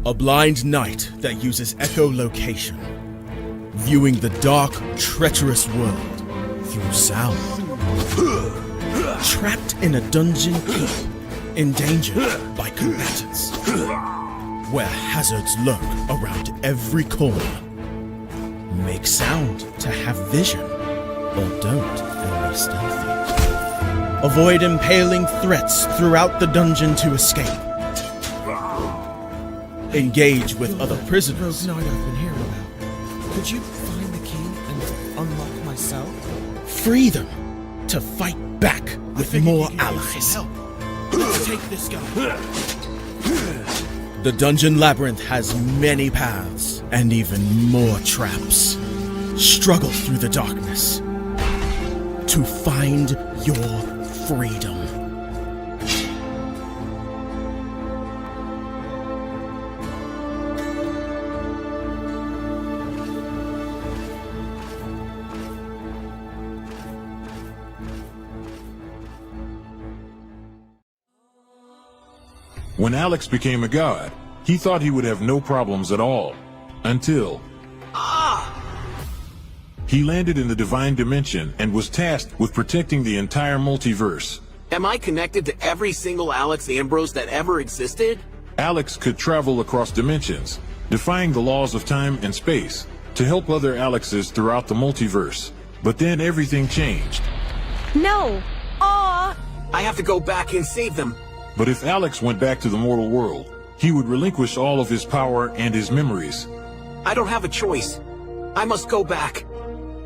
A blind knight that uses echolocation, viewing the dark, treacherous world through sound. Trapped in a dungeon keep, endangered by combatants, where hazards lurk around every corner. Make sound to have vision, or don't and be stealthy. Avoid impaling threats throughout the dungeon to escape. Engage with other prisoners. Rogue Knight I've been hearing about. Could you find the key and unlock my cell? Free them to fight back with more allies. Let's take this guy. The dungeon labyrinth has many paths and even more traps. Struggle through the darkness to find your freedom. When Alex became a god, he thought he would have no problems at all. Until... He landed in the Divine Dimension and was tasked with protecting the entire multiverse. Am I connected to every single Alex Ambrose that ever existed? Alex could travel across dimensions, defying the laws of time and space, to help other Alexes throughout the multiverse. But then everything changed. No! Aw! I have to go back and save them. But if Alex went back to the mortal world, he would relinquish all of his power and his memories. I don't have a choice. I must go back.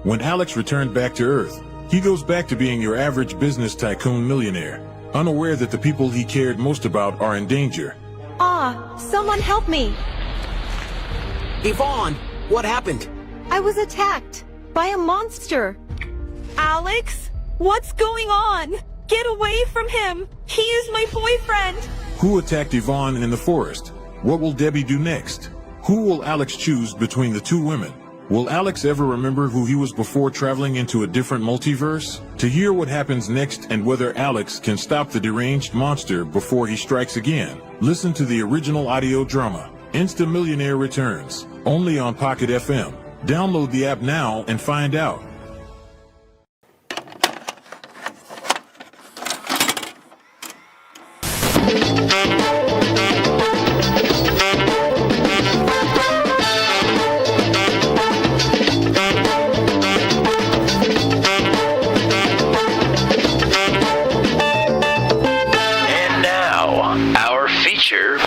When Alex returned back to Earth, he goes back to being your average business tycoon millionaire, unaware that the people he cared most about are in danger. Someone help me! Yvonne, what happened? I was attacked by a monster. Alex? What's going on? Get away from him! He is my boyfriend! Who attacked Yvonne in the forest? What will Debbie do next? Who will Alex choose between the two women? Will Alex ever remember who he was before traveling into a different multiverse? To hear what happens next and whether Alex can stop the deranged monster before he strikes again, listen to the original audio drama, Insta Millionaire Returns, only on Pocket FM. Download the app now and find out.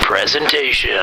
Presentation.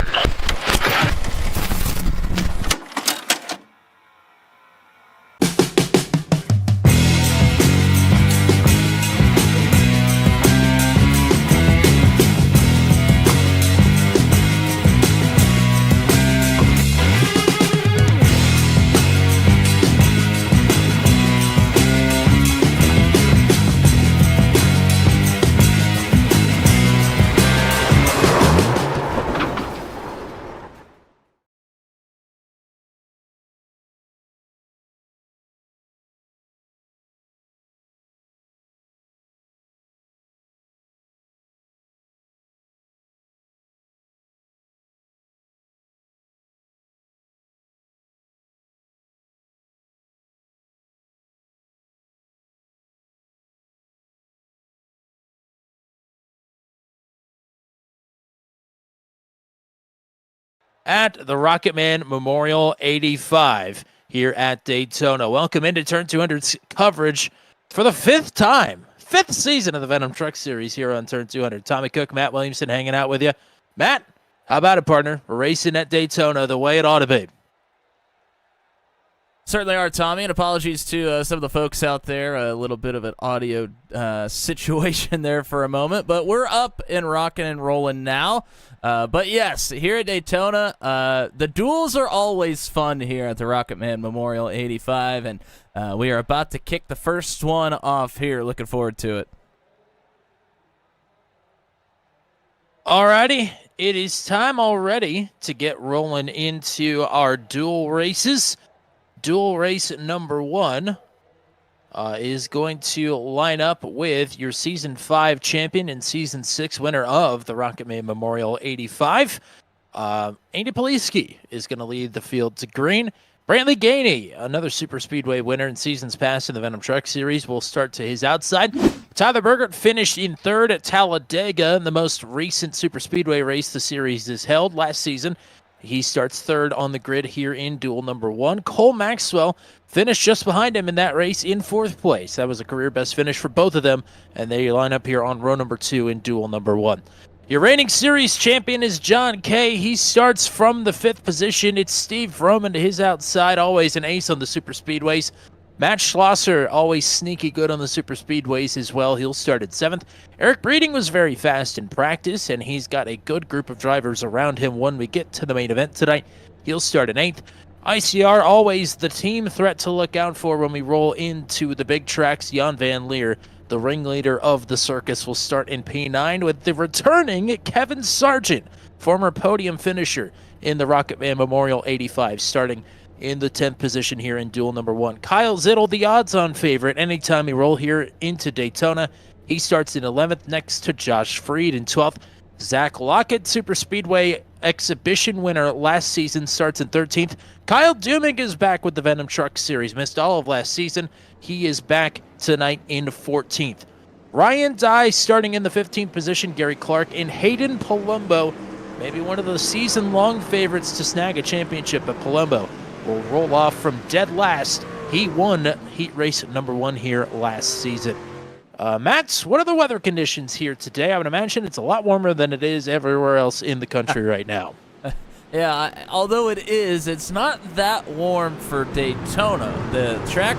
At the Rocketman Memorial 85 here at Daytona. Welcome into Turn 200's coverage for the fifth season of the Venom Truck Series here on Turn 200. Tommy Cook, Matt Williamson hanging out with you. Matt, how about it, partner? We're racing at Daytona the way it ought to be. Certainly are, Tommy, and apologies to some of the folks out there. A little bit of an audio situation there for a moment, but we're up and rocking and rolling now. But yes, here at Daytona, the duels are always fun here at the Rocketman Memorial 85, and we are about to kick the first one off here. Looking forward to it. Alrighty, it is time already to get rolling into our duel races. Duel race number 1 is going to line up with your Season 5 champion and Season 6 winner of the Rocketman Memorial 85. Andy Poliski is going to lead the field to green. Brantley Gainey, another super speedway winner in seasons past in the Venom Truck Series, will start to his outside. Tyler Burgert finished in third at Talladega in the most recent super speedway race the series has held last season. He starts third on the grid here in duel number 1. Cole Maxwell finished just behind him in that race in 4th place. That was a career best finish for both of them, and they line up here on row number 2 in duel number 1. Your reigning series champion is John Kay. He starts from the 5th position. It's Steve Froman to his outside, always an ace on the super speedways. Matt Schlosser, always sneaky good on the super speedways as well. He'll start at 7th. Eric Breeding was very fast in practice, and he's got a good group of drivers around him when we get to the main event tonight. He'll start in 8th. ICR, always the team threat to look out for when we roll into the big tracks. Jan Van Leer, the ringleader of the circus, will start in P9 with the returning Kevin Sargent, former podium finisher in the Rocketman Memorial 85, starting in the 10th position here in duel number 1. Kyle Zittel, the odds-on favorite anytime we roll here into Daytona. He starts in 11th next to Josh Freed in 12th. Zach Lockett, Super Speedway exhibition winner last season, starts in 13th. Kyle Dumig is back with the Venom Truck Series. Missed all of last season. He is back tonight in 14th. Ryan Dye starting in the 15th position. Gary Clark and Hayden Palumbo, maybe one of the season-long favorites to snag a championship at Palumbo, will roll off from dead last. He won heat race number 1 here last season. Matt, what are the weather conditions here today? I would imagine it's a lot warmer than it is everywhere else in the country right now. Yeah, although it's not that warm for Daytona. The track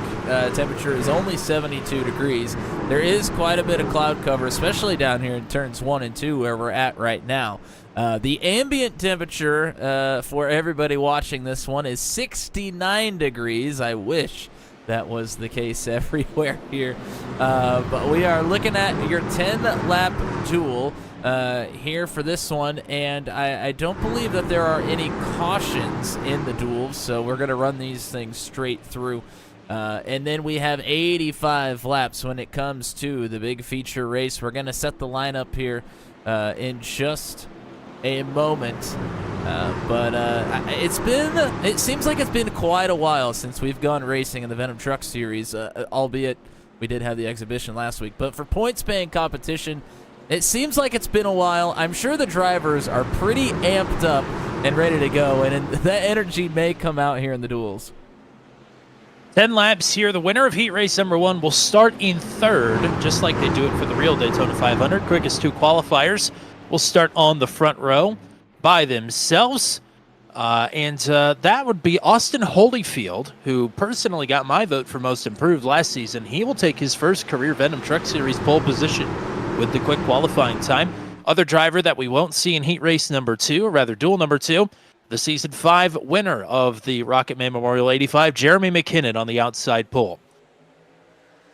temperature is only 72 degrees. There is quite a bit of cloud cover, especially down here in turns 1 and 2 where we're at right now. The ambient temperature for everybody watching this one is 69 degrees. I wish that was the case everywhere here. But we are looking at your 10-lap duel here for this one, and I don't believe that there are any cautions in the duels, so we're going to run these things straight through. And then we have 85 laps when it comes to the big feature race. We're going to set the lineup here in just a moment. It seems like it's been quite a while since we've gone racing in the Venom Truck Series, albeit we did have the exhibition last week. But for points-paying competition, it seems like it's been a while. I'm sure the drivers are pretty amped up and ready to go, and that energy may come out here in the duels. 10 laps here. The winner of heat race number 1 will start in 3rd, just like they do it for the real Daytona 500. Quickest 2 qualifiers will start on the front row by themselves. That would be Austin Holyfield, who personally got my vote for most improved last season. He will take his first career Venom Truck Series pole position with the quick qualifying time. Other driver that we won't see in heat race number 2, or rather duel number 2, the season 5 winner of the Rocketman Memorial 85, Jeremy McKinnon on the outside pole.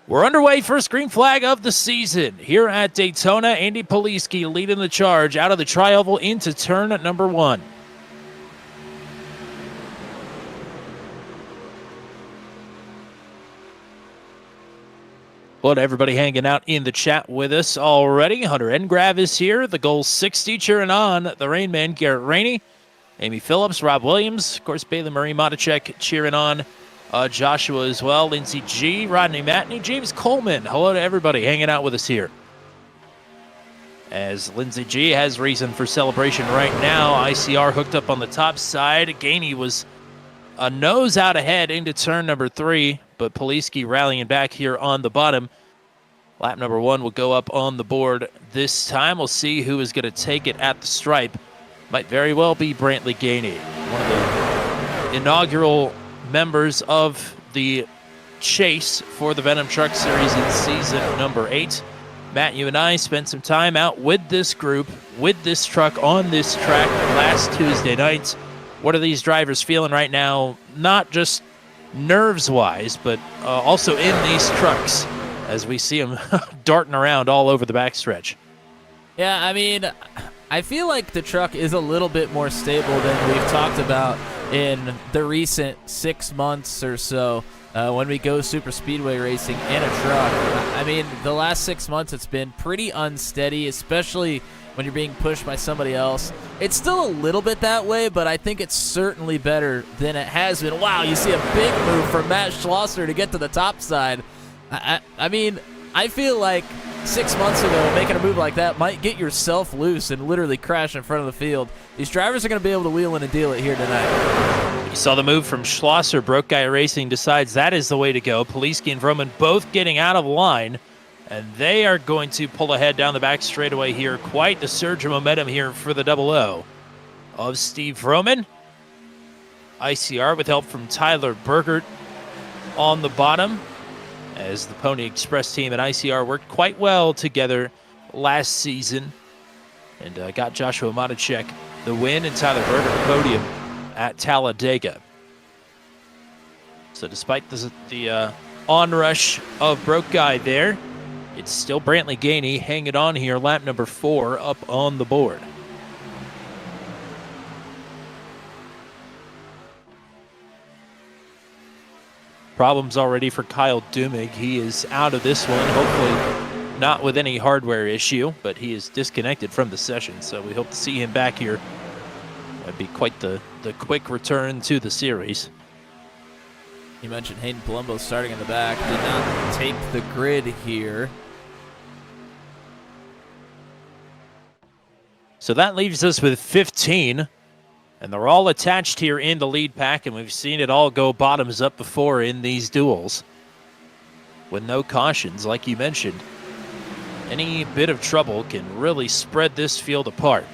We're underway, first green flag of the season here at Daytona. Andy Poliski leading the charge out of the tri-oval into turn number 1. Well, everybody hanging out in the chat with us already. Hunter Engrav is here. The Goal 60 cheering on the Rain Man, Garrett Rainey. Amy Phillips, Rob Williams, of course, Bailey Marie Matichek cheering on Joshua as well. Lindsey G, Rodney Matney, James Coleman. Hello to everybody hanging out with us here. As Lindsey G has reason for celebration right now. ICR hooked up on the top side. Gainey was a nose out ahead into turn number 3, but Poliski rallying back here on the bottom. Lap number 1 will go up on the board this time. We'll see who is going to take it at the stripe. Might very well be Brantley Gainey, one of the inaugural members of the chase for the Venom Truck Series in season number 8. Matt, you and I spent some time out with this group, with this truck on this track last Tuesday night. What are these drivers feeling right now? Not just nerves-wise, but also in these trucks as we see them darting around all over the backstretch. Yeah, I mean, I feel like the truck is a little bit more stable than we've talked about in the recent 6 months or so when we go super speedway racing in a truck. I mean, the last 6 months it's been pretty unsteady, especially when you're being pushed by somebody else. It's still a little bit that way, but I think it's certainly better than it has been. Wow, you see a big move from Matt Schlosser to get to the top side. I mean, I feel like 6 months ago, making a move like that might get yourself loose and literally crash in front of the field. These drivers are going to be able to wheel in and deal it here tonight. You saw the move from Schlosser. Broke Guy Racing decides that is the way to go. Poliski and Vroman both getting out of line, and they are going to pull ahead down the back straightaway here. Quite the surge of momentum here for the double O of Steve Vroman. ICR with help from Tyler Burgert on the bottom, as the Pony Express team and ICR worked quite well together last season and got Joshua Matichek the win and Tyler Burgert the podium at Talladega. So despite the onrush of Broke Guy there, it's still Brantley Gainey hanging on here, lap number 4 up on the board. Problems already for Kyle Dumig. He is out of this one, hopefully not with any hardware issue, but he is disconnected from the session, so we hope to see him back here. That'd be quite the quick return to the series. You mentioned Hayden Palumbo starting in the back. Did not take the grid here. So that leaves us with 15. And they're all attached here in the lead pack, and we've seen it all go bottoms up before in these duels. With no cautions, like you mentioned. Any bit of trouble can really spread this field apart.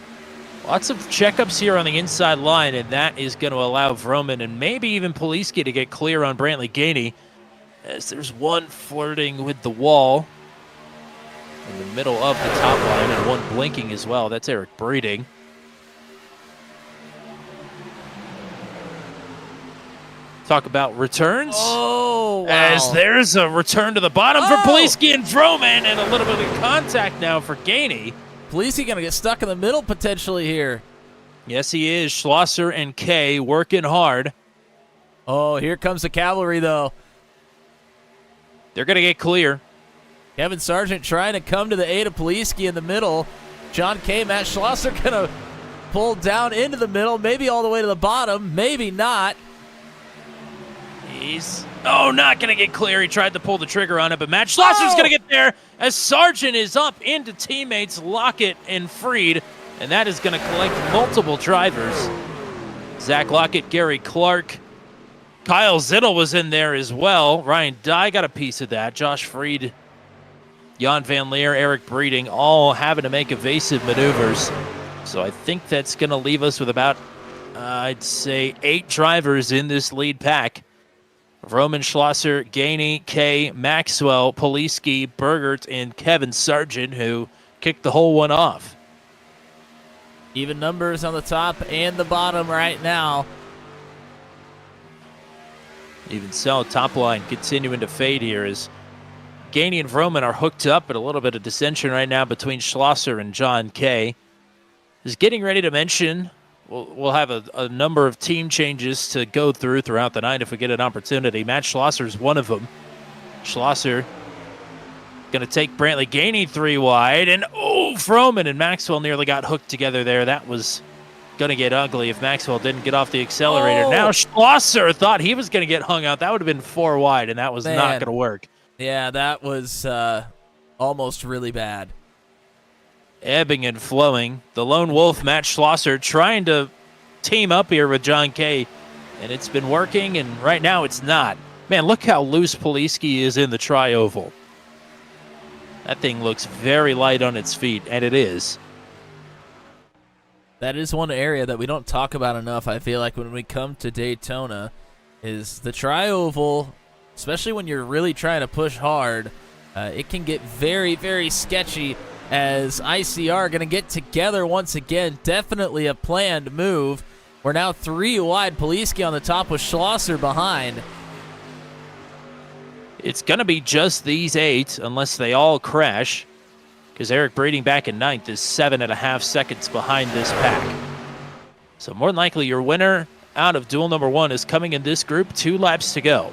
Lots of checkups here on the inside line, and that is going to allow Vroman and maybe even Poliski to get clear on Brantley Gainey, as there's one flirting with the wall in the middle of the top line, and one blinking as well. That's Eric Breeding. Talk about returns. Oh, wow. As there's a return to the bottom for Poliski and Vroman, and a little bit of contact now for Gainey. Poliski going to get stuck in the middle potentially here. Yes, he is. Schlosser and Kay working hard. Oh, here comes the cavalry, though. They're going to get clear. Kevin Sargent trying to come to the aid of Poliski in the middle. John Kay, Matt Schlosser going to pull down into the middle, maybe all the way to the bottom, maybe not. He's, not going to get clear. He tried to pull the trigger on it, but Matt Schlosser's going to get there as Sargent is up into teammates Lockett and Freed, and that is going to collect multiple drivers. Zach Lockett, Gary Clark, Kyle Zittel was in there as well. Ryan Dye got a piece of that. Josh Freed, Jan Van Leer, Eric Breeding, all having to make evasive maneuvers. So I think that's going to leave us with about, I'd say, 8 drivers in this lead pack. Vroman, Schlosser, Gainey, Kay, Maxwell, Poliski, Burgert, and Kevin Sargent, who kicked the whole one off. Even numbers on the top and the bottom right now. Even so, top line continuing to fade here as Gainey and Vroman are hooked up, but a little bit of dissension right now between Schlosser and John Kay. Is getting ready to mention we'll have a number of team changes to go throughout the night if we get an opportunity. Matt Schlosser's one of them. Schlosser going to take Brantley Gainey 3 wide, and Vroman and Maxwell nearly got hooked together there. That was going to get ugly if Maxwell didn't get off the accelerator. Now Schlosser thought he was going to get hung out. That would have been 4 wide, and that was not going to work. Yeah, that was almost really bad. Ebbing and flowing. The lone wolf, Matt Schlosser, trying to team up here with John Kay, and it's been working, and right now it's not. Man, look how loose Poliski is in the tri-oval. That thing looks very light on its feet, and it is. That is one area that we don't talk about enough, I feel like, when we come to Daytona, is the tri-oval, especially when you're really trying to push hard. It can get very, very sketchy as ICR are going to get together once again. Definitely a planned move. We're now 3 wide. Poliski on the top with Schlosser behind. It's going to be just these 8 unless they all crash, because Eric Breeding back in 9th is 7.5 seconds behind this pack. So more than likely your winner out of duel number 1 is coming in this group. 2 laps to go.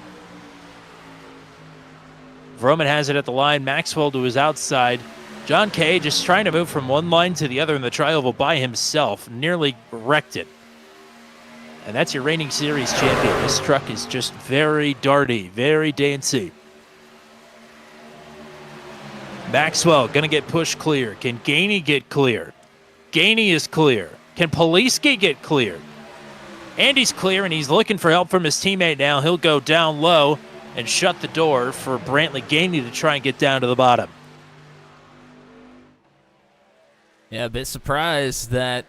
Vroman has it at the line. Maxwell to his outside. John Kay just trying to move from one line to the other in the tri-oval by himself. Nearly wrecked it. And that's your reigning series champion. This truck is just very darty, very dancy. Maxwell going to get pushed clear. Can Gainey get clear? Gainey is clear. Can Poliski get clear? Andy's clear, and he's looking for help from his teammate now. He'll go down low and shut the door for Brantley Gainey to try and get down to the bottom. Yeah, a bit surprised that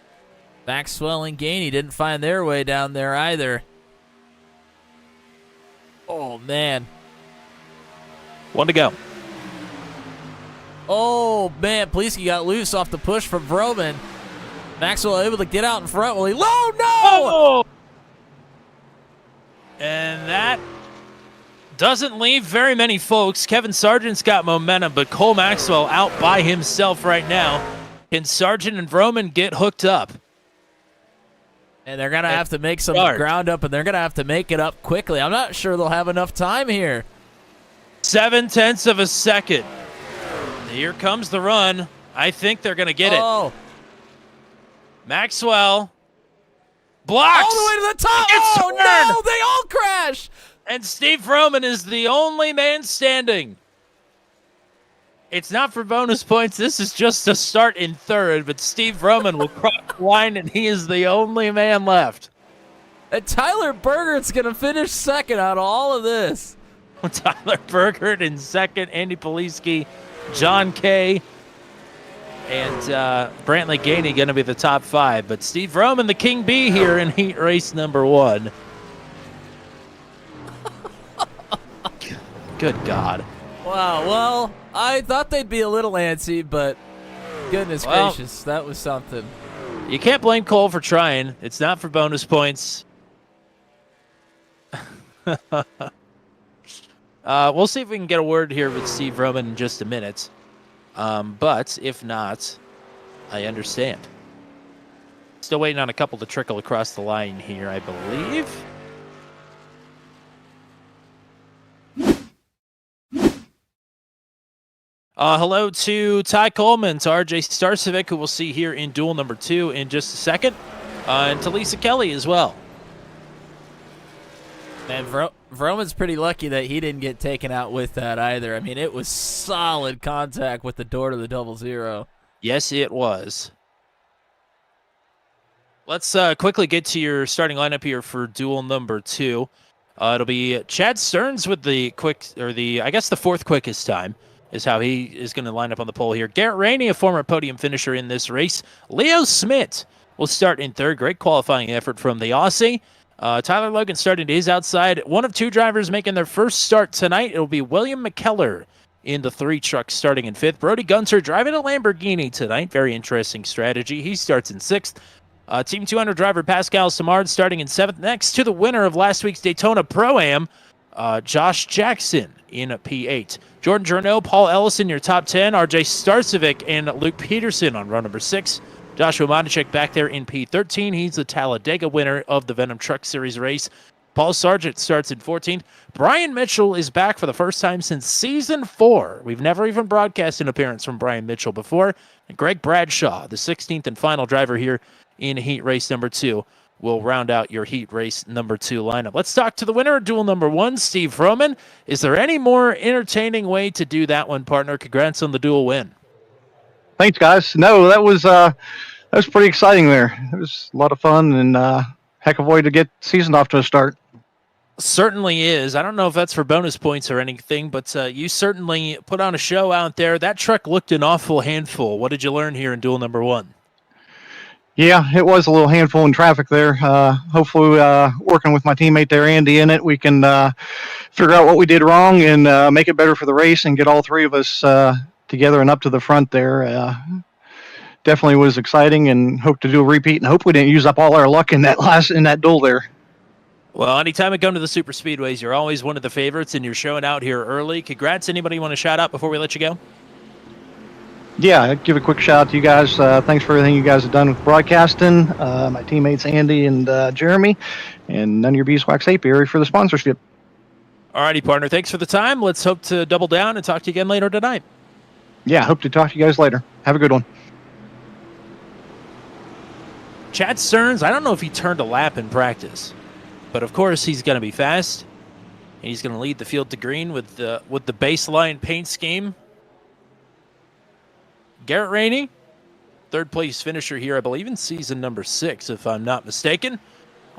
Maxwell and Gainey didn't find their way down there either. Oh, man. 1 to go. Oh, man. Poliski got loose off the push from Vroman. Maxwell able to get out in front. Well, oh, no! Oh! And that doesn't leave very many folks. Kevin Sargent's got momentum, but Cole Maxwell out by himself right now. Can Sargent and Vroman get hooked up? And they're going to have to make some ground up, and they're going to have to make it up quickly. I'm not sure they'll have enough time here. 0.7 of a second. Here comes the run. I think they're going to get it. Maxwell blocks. All the way to the top. Oh, no, they all crash. And Steve Vroman is the only man standing. It's not for bonus points. This is just a start in third, but Steve Vroman will cross the line, and he is the only man left. And Tyler Bergert's going to finish second out of all of this. Tyler Bergert in second, Andy Poliski, John Kay, and Brantley Gainey going to be the top 5. But Steve Vroman, the King Bee here in heat race number 1. Good God. Wow, well, I thought they'd be a little antsy, but goodness gracious, that was something. You can't blame Cole for trying. It's not for bonus points. We'll see if we can get a word here with Steve Vroman in just a minute. But if not, I understand. Still waiting on a couple to trickle across the line here, I believe. Hello to Ty Coleman, to RJ Starcevic, who we'll see here in duel number 2 in just a second, and to Lisa Kelly as well. Man, Vroman's pretty lucky that he didn't get taken out with that either. I mean, it was solid contact with the door to the 00. Yes, it was. Let's quickly get to your starting lineup here for duel number 2. It'll be Chad Stearns with the the fourth quickest time is how he is going to line up on the pole here. Garrett Rainey, a former podium finisher in this race. Leo Smith will start in third. Great qualifying effort from the Aussie. Tyler Logan starting to his outside. One of 2 drivers making their first start tonight. It'll be William McKellar in the 3 truck starting in 5th. Brody Gunter driving a Lamborghini tonight. Very interesting strategy. He starts in 6th. Team 200 driver Pascal Samard starting in 7th. Next to the winner of last week's Daytona Pro-Am, Josh Jackson in P8. Jordan Journeau, Paul Ellison, your top 10. RJ Starcevic and Luke Peterson on run number 6. Joshua Monticek back there in P13. He's the Talladega winner of the Venom Truck Series race. Paul Sargent starts in 14th. Brian Mitchell is back for the first time since Season 4. We've never even broadcast an appearance from Brian Mitchell before. And Greg Bradshaw, the 16th and final driver here in heat race number 2, will round out your heat race number 2 lineup. Let's talk to the winner of duel number 1, Steve Vroman. Is there any more entertaining way to do that one, partner? Congrats on the duel win. Thanks, guys. No, that was pretty exciting there. It was a lot of fun and heck of a way to get season off to a start. Certainly is. I don't know if that's for bonus points or anything, but you certainly put on a show out there. That truck looked an awful handful. What did you learn here in duel number 1? Yeah, it was a little handful in traffic there. Hopefully, working with my teammate there, Andy, in it, we can figure out what we did wrong and make it better for the race and get all 3 of us together and up to the front there. Definitely was exciting and hope to do a repeat and hope we didn't use up all our luck in that duel there. Well, anytime we come to the super speedways, you're always one of the favorites, and you're showing out here early. Congrats. Anybody you want to shout out before we let you go? Yeah, I'd give a quick shout out to you guys. Thanks for everything you guys have done with broadcasting. My teammates Andy and Jeremy, and none of your beeswax apiary for the sponsorship. Alrighty, partner. Thanks for the time. Let's hope to double down and talk to you again later tonight. Yeah, hope to talk to you guys later. Have a good one. Chad Stearns, I don't know if he turned a lap in practice, but of course he's going to be fast. And he's going to lead the field to green with the baseline paint scheme. Garrett Rainey, third place finisher here, I believe in season number 6, if I'm not mistaken.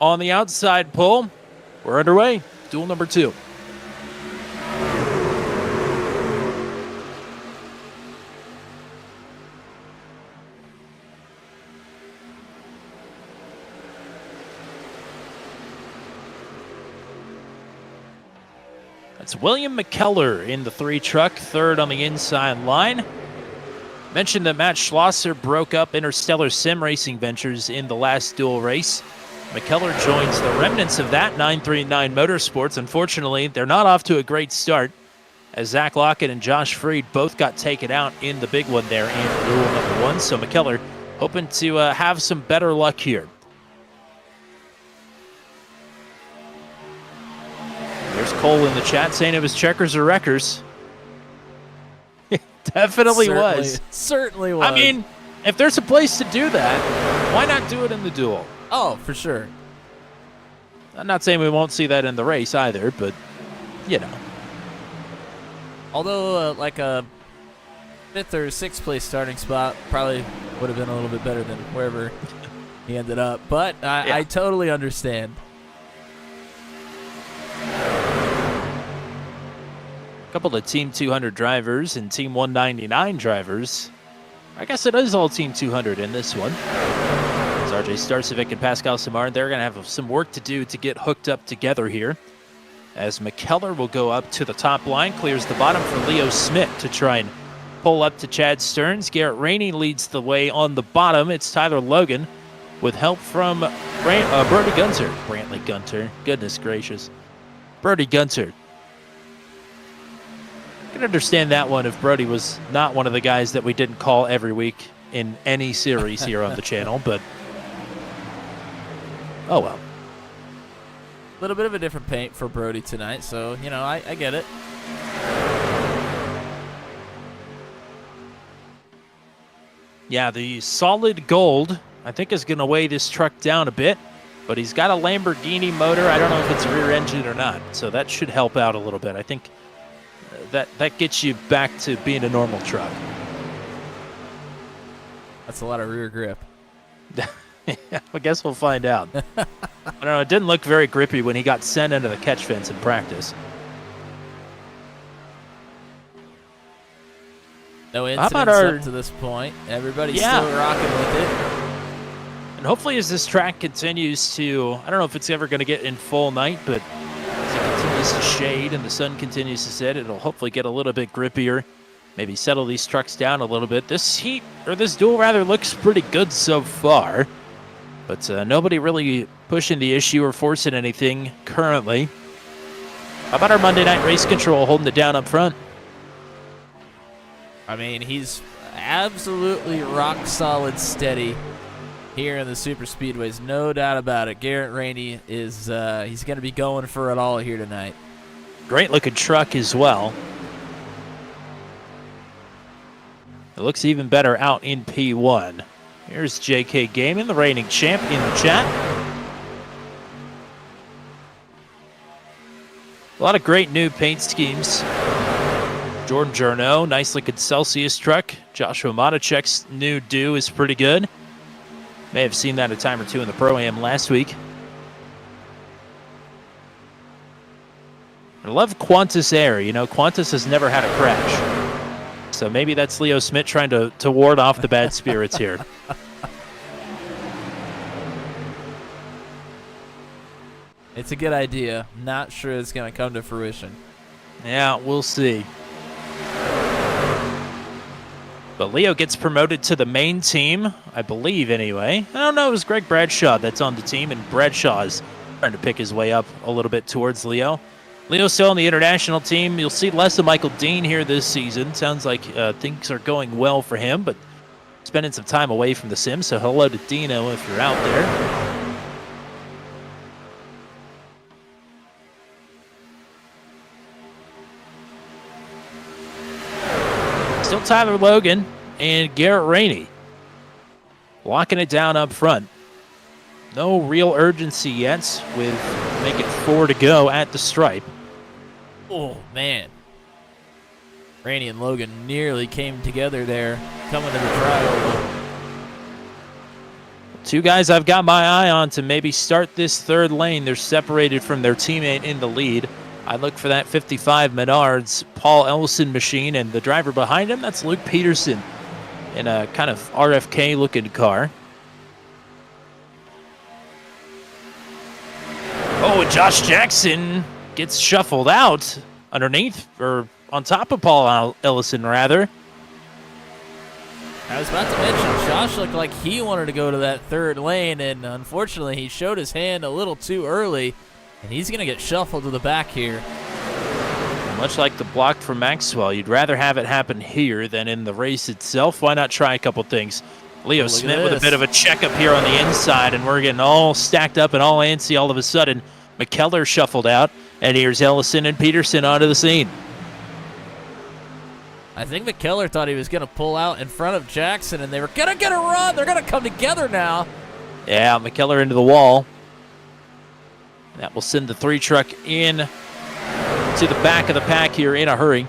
On the outside pull, we're underway. Duel number 2. It's William McKellar in the 3 truck, third on the inside line. Mentioned that Matt Schlosser broke up Interstellar Sim Racing Ventures in the last dual race. McKellar joins the remnants of that 939 Motorsports. Unfortunately, they're not off to a great start, as Zach Lockett and Josh Freed both got taken out in the big one there in duel number 1. So McKellar hoping to have some better luck here. There's Cole in the chat saying it was checkers or wreckers. It definitely was. Certainly was. I mean, if there's a place to do that, why not do it in the duel? Oh, for sure. I'm not saying we won't see that in the race either, but, you know. Although, like a 5th or 6th place starting spot probably would have been a little bit better than wherever he ended up. But I totally understand. A couple of Team 200 drivers and Team 199 drivers. I guess it is all Team 200 in this one. It's RJ Starcevic and Pascal Samar. They're going to have some work to do to get hooked up together here. As McKellar will go up to the top line, clears the bottom for Leo Smith to try and pull up to Chad Stearns. Garrett Rainey leads the way on the bottom. It's Tyler Logan with help from Brody Gunter. Brantley Gunter. Goodness gracious. Brody Gunter. I can understand that one if Brody was not one of the guys that we didn't call every week in any series here on the channel, but oh well. A little bit of a different paint for Brody tonight, so, you know, I get it. Yeah, the solid gold, I think, is going to weigh this truck down a bit, but he's got a Lamborghini motor. I don't know if it's rear engine or not, so that should help out a little bit. I think that gets you back to being a normal truck. That's a lot of rear grip. I guess we'll find out. I don't know. It didn't look very grippy when he got sent into the catch fence in practice. No incidents up to this point. Everybody's still rocking with it. And hopefully as this track continues to, I don't know if it's ever going to get in full night, but as it continues to shade and the sun continues to set, it'll hopefully get a little bit grippier. Maybe settle these trucks down a little bit. This duel rather looks pretty good so far. But nobody really pushing the issue or forcing anything currently. How about our Monday Night Race Control holding it down up front? I mean, he's absolutely rock solid steady here in the super speedways. No doubt about it. Garrett Rainey is he's going to be going for it all here tonight. Great looking truck as well. It looks even better out in P1. Here's JK Gaming, the reigning champ, in the chat. A lot of great new paint schemes. Jordan Journeau, nice looking Celsius truck. Joshua Matacek's new do is pretty good. May have seen that a time or two in the Pro-Am last week. I love Qantas Air. You know, Qantas has never had a crash. So maybe that's Leo Smith trying to ward off the bad spirits here. It's a good idea. Not sure it's going to come to fruition. Yeah, we'll see. But Leo gets promoted to the main team, I believe anyway. I don't know, it was Greg Bradshaw that's on the team, and Bradshaw is trying to pick his way up a little bit towards Leo. Leo's still on the international team. You'll see less of Michael Dean here this season. Sounds like things are going well for him, but spending some time away from the sim. So hello to Dino if you're out there. Still Tyler Logan and Garrett Rainey locking it down up front. No real urgency yet with make it 4 to go at the stripe. Oh, man. Rainey and Logan nearly came together there, coming to the trioval. Two guys I've got my eye on to maybe start this third lane. They're separated from their teammate in the lead. I look for that 55 Menards Paul Ellison machine, and the driver behind him, that's Luke Peterson in a kind of RFK-looking car. Oh, and Josh Jackson gets shuffled out underneath, or on top of Paul Ellison, rather. I was about to mention, Josh looked like he wanted to go to that third lane, and unfortunately he showed his hand a little too early, and he's going to get shuffled to the back here. Much like the block from Maxwell, you'd rather have it happen here than in the race itself. Why not try a couple things? Leo Smith with a bit of a checkup here on the inside, and we're getting all stacked up and all antsy all of a sudden. McKellar shuffled out, and here's Ellison and Peterson onto the scene. I think McKellar thought he was going to pull out in front of Jackson, and they were going to get a run. They're going to come together now. Yeah, McKellar into the wall. That will send the 3 truck in to the back of the pack here in a hurry.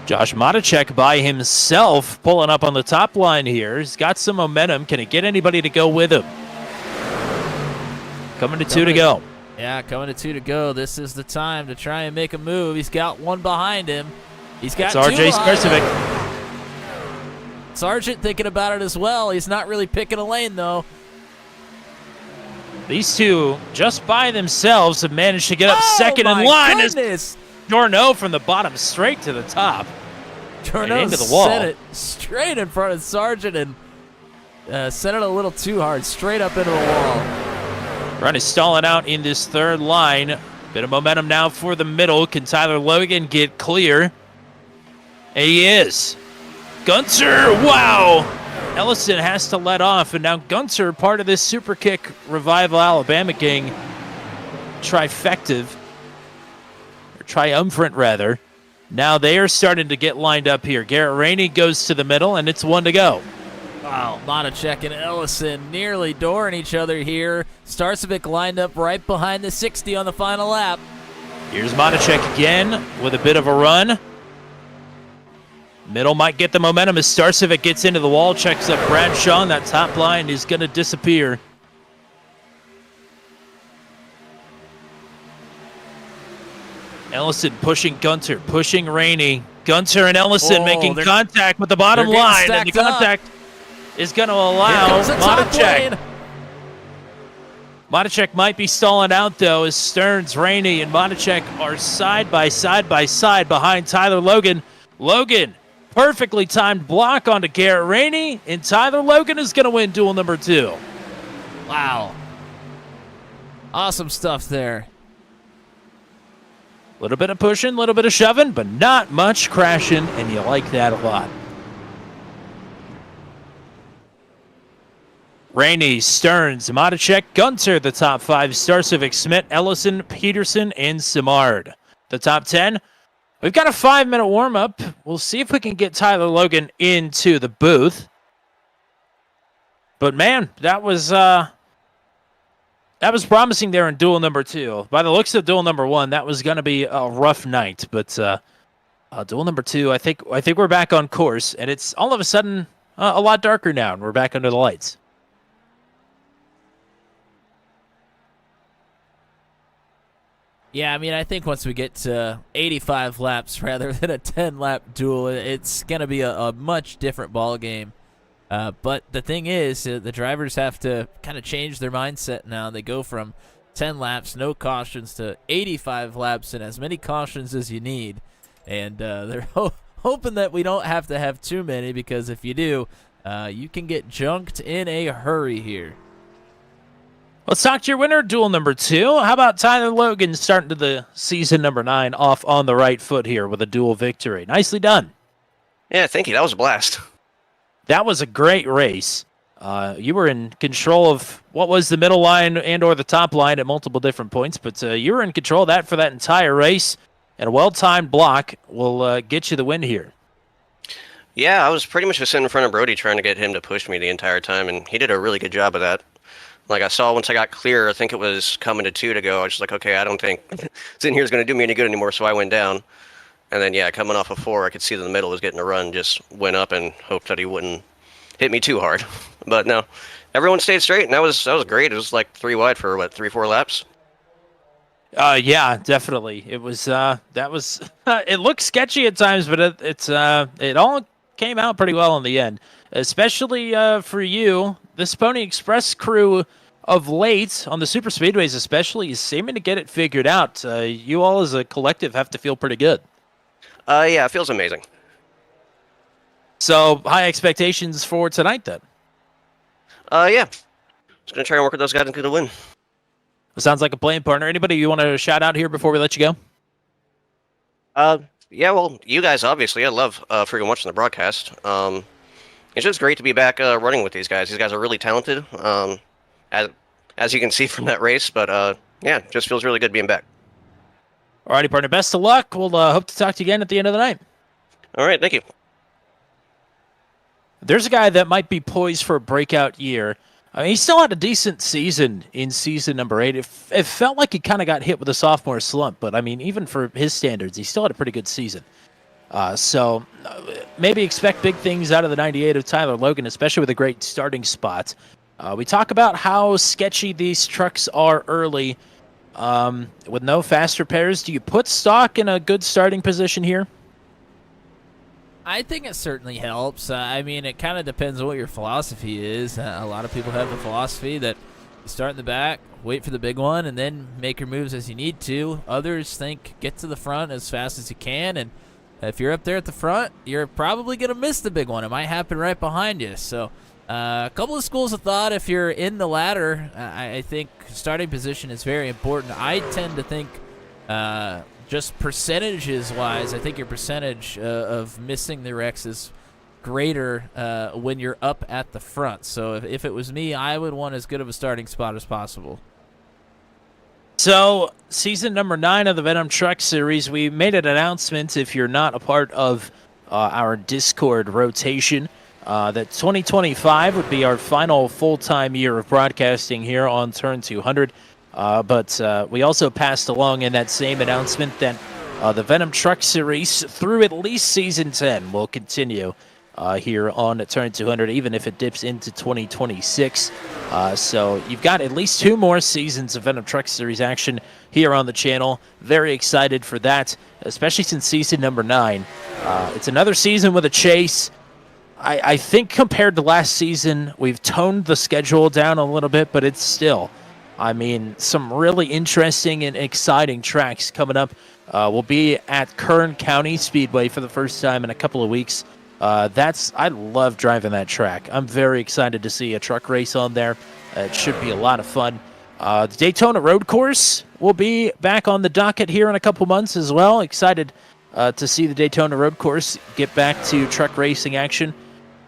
Josh Matacek by himself pulling up on the top line here. He's got some momentum. Can he get anybody to go with him? Coming to 2 to go. Yeah, coming to 2 to go. This is the time to try and make a move. He's got one behind him. He's got it's 2 RJ Skarcevic. Sargent thinking about it as well. He's not really picking a lane, though. These two, just by themselves, have managed to get up second in line. Goodness. Jorno from the bottom straight to the top. Jorno into the wall. sent it straight in front of Sargent and sent it a little too hard, straight up into the wall. Run is stalling out in this third line. Bit of momentum now for the middle. Can Tyler Logan get clear? And he is. Gunter, wow! Ellison has to let off, and now Gunter, part of this Super Kick Revival Alabama gang trifective, or triumvirate rather. Now they are starting to get lined up here. Garrett Rainey goes to the middle, and it's 1 to go. Wow, Matacek and Ellison nearly dooring each other here. Starcevic lined up right behind the 60 on the final lap. Here's Matacek again with a bit of a run. Middle might get the momentum as Starcevic gets into the wall, checks up Bradshaw, and that top line is going to disappear. Ellison pushing Gunter, pushing Rainey. Gunter and Ellison making contact with the bottom line, and the contact is going to allow Matacek. Matacek might be stalling out, though, as Stearns, Rainey, and Matacek are side by side behind Tyler Logan. Logan, perfectly timed block onto Garrett Rainey, and Tyler Logan is going to win duel number 2. Wow. Awesome stuff there. A little bit of pushing, a little bit of shoving, but not much crashing, and you like that a lot. Rainey, Stearns, Matacek, Gunter, the top 5, Starcevic, Smith, Ellison, Peterson, and Simard. The top 10. We've got a 5-minute warm-up. We'll see if we can get Tyler Logan into the booth. But man, that was promising there in duel number 2. By the looks of duel number 1, that was going to be a rough night. But duel number 2, I think we're back on course, and it's all of a sudden a lot darker now, and we're back under the lights. Yeah, I mean, I think once we get to 85 laps rather than a 10-lap duel, it's going to be a much different ball game. But the thing is, the drivers have to kind of change their mindset now. They go from 10 laps, no cautions, to 85 laps and as many cautions as you need. And they're hoping that we don't have to have too many, because if you do, you can get junked in a hurry here. Let's talk to your winner, duel number 2. How about Tyler Logan starting to the season number 9 off on the right foot here with a duel victory? Nicely done. Yeah, thank you. That was a blast. That was a great race. You were in control of what was the middle line and or the top line at multiple different points, but you were in control of that for that entire race, and a well-timed block will get you the win here. Yeah, I was pretty much just sitting in front of Brody trying to get him to push me the entire time, and he did a really good job of that. Like, I saw once I got clear, I think it was coming to 2 to go, I was just like, okay, I don't think sitting here is going to do me any good anymore, so I went down. And then, yeah, coming off of 4, I could see that the middle was getting a run, just went up and hoped that he wouldn't hit me too hard. But no, everyone stayed straight, and that was great. It was like 3 wide for, 3-4 laps? Yeah, definitely. It was, it looked sketchy at times, but it all came out pretty well in the end. Especially for you, this Pony Express crew of late on the super speedways especially is seeming to get it figured out. You all as a collective have to feel pretty good. Yeah, it feels amazing. So high expectations for tonight then. Yeah. Just going to try and work with those guys into the win. Sounds like a playing partner. Anybody you want to shout out here before we let you go? Yeah, well, you guys, obviously. I love freaking watching the broadcast. It's just great to be back running with these guys. These guys are really talented, as you can see from that race. But, yeah, just feels really good being back. All righty, partner. Best of luck. We'll hope to talk to you again at the end of the night. All right, thank you. There's a guy that might be poised for a breakout year. I mean, he still had a decent season in season number 8. It felt like he kind of got hit with a sophomore slump, but, I mean, even for his standards, he still had a pretty good season. So maybe expect big things out of the 98 of Tyler Logan, especially with a great starting spot. We talk about how sketchy these trucks are early with no fast repairs. Do you put stock in a good starting position here? I think it certainly helps. I mean, it kind of depends on what your philosophy is. A lot of people have the philosophy that you start in the back, wait for the big one, and then make your moves as you need to. Others think get to the front as fast as you can, and if you're up there at the front, you're probably going to miss the big one. It might happen right behind you. So a couple of schools of thought, if you're in the ladder, I think starting position is very important. I tend to think just percentages-wise, I think your percentage of missing the wrecks is greater when you're up at the front. So if it was me, I would want as good of a starting spot as possible. So, season number 9 of the Venom Truck Series, we made an announcement, if you're not a part of our Discord rotation, that 2025 would be our final full-time year of broadcasting here on Turn 200. But we also passed along in that same announcement that the Venom Truck Series, through at least Season 10, will continue here on Turn 200, even if it dips into 2026. So you've got at least 2 more seasons of Venom Truck Series action here on the channel. Very excited for that, especially since season number 9. It's another season with a chase. I think compared to last season, we've toned the schedule down a little bit, but it's still, I mean, some really interesting and exciting tracks coming up. We'll be at Kern County Speedway for the first time in a couple of weeks. I love driving that track. I'm very excited to see a truck race on there. It should be a lot of fun. The Daytona Road Course will be back on the docket here in a couple months as well. Excited to see the Daytona Road Course get back to truck racing action.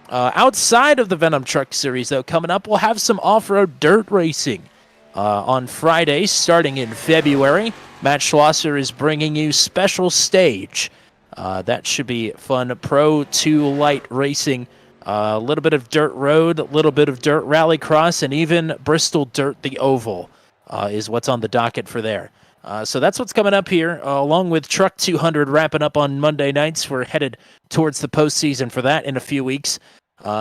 Outside of the Venom Truck Series, though, coming up, we'll have some off-road dirt racing on Friday, starting in February. Matt Schlosser is bringing you Special Stage. That should be fun. Pro 2 light racing, a little bit of dirt road, a little bit of dirt rallycross, and even Bristol Dirt the Oval is what's on the docket for there. So that's what's coming up here, along with Truck 200 wrapping up on Monday nights. We're headed towards the postseason for that in a few weeks.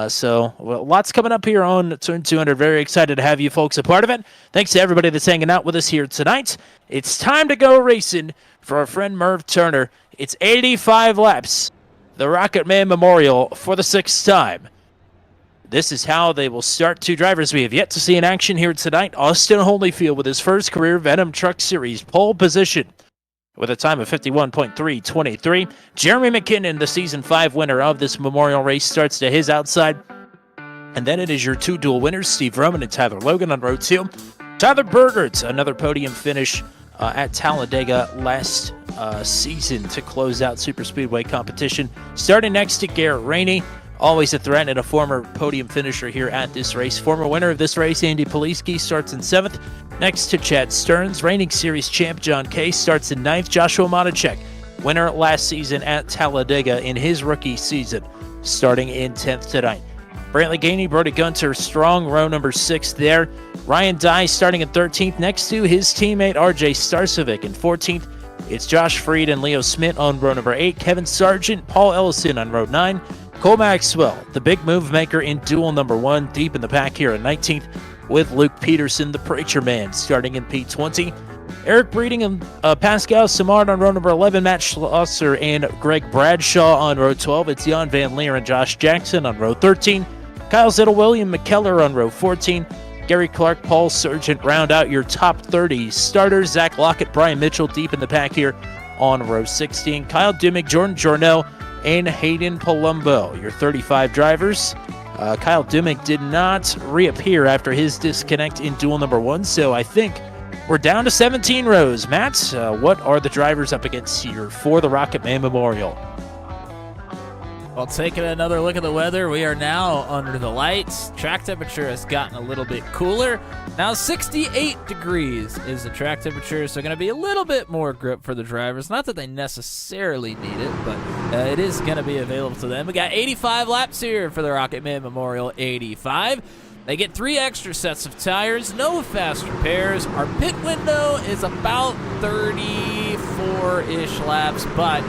So lots coming up here on Turn 200. Very excited to have you folks a part of it. Thanks to everybody that's hanging out with us here tonight. It's time to go racing for our friend Merv Turner. It's 85 laps. The Rocketman Memorial for the 6th time. This is how they will start 2 drivers we have yet to see in action here tonight. Austin Holyfield with his first career Venom Truck Series pole position with a time of 51.323. Jeremy McKinnon, the Season 5 winner of this Memorial race, starts to his outside. And then it is your two dual winners, Steve Roman and Tyler Logan on row 2. Tyler Bergert's another podium finish at Talladega last season to close out Super Speedway competition. Starting next to Garrett Rainey, always a threat and a former podium finisher here at this race. Former winner of this race, Andy Poliski, starts in 7th. Next to Chad Stearns, reigning series champ John Kay starts in 9th. Joshua Monacek, winner last season at Talladega in his rookie season, starting in 10th tonight. Brantley Gainey, Brody Gunter, strong row number 6 there. Ryan Dye starting in 13th next to his teammate RJ Starcevic in 14th. It's Josh Freed and Leo Smith on row number 8. Kevin Sargent, Paul Ellison on row 9. Cole Maxwell, the big move maker in duel number 1, deep in the pack here in 19th, with Luke Peterson, the Preacher Man, starting in P20. Eric Breeding and Pascal Simard on row number 11, Matt Schlosser and Greg Bradshaw on row 12. It's Jan Van Leer and Josh Jackson on row 13. Kyle Zettel, William McKellar on row 14. Gary Clark, Paul Sargent round out your top 30 starters. Zach Lockett, Brian Mitchell deep in the pack here on row 16. Kyle Dimmick, Jordan Jorneau, and Hayden Palumbo, your 35 drivers. Kyle Dimmick did not reappear after his disconnect in duel number 1, so I think we're down to 17 rows. Matt, what are the drivers up against here for the Rocketman Memorial? Well, taking another look at the weather, we are now under the lights. Track temperature has gotten a little bit cooler. Now 68 degrees is the track temperature, so going to be a little bit more grip for the drivers. Not that they necessarily need it, but it is going to be available to them. We got 85 laps here for the Rocketman Memorial 85. They get 3 extra sets of tires, no fast repairs. Our pit window is about 34-ish laps, but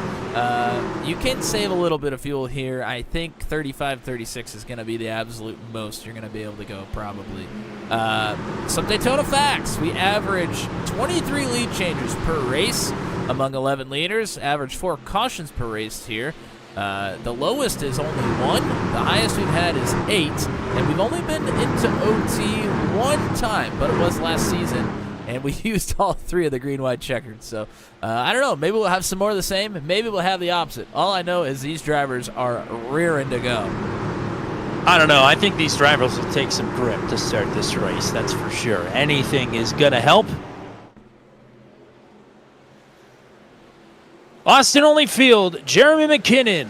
you can save a little bit of fuel here. I think 35, 36 is going to be the absolute most you're going to be able to go, probably. Some Daytona facts. We average 23 lead changes per race among 11 leaders, average 4 cautions per race here. The lowest is only 1. The highest we've had is 8. And we've only been into OT 1 time, but it was last season. And we used all 3 of the green, white, checkered. So, I don't know. Maybe we'll have some more of the same. Maybe we'll have the opposite. All I know is these drivers are rearing to go. I don't know. I think these drivers will take some grip to start this race. That's for sure. Anything is going to help. Austin-only field, Jeremy McKinnon.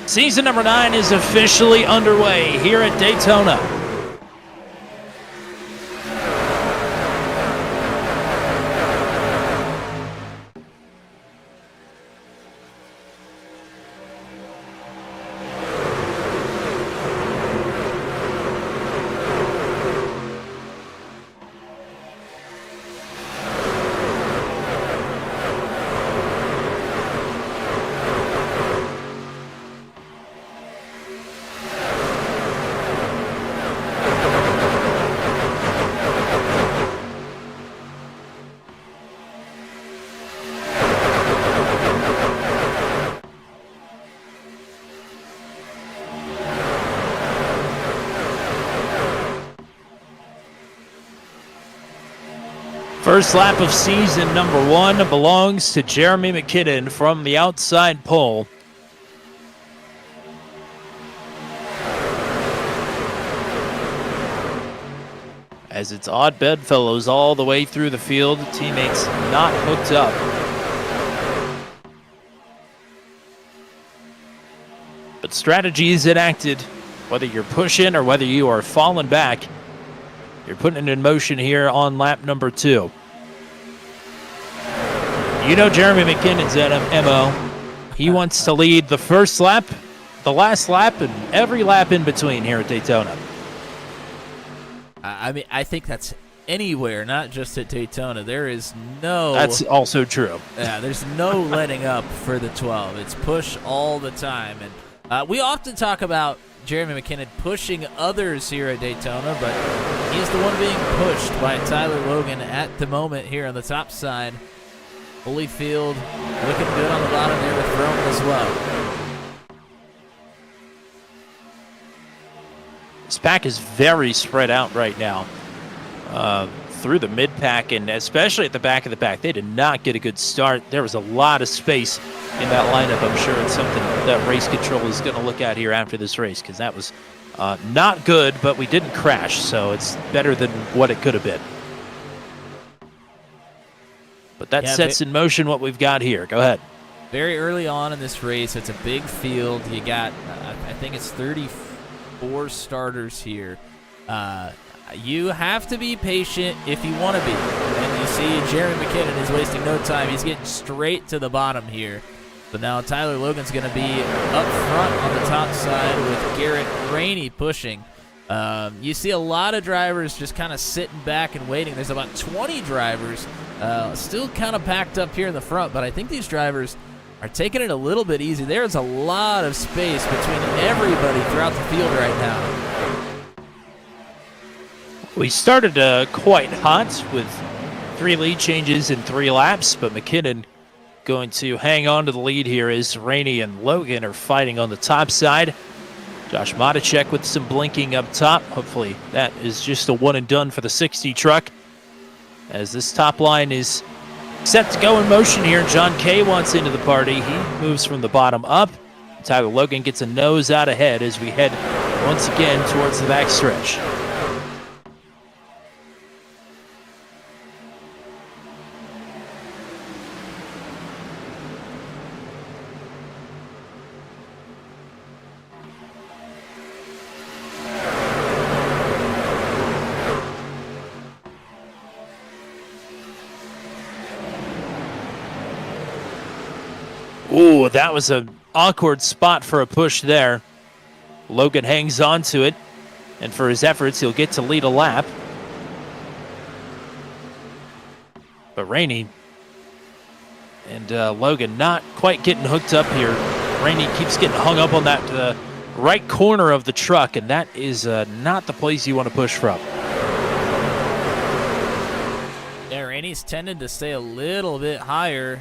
Season number 9 is officially underway here at Daytona. First lap of season number 1 belongs to Jeremy McKinnon from the outside pole. As it's odd bedfellows all the way through the field, teammates not hooked up. But strategy is enacted, whether you're pushing or whether you are falling back. You're putting it in motion here on lap number 2. You know Jeremy McKinnon's MO. He wants to lead the first lap, the last lap, and every lap in between here at Daytona. I mean, I think that's anywhere, not just at Daytona. There is no... That's also true. Yeah, there's no letting up for the 12. It's push all the time. And we often talk about Jeremy McKinnon pushing others here at Daytona, but he's the one being pushed by Tyler Logan at the moment here on the top side. Holyfield looking good on the bottom there with Roman as well. This pack is very spread out right now through the mid-pack, and especially at the back of the pack. They did not get a good start. There was a lot of space in that lineup. I'm sure it's something that race control is going to look at here after this race, because that was Not good, but we didn't crash, so it's better than what it could have been. But that sets in motion what we've got here. Go ahead. Very early on in this race, it's a big field. You got, I think it's 34 starters here. You have to be patient if you want to be. And you see Jeremy McKinnon is wasting no time. He's getting straight to the bottom here. But now Tyler Logan's going to be up front on the top side with Garrett Rainey pushing. You see a lot of drivers just kind of sitting back and waiting. There's about 20 drivers still kind of packed up here in the front, but I think these drivers are taking it a little bit easy. There's a lot of space between everybody throughout the field right now. We started quite hot with 3 lead changes in 3 laps, but McKinnon going to hang on to the lead here as Rainey and Logan are fighting on the top side. Josh Matichek with some blinking up top. Hopefully that is just a one and done for the 60 truck. As this top line is set to go in motion here, John Kay wants into the party. He moves from the bottom up. Tyler Logan gets a nose out ahead as we head once again towards the backstretch. Ooh, that was an awkward spot for a push there. Logan hangs on to it, and for his efforts, he'll get to lead a lap. But Rainey and Logan not quite getting hooked up here. Rainey keeps getting hung up on that right corner of the truck, and that is not the place you want to push from. Yeah, Rainey's tended to stay a little bit higher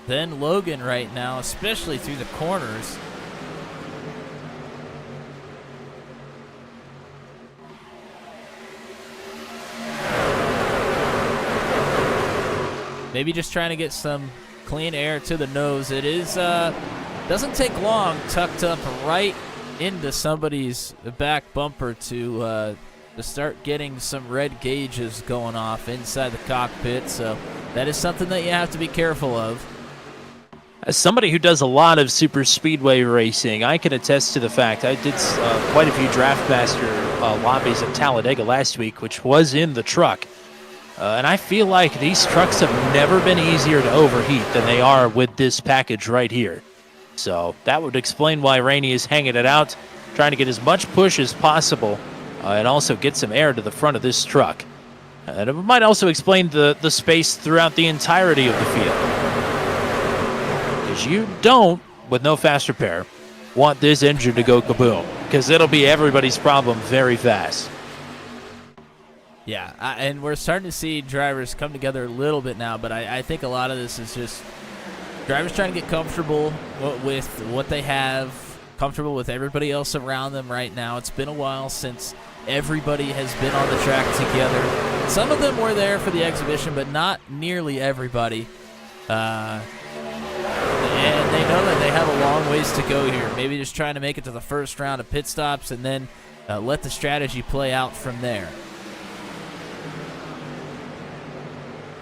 than Logan right now, especially through the corners. Maybe just trying to get some clean air to the nose. It is doesn't take long, tucked up right into somebody's back bumper to start getting some red gauges going off inside the cockpit. So that is something that you have to be careful of. As somebody who does a lot of super speedway racing, I can attest to the fact I did quite a few DraftMaster lobbies at Talladega last week, which was in the truck. And I feel like these trucks have never been easier to overheat than they are with this package right here. So that would explain why Rainey is hanging it out, trying to get as much push as possible, and also get some air to the front of this truck. And it might also explain the space throughout the entirety of the field. Because you don't, with no fast repair, want this engine to go kaboom, because it'll be everybody's problem very fast. Yeah, and we're starting to see drivers come together a little bit now, but I think a lot of this is just drivers trying to get comfortable with what they have, comfortable with everybody else around them right now. It's been a while since everybody has been on the track together. Some of them were there for the exhibition, but not nearly everybody. And they know that they have a long ways to go here. Maybe just trying to make it to the first round of pit stops and then let the strategy play out from there.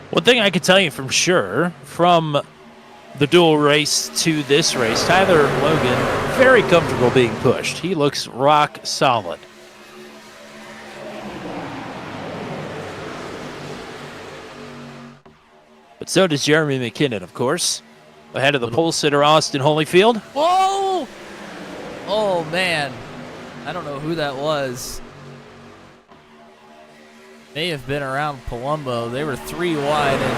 One thing I can tell you from sure, from the dual race to this race, Tyler Logan, very comfortable being pushed. He looks rock solid. But so does Jeremy McKinnon, of course. Ahead of the pole sitter, Austin Holyfield. Whoa! Oh, man. I don't know who that was. May have been around Palumbo. They were 3 wide, and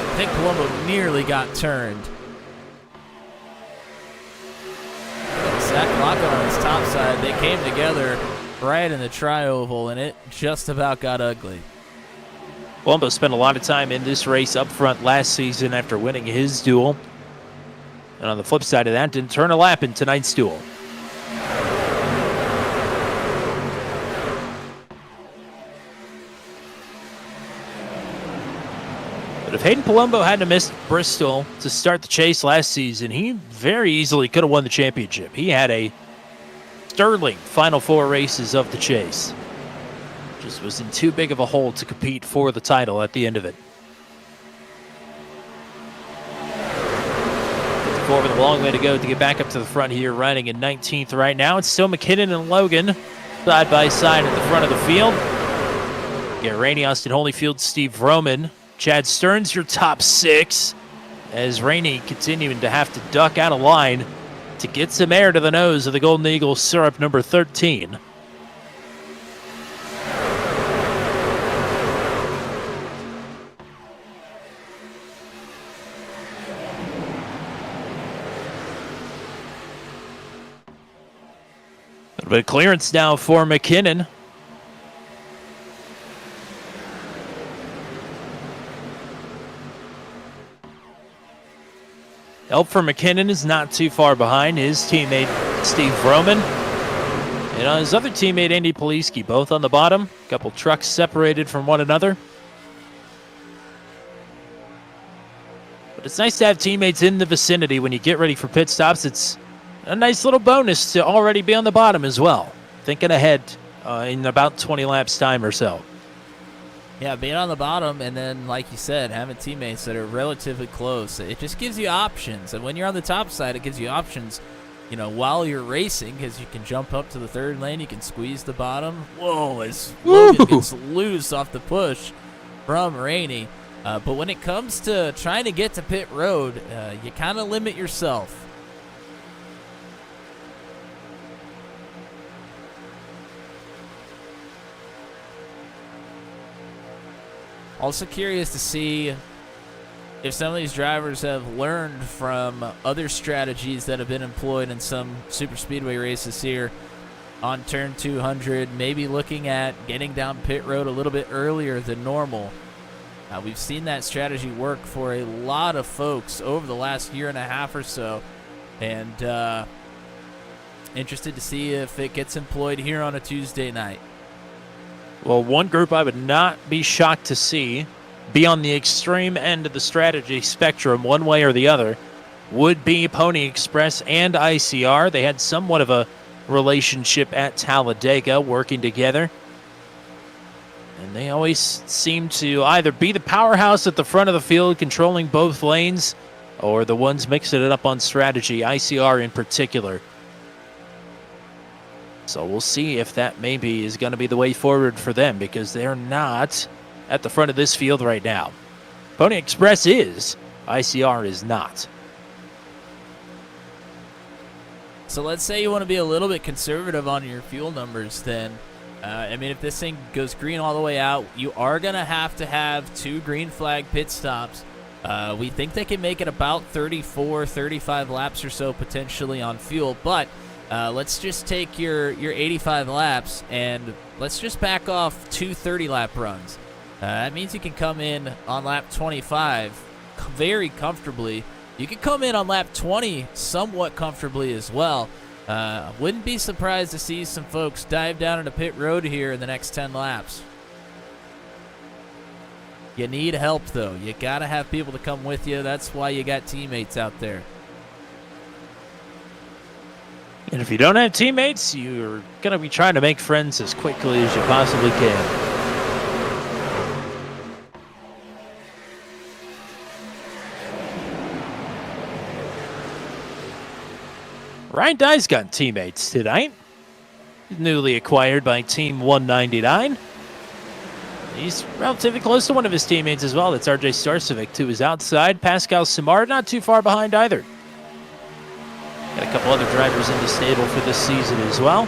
I think Palumbo nearly got turned. Zach Lockett on his top side. They came together right in the tri-oval, and it just about got ugly. Palumbo spent a lot of time in this race up front last season after winning his duel. And on the flip side of that, didn't turn a lap in tonight's duel. But if Hayden Palumbo hadn't missed Bristol to start the chase last season, he very easily could have won the championship. He had a sterling final 4 races of the chase. Just was in too big of a hole to compete for the title at the end of it. With a long way to go to get back up to the front here, riding in 19th right now. It's still McKinnon and Logan side by side at the front of the field. Get Rainey, Austin Holyfield, Steve Roman, Chad Stearns, your top 6, as Rainey continuing to have to duck out of line to get some air to the nose of the Golden Eagle syrup number 13. A bit of clearance now for McKinnon. Help for McKinnon is not too far behind his teammate Steve Roman. And his other teammate Andy Poliski, both on the bottom. A couple trucks separated from one another. But it's nice to have teammates in the vicinity when you get ready for pit stops. It's a nice little bonus to already be on the bottom as well. Thinking ahead in about 20 laps time or so. Yeah, being on the bottom and then, like you said, having teammates that are relatively close, it just gives you options. And when you're on the top side, it gives you options, you know, while you're racing, because you can jump up to the third lane, you can squeeze the bottom. Whoa, as Logan gets loose off the push from Rainey. But when it comes to trying to get to pit road, you kind of limit yourself. Also curious to see if some of these drivers have learned from other strategies that have been employed in some super speedway races here on turn 200, maybe looking at getting down pit road a little bit earlier than normal. We've seen that strategy work for a lot of folks over the last year and a half or so, and interested to see if it gets employed here on a Tuesday night. Well, one group I would not be shocked to see be on the extreme end of the strategy spectrum one way or the other would be Pony Express and ICR. They had somewhat of a relationship at Talladega working together. And they always seem to either be the powerhouse at the front of the field controlling both lanes or the ones mixing it up on strategy, ICR in particular. So we'll see if that maybe is going to be the way forward for them, because they're not at the front of this field right now. Pony Express is, ICR is not. So let's say you want to be a little bit conservative on your fuel numbers then. I mean, if this thing goes green all the way out, you are going to have 2 green flag pit stops. We think they can make it about 34, 35 laps or so potentially on fuel, but let's just take your 85 laps and let's just back off 2 30-lap runs. That means you can come in on lap 25 very comfortably. You can come in on lap 20 somewhat comfortably as well. Wouldn't be surprised to see some folks dive down into pit road here in the next 10 laps. You need help, though. You got to have people to come with you. That's why you got teammates out there. And if you don't have teammates, you're going to be trying to make friends as quickly as you possibly can. Ryan Dye's got teammates tonight. Newly acquired by Team 199. He's relatively close to one of his teammates as well. That's RJ Starcevic to his outside. Pascal Simard not too far behind either. Got a couple other drivers in the stable for this season as well.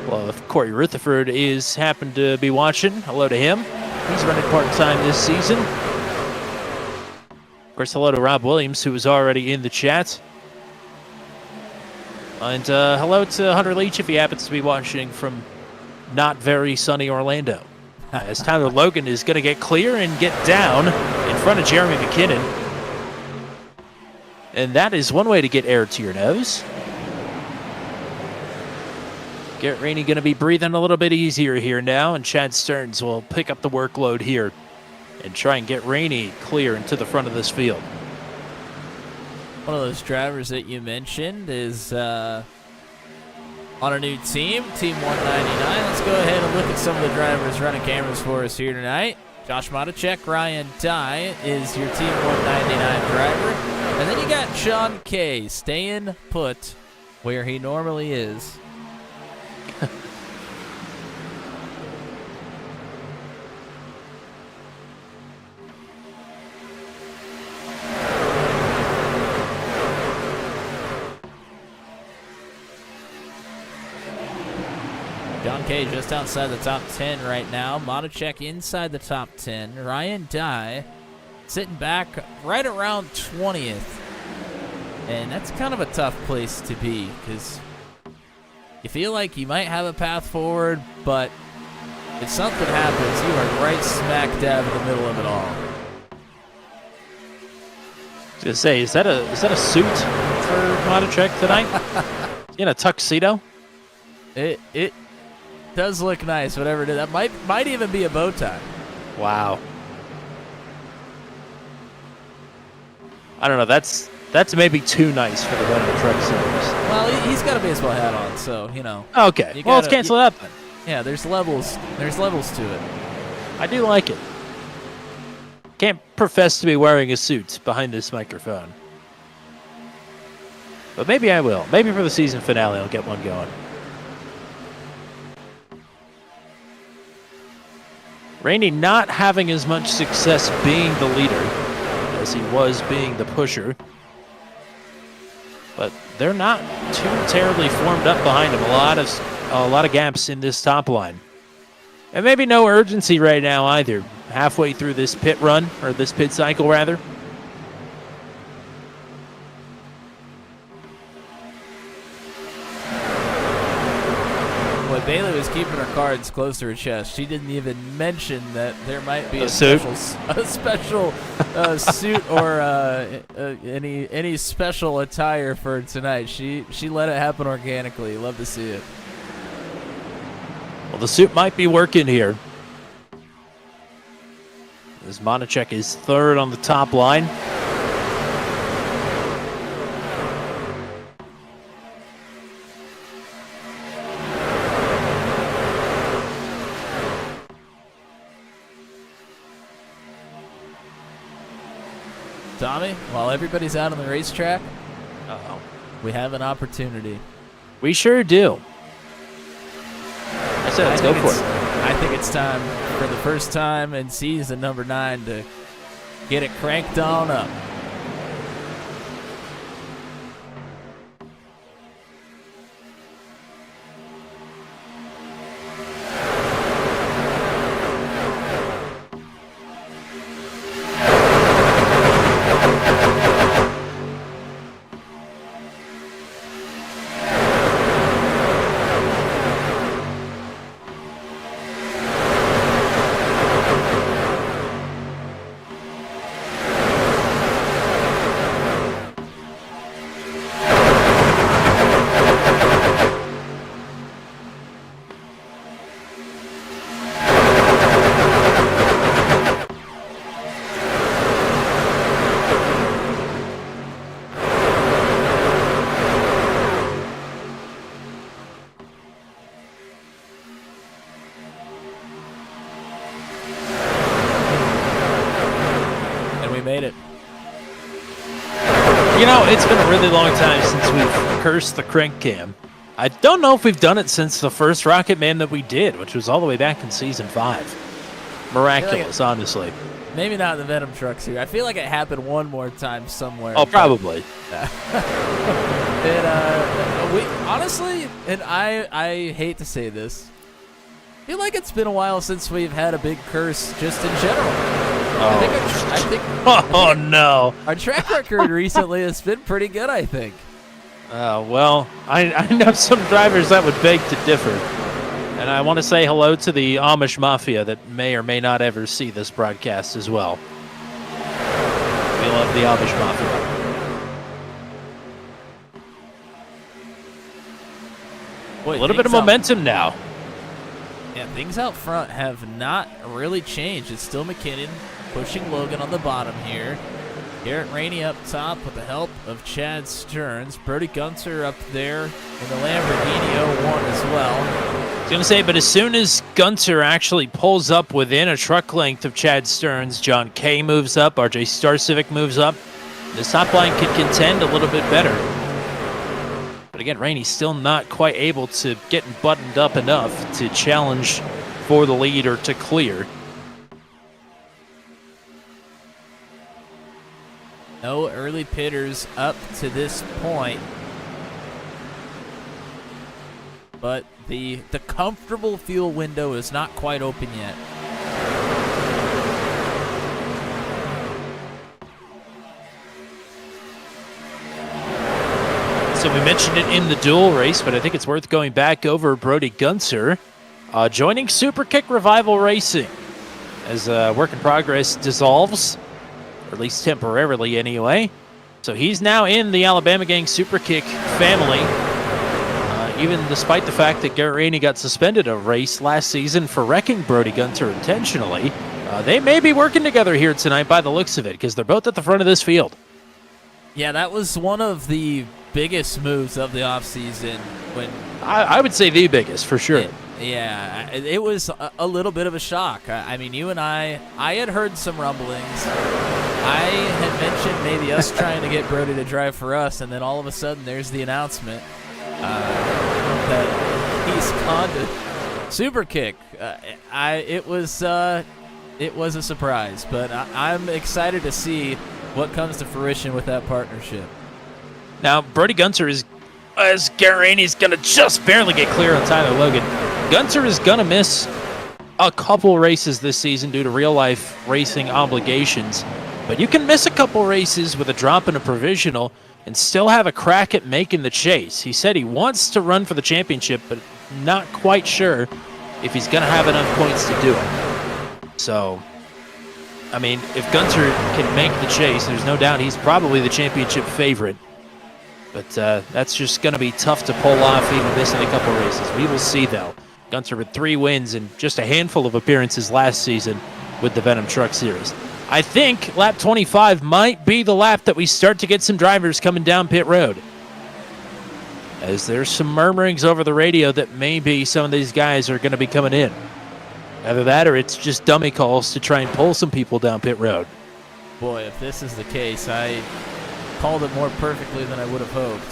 Well, if Corey Rutherford is happened to be watching, hello to him. He's running part-time this season. Of course, hello to Rob Williams, who was already in the chat. And hello to Hunter Leach if he happens to be watching from not very sunny Orlando. As Tyler Logan is going to get clear and get down in front of Jeremy McKinnon. And that is one way to get air to your nose. Garrett Rainey going to be breathing a little bit easier here now, and Chad Stearns will pick up the workload here and try and get Rainey clear into the front of this field. One of those drivers that you mentioned is on a new team, Team 199. Let's go ahead and look at some of the drivers running cameras for us here tonight. Josh Matacek, Ryan Dye is your Team 199 driver. And then you got Sean Kay staying put where he normally is. John Kay just outside the top 10 right now. Matacek inside the top 10. Ryan Dye sitting back right around 20th. And that's kind of a tough place to be because you feel like you might have a path forward, but if something happens, you are right smack dab in the middle of it all. I was gonna say, is that a suit for Matacek tonight? In a tuxedo? It does look nice, whatever it is. That might even be a bow tie. Wow. I don't know. That's maybe too nice for the Venom Truck Series. Well, he's got a baseball hat on, so you know. Okay. Well, let's cancel that then. Yeah, there's levels. There's levels to it. I do like it. Can't profess to be wearing a suit behind this microphone, but maybe I will. Maybe for the season finale, I'll get one going. Rainey not having as much success being the leader as he was being the pusher. But they're not too terribly formed up behind him. A lot of gaps in this top line. And maybe no urgency right now either. Halfway through this pit run, or this pit cycle rather. Boy, Bailey was keeping her cards close to her chest. She didn't even mention that there might be a suit? special suit or any special attire for tonight. She let it happen organically. Love to see it. Well, the suit might be working here. As Matacek is third on the top line. Tommy, while everybody's out on the racetrack, we have an opportunity. We sure do. I said let's go for it. I think it's time for the first time in season number 9 to get it cranked on up. Made it. You know, it's been a really long time since we've cursed the crank cam. I don't know if we've done it since the first Rocketman that we did, which was all the way back in season 5. Miraculous, honestly. Maybe not in the Venom trucks here. I feel like it happened one more time somewhere. Oh, probably. And we honestly, and I hate to say this, I feel like it's been a while since we've had a big curse just in general. Oh no! Our track record recently has been pretty good, I think. Well, I know some drivers that would beg to differ. And I want to say hello to the Amish Mafia that may or may not ever see this broadcast as well. We love the Amish Mafia. Boy, a little bit of momentum now. Yeah, things out front have not really changed. It's still McKinnon pushing Logan on the bottom here. Garrett Rainey up top with the help of Chad Stearns. Brody Gunter up there in the Lamborghini 01 as well. I was going to say, but as soon as Gunter actually pulls up within a truck length of Chad Stearns, John Kay moves up, RJ Starcivic moves up. This top line could contend a little bit better. But again, Rainey's still not quite able to get buttoned up enough to challenge for the lead or to clear. No early pitters up to this point. But the comfortable fuel window is not quite open yet. So we mentioned it in the dual race, but I think it's worth going back over Brody Gunter joining Super Kick Revival Racing as Work in Progress dissolves, or at least temporarily anyway. So he's now in the Alabama Gang Super Kick family, even despite the fact that Garrett Rainey got suspended a race last season for wrecking Brody Gunter intentionally. They may be working together here tonight by the looks of it, because they're both at the front of this field. Yeah, that was one of the biggest moves of the offseason. When I would say the biggest, for sure. It was a little bit of a shock. I mean, you and I had heard some rumblings. I had mentioned maybe us trying to get Brody to drive for us, and then all of a sudden there's the announcement that he's gone to Super Kick. It was a surprise, but I'm excited to see what comes to fruition with that partnership. Now, Brody Gunter is, as Garrett Rainey's going to just barely get clear on Tyler Logan, Gunter is going to miss a couple races this season due to real-life racing obligations. But you can miss a couple races with a drop in a provisional and still have a crack at making the chase. He said he wants to run for the championship, but not quite sure if he's going to have enough points to do it. So, I mean, if Gunter can make the chase, there's no doubt he's probably the championship favorite. But that's just going to be tough to pull off, even missing a couple races. We will see, though. Gunter with 3 wins and just a handful of appearances last season with the Venom Truck Series. I think lap 25 might be the lap that we start to get some drivers coming down pit road, as there's some murmurings over the radio that maybe some of these guys are going to be coming in. Either that or it's just dummy calls to try and pull some people down pit road. Boy, if this is the case, I called it more perfectly than I would have hoped.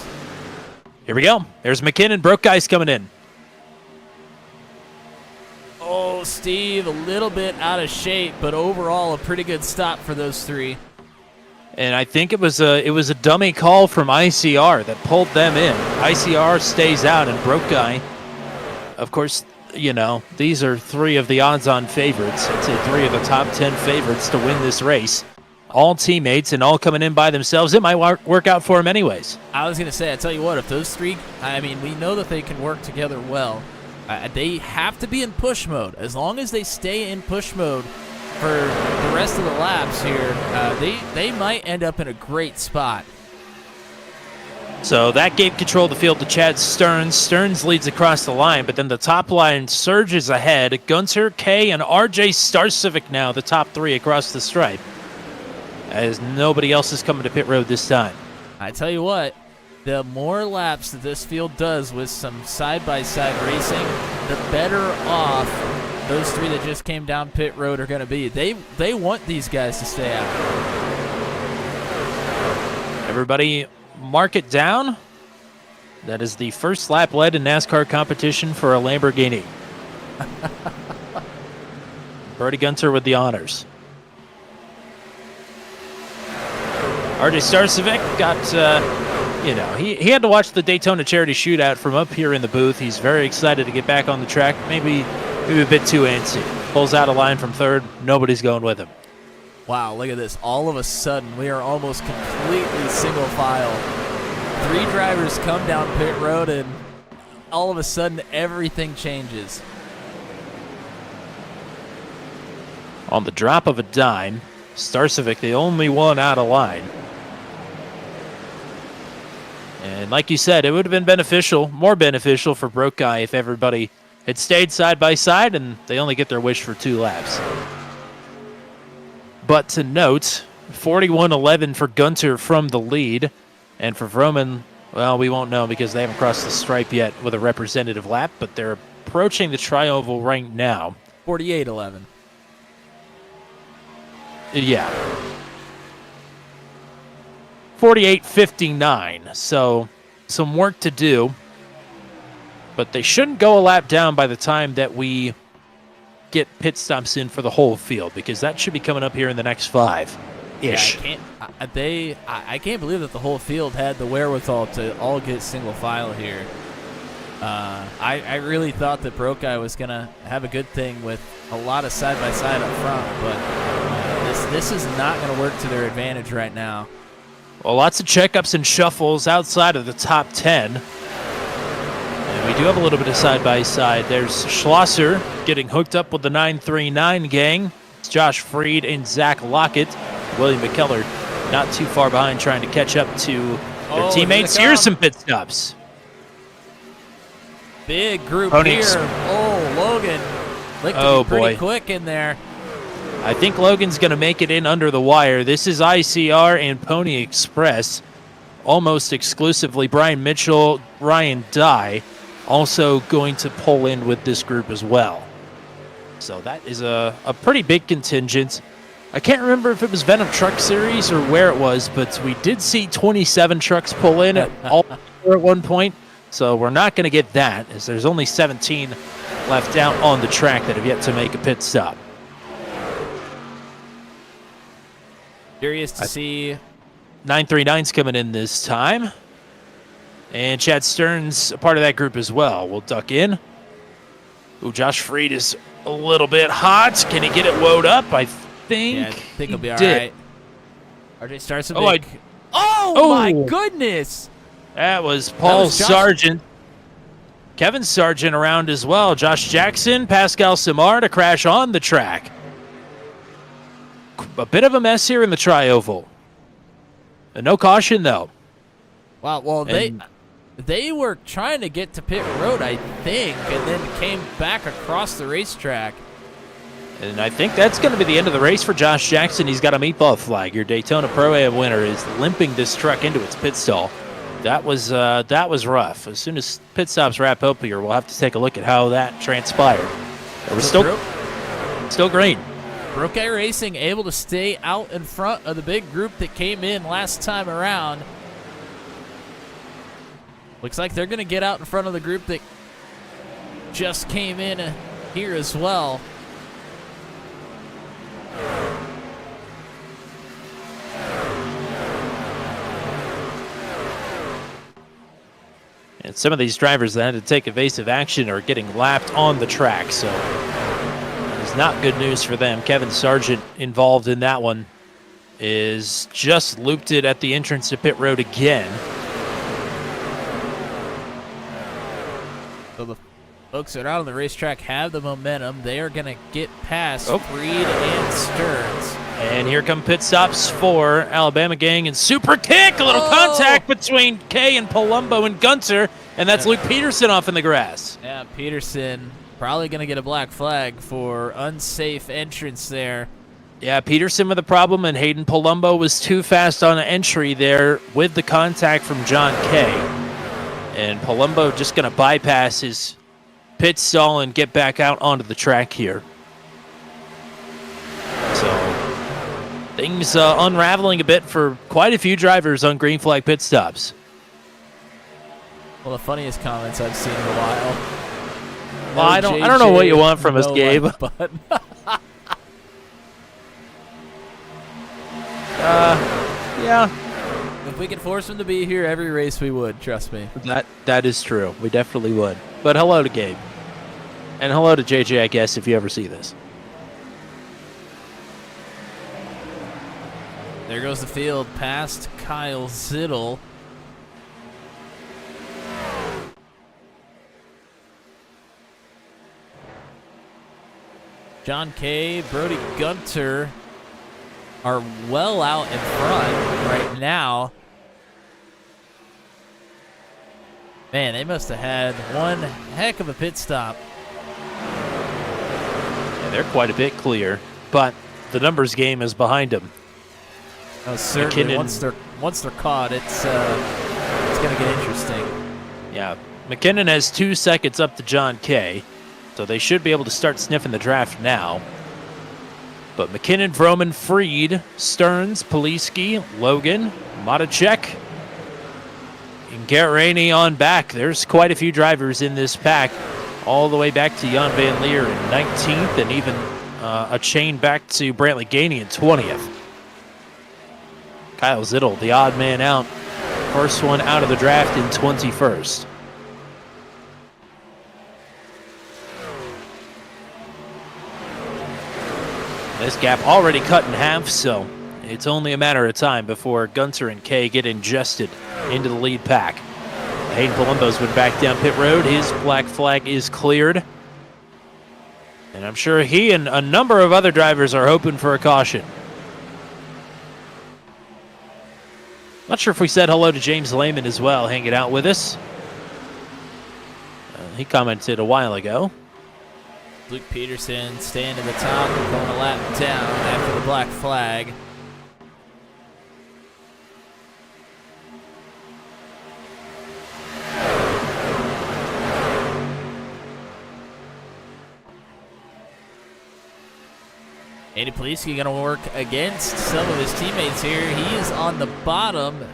Here we go. There's McKinnon. Broke guys coming in. Oh, Steve, a little bit out of shape, but overall a pretty good stop for those 3. And I think it was a dummy call from ICR that pulled them in. ICR stays out, and Broke Guy, of course, you know, these are 3 of the odds-on favorites. I'd say 3 of the top 10 favorites to win this race. All teammates and all coming in by themselves. It might work out for them anyways. I was going to say, I tell you what, if those 3, I mean, we know that they can work together well. They have to be in push mode. As long as they stay in push mode for the rest of the laps here, they might end up in a great spot. So that gave control of the field to Chad Stearns. Stearns leads across the line, but then the top line surges ahead. Gunter, Kay, and RJ Starcivic now the top 3 across the stripe, as nobody else is coming to pit road this time. I tell you what, the more laps that this field does with some side-by-side racing, the better off those 3 that just came down pit road are going to be. They want these guys to stay out. Everybody Mark it down. That is the first lap led in NASCAR competition for a Lamborghini. Brody Gunter with the honors. RJ Starcivic got, he had to watch the Daytona charity shootout from up here in the booth. He's very excited to get back on the track. Maybe a bit too antsy. Pulls out a line from third. Nobody's going with him. Wow, look at this. All of a sudden, we are almost completely single file. 3 drivers come down pit road, and all of a sudden, everything changes. On the drop of a dime, Starcivic, the only one out of line. And like you said, it would have been more beneficial for Broke Guy if everybody had stayed side by side and they only get their wish for 2 laps. But to note, 41-11 for Gunter from the lead. And for Vroman, well, we won't know because they haven't crossed the stripe yet with a representative lap, but they're approaching the tri-oval right now. 48-11. Yeah. 48-59. So some work to do. But they shouldn't go a lap down by the time that we get pit stops in for the whole field, because that should be coming up here in the next 5-ish. Yeah, I can't believe that the whole field had the wherewithal to all get single file here. I really thought that Broke Eye was going to have a good thing with a lot of side-by-side up front, but this is not going to work to their advantage right now. Well, lots of checkups and shuffles outside of the top 10. And we do have a little bit of side-by-side. There's Schlosser getting hooked up with the 939 gang. It's Josh Freed and Zach Lockett. William McKellar not too far behind, trying to catch up to their teammates. Here's some pit stops. Big group Ponies. here. Oh, Logan licked it pretty quick in there. I think Logan's going to make it in under the wire. This is ICR and Pony Express, almost exclusively. Brian Mitchell, Ryan Dye, also going to pull in with this group as well. So that is a pretty big contingent. I can't remember if it was Venom Truck Series or where it was, but we did see 27 trucks pull in at one point. So we're not going to get that, as there's only 17 left out on the track that have yet to make a pit stop. Curious to see. 939's coming in this time. And Chad Stern's a part of that group as well. We'll duck in. Ooh, Josh Freed is a little bit hot. Can he get it woed up? I think he'll be all did. right. RJ starts a Oh, big. Oh, my goodness. That was Paul Sargent. Kevin Sargent around as well. Josh Jackson, Pascal Samar to crash on the track. A bit of a mess here in the tri-oval. No caution, though. Wow, well, they were trying to get to pit road, I think, and then came back across the racetrack. And I think that's going to be the end of the race for Josh Jackson. He's got a meatball flag. Your Daytona Pro-Am winner is limping this truck into its pit stall. That was rough. As soon as pit stops wrap up here, we'll have to take a look at how that transpired. It was still green. Broke Eye Racing able to stay out in front of the big group that came in last time around. Looks like they're going to get out in front of the group that just came in here as well. And some of these drivers that had to take evasive action are getting lapped on the track, so it's not good news for them. Kevin Sargent, involved in that one, is just looped it at the entrance to pit road again. So the folks that are out on the racetrack have the momentum. They are going to get past Freed and Stearns. And here come pit stops for Alabama Gang and Super Kick. A little contact between Kay and Palumbo and Gunter, and that's Luke Peterson off in the grass. Yeah, Peterson probably going to get a black flag for unsafe entrance there. Yeah, Peterson with a problem, and Hayden Palumbo was too fast on an entry there with the contact from John Kay. And Palumbo just going to bypass his pit stall and get back out onto the track here. So things unraveling a bit for quite a few drivers on green flag pit stops. Well, the funniest comments I've seen in a while. Well, I don't know what you want from us, Gabe. But yeah. If we could force him to be here every race, we would. Trust me. That is true. We definitely would. But hello to Gabe. And hello to JJ, I guess, if you ever see this. There goes the field past Kyle Zittel. John Kay, Brody Gunter are well out in front right now. Man, they must have had one heck of a pit stop. Yeah, they're quite a bit clear, but the numbers game is behind them. Certainly. McKinnon- Once they're caught, it's going to get interesting. Yeah, McKinnon has 2 seconds up to John Kay, so they should be able to start sniffing the draft now. But McKinnon, Vroman, Freed, Stearns, Poliski, Logan, Matacek, and Garrett Rainey on back. There's quite a few drivers in this pack, all the way back to Jan Van Leer in 19th, and even a chain back to Brantley Gainey in 20th. Kyle Zittel, the odd man out. First one out of the draft in 21st. This gap already cut in half, so it's only a matter of time before Gunter and Kay get ingested into the lead pack. Hayden Palumbo's been back down pit road. His black flag is cleared. And I'm sure he and a number of other drivers are hoping for a caution. Not sure if we said hello to James Lehman as well, hanging out with us. He commented a while ago. Luke Peterson staying in the top, going a lap down after the black flag. Andy Poliski going to work against some of his teammates here. He is on the bottom,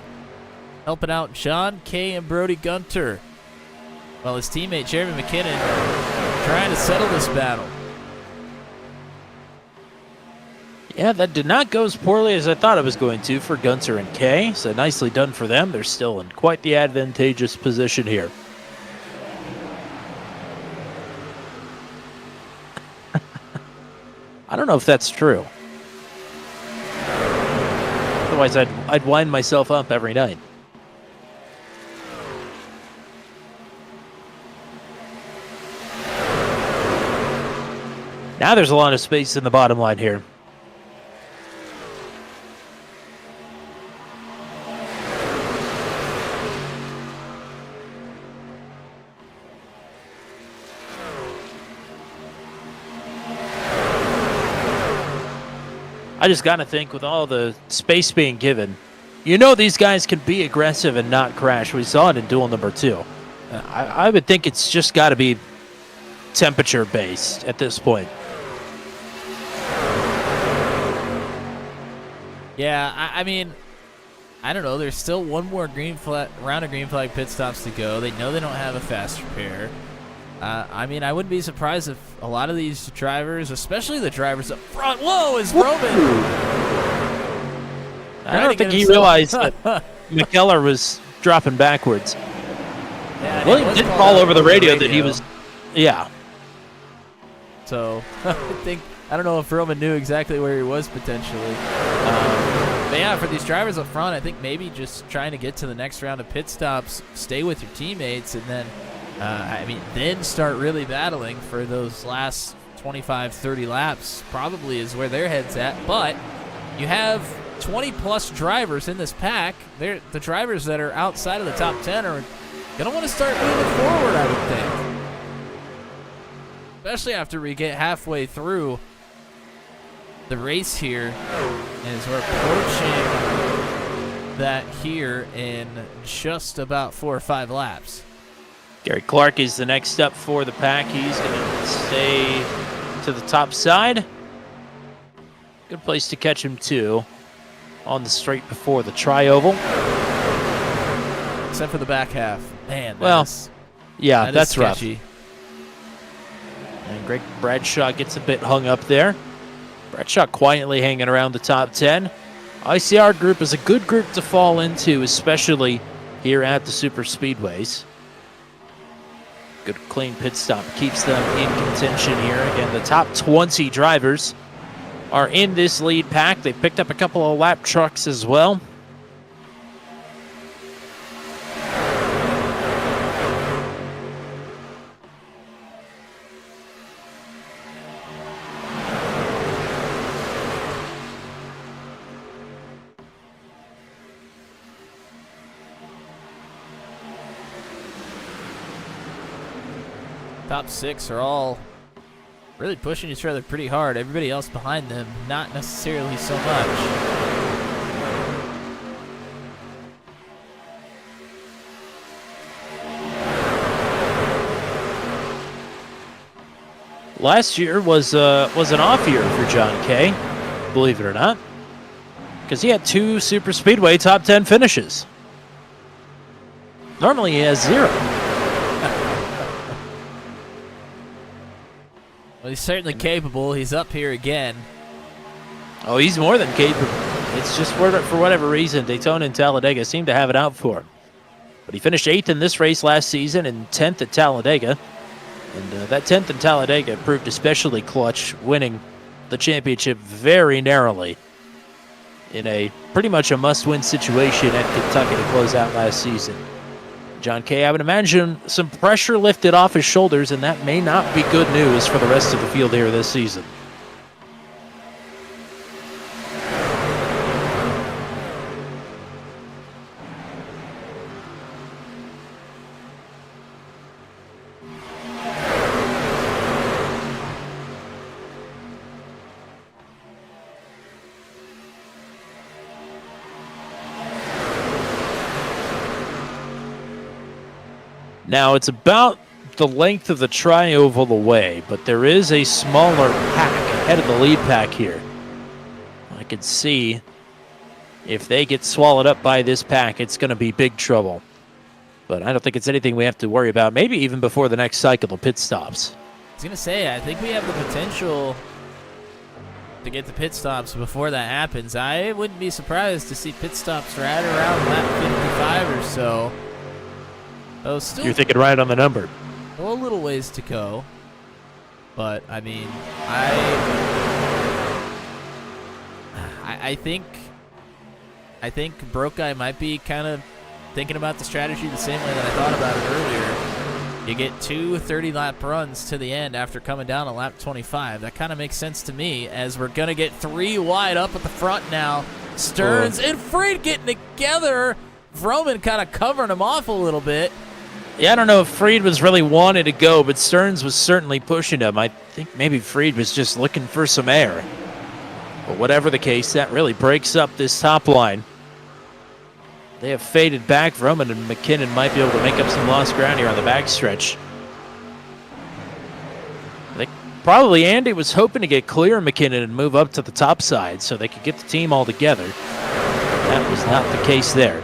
helping out John Kay and Brody Gunter, while his teammate Jeremy McKinnon trying to settle this battle. Yeah, that did not go as poorly as I thought it was going to for Gunter and Kay. So nicely done for them. They're still in quite the advantageous position here. I don't know if that's true. Otherwise, I'd wind myself up every night. Now there's a lot of space in the bottom line here. I just got to think, with all the space being given, you know these guys can be aggressive and not crash. We saw it in duel number 2. I would think it's just got to be temperature-based at this point. Yeah, I mean, I don't know. There's still one more round of green flag pit stops to go. They know they don't have a fast repair. I mean, I wouldn't be surprised if a lot of these drivers, especially the drivers up front. Whoa, is Roman? I don't think he realized that McKellar was dropping backwards. Yeah, William did call over the radio that he was. Yeah. So I don't know if Roman knew exactly where he was potentially. But yeah, for these drivers up front, I think maybe just trying to get to the next round of pit stops, stay with your teammates, and then then start really battling for those last 25, 30 laps probably is where their head's at. But you have 20-plus drivers in this pack. The drivers that are outside of the top 10 are going to want to start moving forward, I would think. Especially after we get halfway through the race here, as we're approaching that here in just about 4 or 5 laps. Gary Clark is the next up for the pack. He's going to stay to the top side. Good place to catch him, too, on the straight before the tri-oval. Except for the back half. Man, yeah, that's rough. Sketchy. And Greg Bradshaw gets a bit hung up there. Bradshaw quietly hanging around the top 10. ICR group is a good group to fall into, especially here at the super speedways. Good clean pit stop keeps them in contention here. Again, the top 20 drivers are in this lead pack. They picked up a couple of lap trucks as well. Top 6 are all really pushing each other pretty hard. Everybody else behind them, not necessarily so much. last year was an off year for John Kay, believe it or not, because he had 2 Super Speedway top 10 finishes. Normally he has 0. Well, he's certainly capable. He's up here again. Oh, he's more than capable. It's just for whatever reason, Daytona and Talladega seem to have it out for him. But he finished 8th in this race last season and 10th at Talladega. And that 10th in Talladega proved especially clutch, winning the championship very narrowly in a pretty much a must-win situation at Kentucky to close out last season. John Kay, I would imagine some pressure lifted off his shoulders, and that may not be good news for the rest of the field here this season. Now, it's about the length of the tri-oval away, but there is a smaller pack ahead of the lead pack here. I can see if they get swallowed up by this pack, it's going to be big trouble. But I don't think it's anything we have to worry about, maybe even before the next cycle of pit stops. I was going to say, I think we have the potential to get the pit stops before that happens. I wouldn't be surprised to see pit stops right around lap 55 or so. Oh, still You're thinking right on the number. a little ways to go, but I mean, I think Broke Guy might be kind of thinking about the strategy the same way that I thought about it earlier. You get 2 30-lap runs to the end after coming down on lap 25. That kind of makes sense to me, as we're gonna get 3 wide up at the front now. Stearns and Freed getting together. Vroman kind of covering him off a little bit. Yeah, I don't know if Freed was really wanting to go, but Stearns was certainly pushing him. I think maybe Freed was just looking for some air. But whatever the case, that really breaks up this top line. They have faded back. Vroman and McKinnon might be able to make up some lost ground here on the backstretch. I think probably Andy was hoping to get clear of McKinnon and move up to the top side so they could get the team all together. That was not the case there.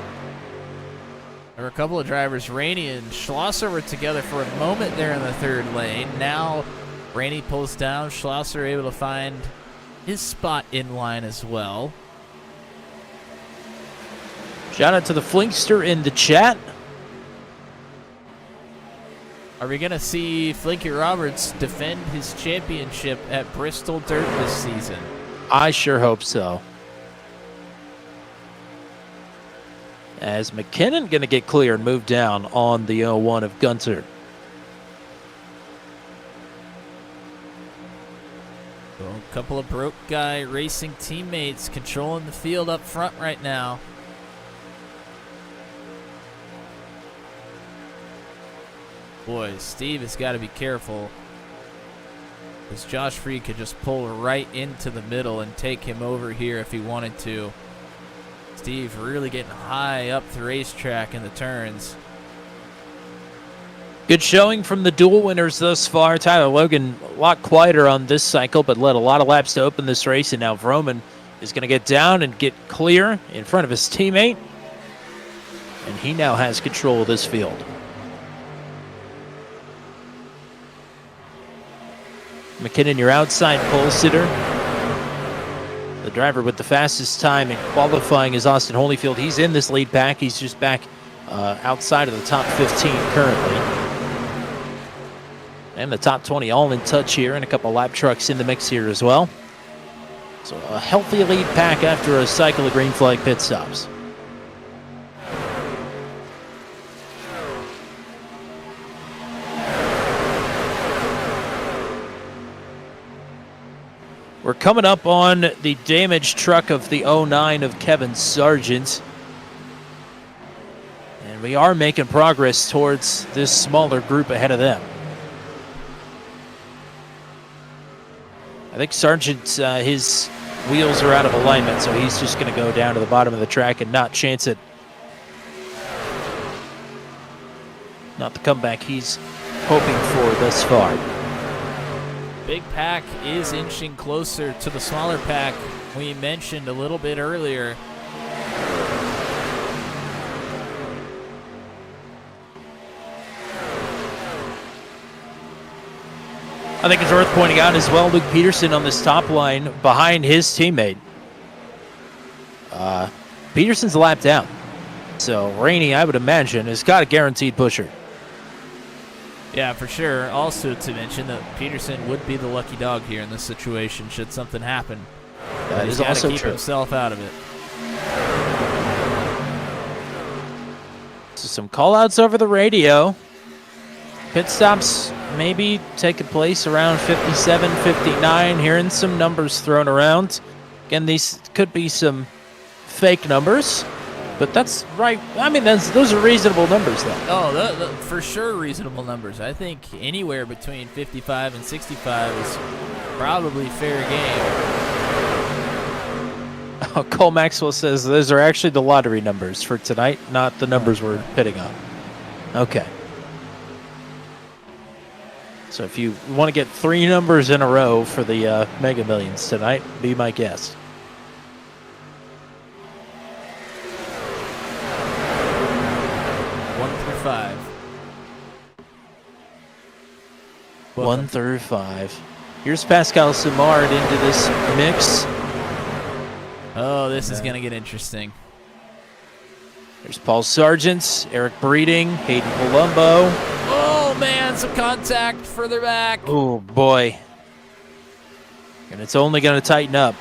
There were a couple of drivers, Rainey and Schlosser, were together for a moment there in the third lane. Now Rainey pulls down, Schlosser able to find his spot in line as well. Shout out to the Flinkster in the chat. Are we going to see Flinky Roberts defend his championship at Bristol Dirt this season? I sure hope so. As McKinnon going to get clear and move down on the 01 of Gunter. So a couple of Broke Guy racing teammates controlling the field up front right now. Boy, Steve has got to be careful, because Josh Freed could just pull right into the middle and take him over here if he wanted to. Steve really getting high up the racetrack in the turns. Good showing from the dual winners thus far. Tyler Logan a lot quieter on this cycle, but led a lot of laps to open this race, and now Vroman is going to get down and get clear in front of his teammate, and he now has control of this field. McKinnon, your outside pole sitter. The driver with the fastest time in qualifying is Austin Holyfield. He's in this lead pack. He's just back outside of the top 15 currently. And the top 20 all in touch here, and a couple lap trucks in the mix here as well. So a healthy lead pack after a cycle of green flag pit stops. We're coming up on the damaged truck of the 09 of Kevin Sargent. And we are making progress towards this smaller group ahead of them. I think Sargent, his wheels are out of alignment, so he's just going to go down to the bottom of the track and not chance it. Not the comeback he's hoping for thus far. big pack is inching closer to the smaller pack we mentioned a little bit earlier. I think it's worth pointing out as well, Luke Peterson on this top line behind his teammate. Peterson's a lap down. So Rainey, I would imagine, has got a guaranteed pusher. Yeah, for sure. Also to mention that Peterson would be the lucky dog here in this situation should something happen. That He's is got to also keep true. himself out of it. So some call-outs over the radio. Pit stops maybe taking place around 57, 59. Hearing some numbers thrown around. Again, these could be some fake numbers, but that's right. I mean, those are reasonable numbers, though. Oh, for sure reasonable numbers. I think anywhere between 55 and 65 is probably fair game. Oh, Cole Maxwell says those are actually the lottery numbers for tonight, not the numbers we're pitting on. Okay. So if you want to get 3 numbers in a row for the Mega Millions tonight, be my guest. One through five. Here's Pascal Simard into this mix. Oh, this is going to get interesting. There's Paul Sargent, Eric Breeding, Hayden Palumbo. Oh, man, some contact further back. Oh, boy. And it's only going to tighten up.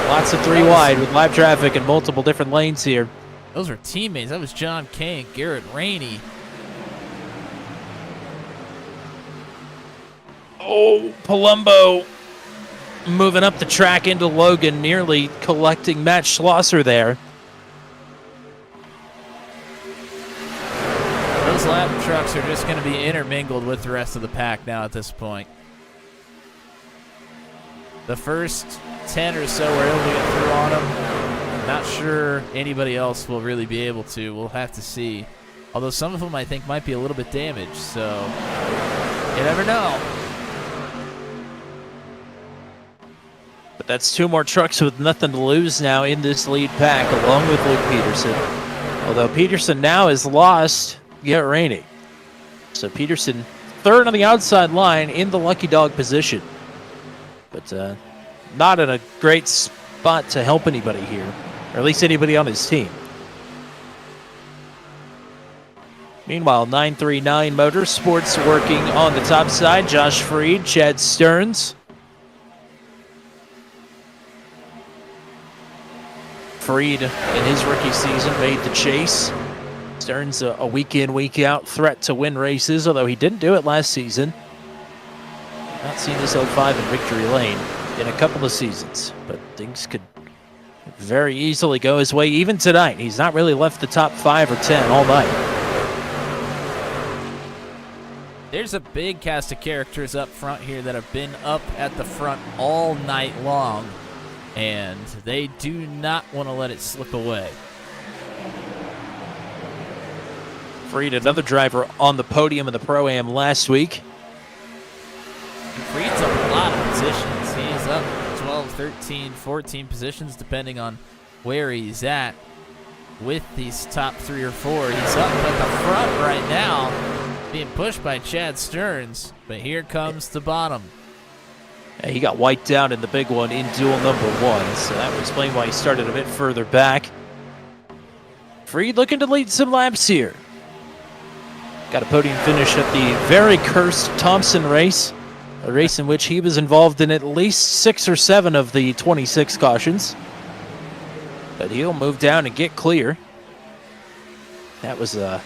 Lots of 3 wide with live traffic in multiple different lanes here. Those were teammates. That was John Kane, Garrett Rainey. Oh, Palumbo moving up the track into Logan, nearly collecting Matt Schlosser there. Those lap trucks are just going to be intermingled with the rest of the pack now at this point. The first 10 or so were able to get through on them. Not sure anybody else will really be able to. We'll have to see. Although some of them I think might be a little bit damaged, so you never know. But that's 2 more trucks with nothing to lose now in this lead pack, along with Luke Peterson. Although Peterson now has lost Garrett Rainey. So Peterson, 3rd on the outside line in the lucky dog position. But not in a great spot to help anybody here, or at least anybody on his team. Meanwhile, 939 Motorsports working on the top side. Josh Freed, Chad Stearns. Freed, in his rookie season, made the chase. Stearns, a week in, week out threat to win races, although he didn't do it last season. Not seen this 05 in victory lane in a couple of seasons, but things could very easily go his way even tonight. He's not really left the top 5 or 10 all night. There's a big cast of characters up front here that have been up at the front all night long, and they do not want to let it slip away. Freed, another driver on the podium in the Pro-Am last week. Freed's up a lot of positions. He's up 12, 13, 14 positions, depending on where he's at with these top 3 or 4. He's up at the front right now, being pushed by Chad Stearns, but here comes the bottom. He got wiped out in the big one in duel number 1, so that would explain why he started a bit further back. Freed looking to lead some laps here. Got a podium finish at the very cursed Thompson race, a race in which he was involved in at least 6 or 7 of the 26 cautions. But he'll move down and get clear. That was a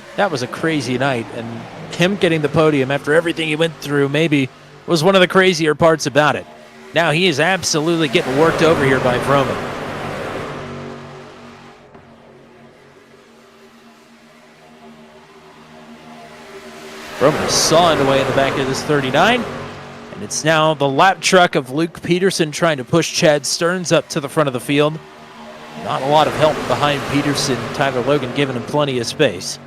crazy night, and him getting the podium after everything he went through maybe was one of the crazier parts about it. Now he is absolutely getting worked over here by Vroman. Vroman is sawing away in the back of this 39, and it's now the lap truck of Luke Peterson trying to push Chad Stearns up to the front of the field. Not a lot of help behind Peterson. Tyler Logan giving him plenty of space.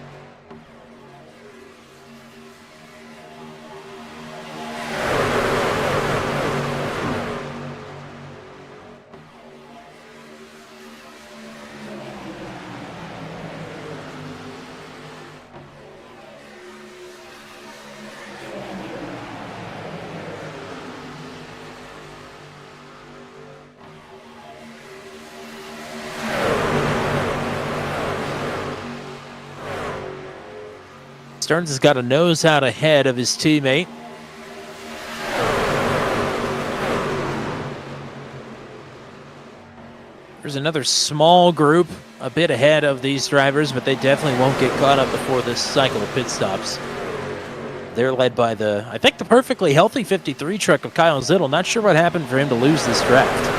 Stearns has got a nose out ahead of his teammate. There's another small group a bit ahead of these drivers, but they definitely won't get caught up before this cycle of pit stops. They're led by I think the perfectly healthy 53 truck of Kyle Zittel. Not sure what happened for him to lose this draft.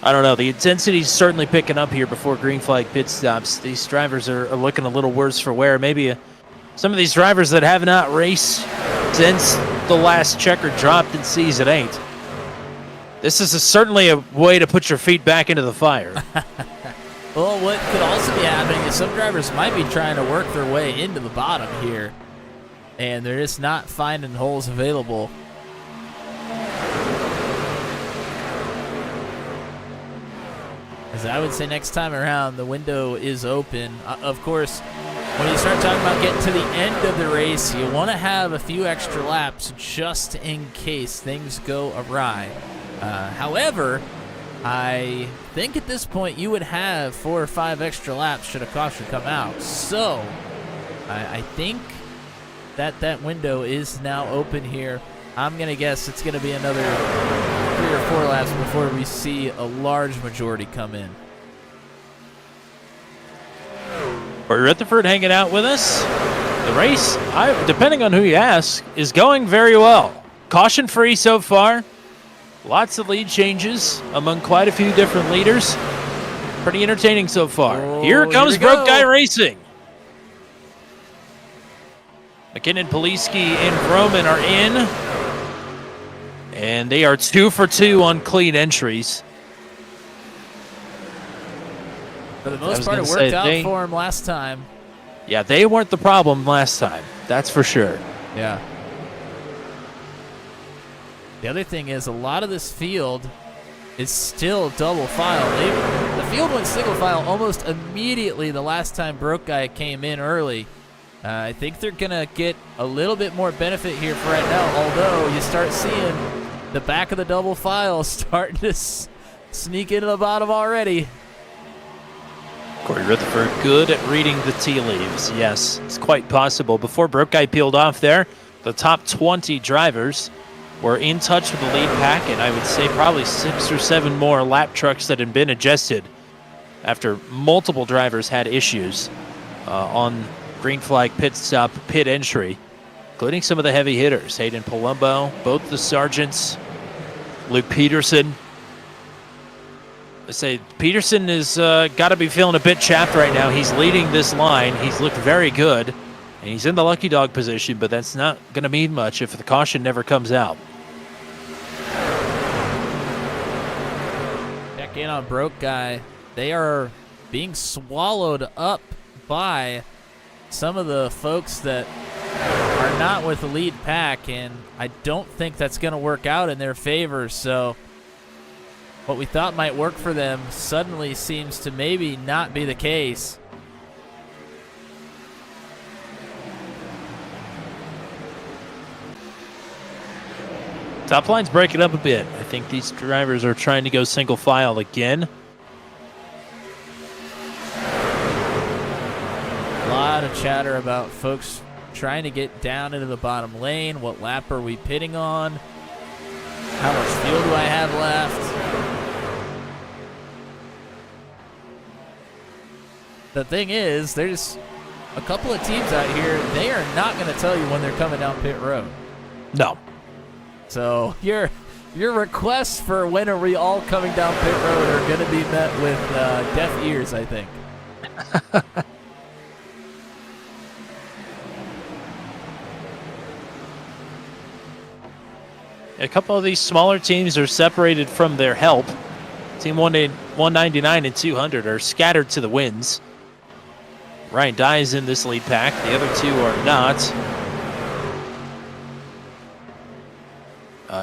I don't know. The intensity's certainly picking up here before green flag pit stops. These drivers are looking a little worse for wear. Maybe some of these drivers that have not raced since the last checker dropped in Season 8. This is certainly a way to put your feet back into the fire. Well, what could also be happening is some drivers might be trying to work their way into the bottom here, and they're just not finding holes available. As I would say, next time around, the window is open. Of course, when you start talking about getting to the end of the race, you want to have a few extra laps just in case things go awry. However, I think at this point you would have 4 or 5 extra laps should a caution come out. So I think that window is now open here. I'm going to guess it's going to be another 3 or 4 laps before we see a large majority come in. Corey Rutherford hanging out with us. The race, depending on who you ask, is going very well. Caution-free so far. Lots of lead changes among quite a few different leaders. Pretty entertaining so far. Oh, here comes here we Broke go. Guy Racing. McKinnon, Poliski, and Vroman are in. And they are 2 for 2 on clean entries. For the most part, it worked out for him last time. Yeah, they weren't the problem last time. That's for sure. Yeah. The other thing is a lot of this field is still double file. The field went single file almost immediately the last time Broke Guy came in early. I think they're going to get a little bit more benefit here for right now, although you start seeing the back of the double file starting to sneak into the bottom already. Corey Rutherford good at reading the tea leaves. Yes, it's quite possible. Before Broke Guy peeled off there, the top 20 drivers were in touch with the lead pack, and I would say probably 6 or 7 more lap trucks that had been adjusted after multiple drivers had issues on green flag pit stop, pit entry, including some of the heavy hitters. Hayden Palumbo, both the sergeants, Luke Peterson. I say Peterson is got to be feeling a bit chapped right now. He's leading this line. He's looked very good, and he's in the lucky dog position, but that's not going to mean much if the caution never comes out. Check in on Broke Guy. They are being swallowed up by some of the folks that are not with the lead pack, and I don't think that's going to work out in their favor. So what we thought might work for them suddenly seems to maybe not be the case. Top line's breaking up a bit. I think these drivers are trying to go single file again. A lot of chatter about folks trying to get down into the bottom lane. What lap are we pitting on? How much fuel do I have left? The thing is, there's a couple of teams out here, they are not going to tell you when they're coming down pit road. No. So your requests for when are we all coming down pit road are going to be met with deaf ears, I think. A couple of these smaller teams are separated from their help. Team 199 and 200 are scattered to the winds. Ryan Dye is in this lead pack. The other two are not.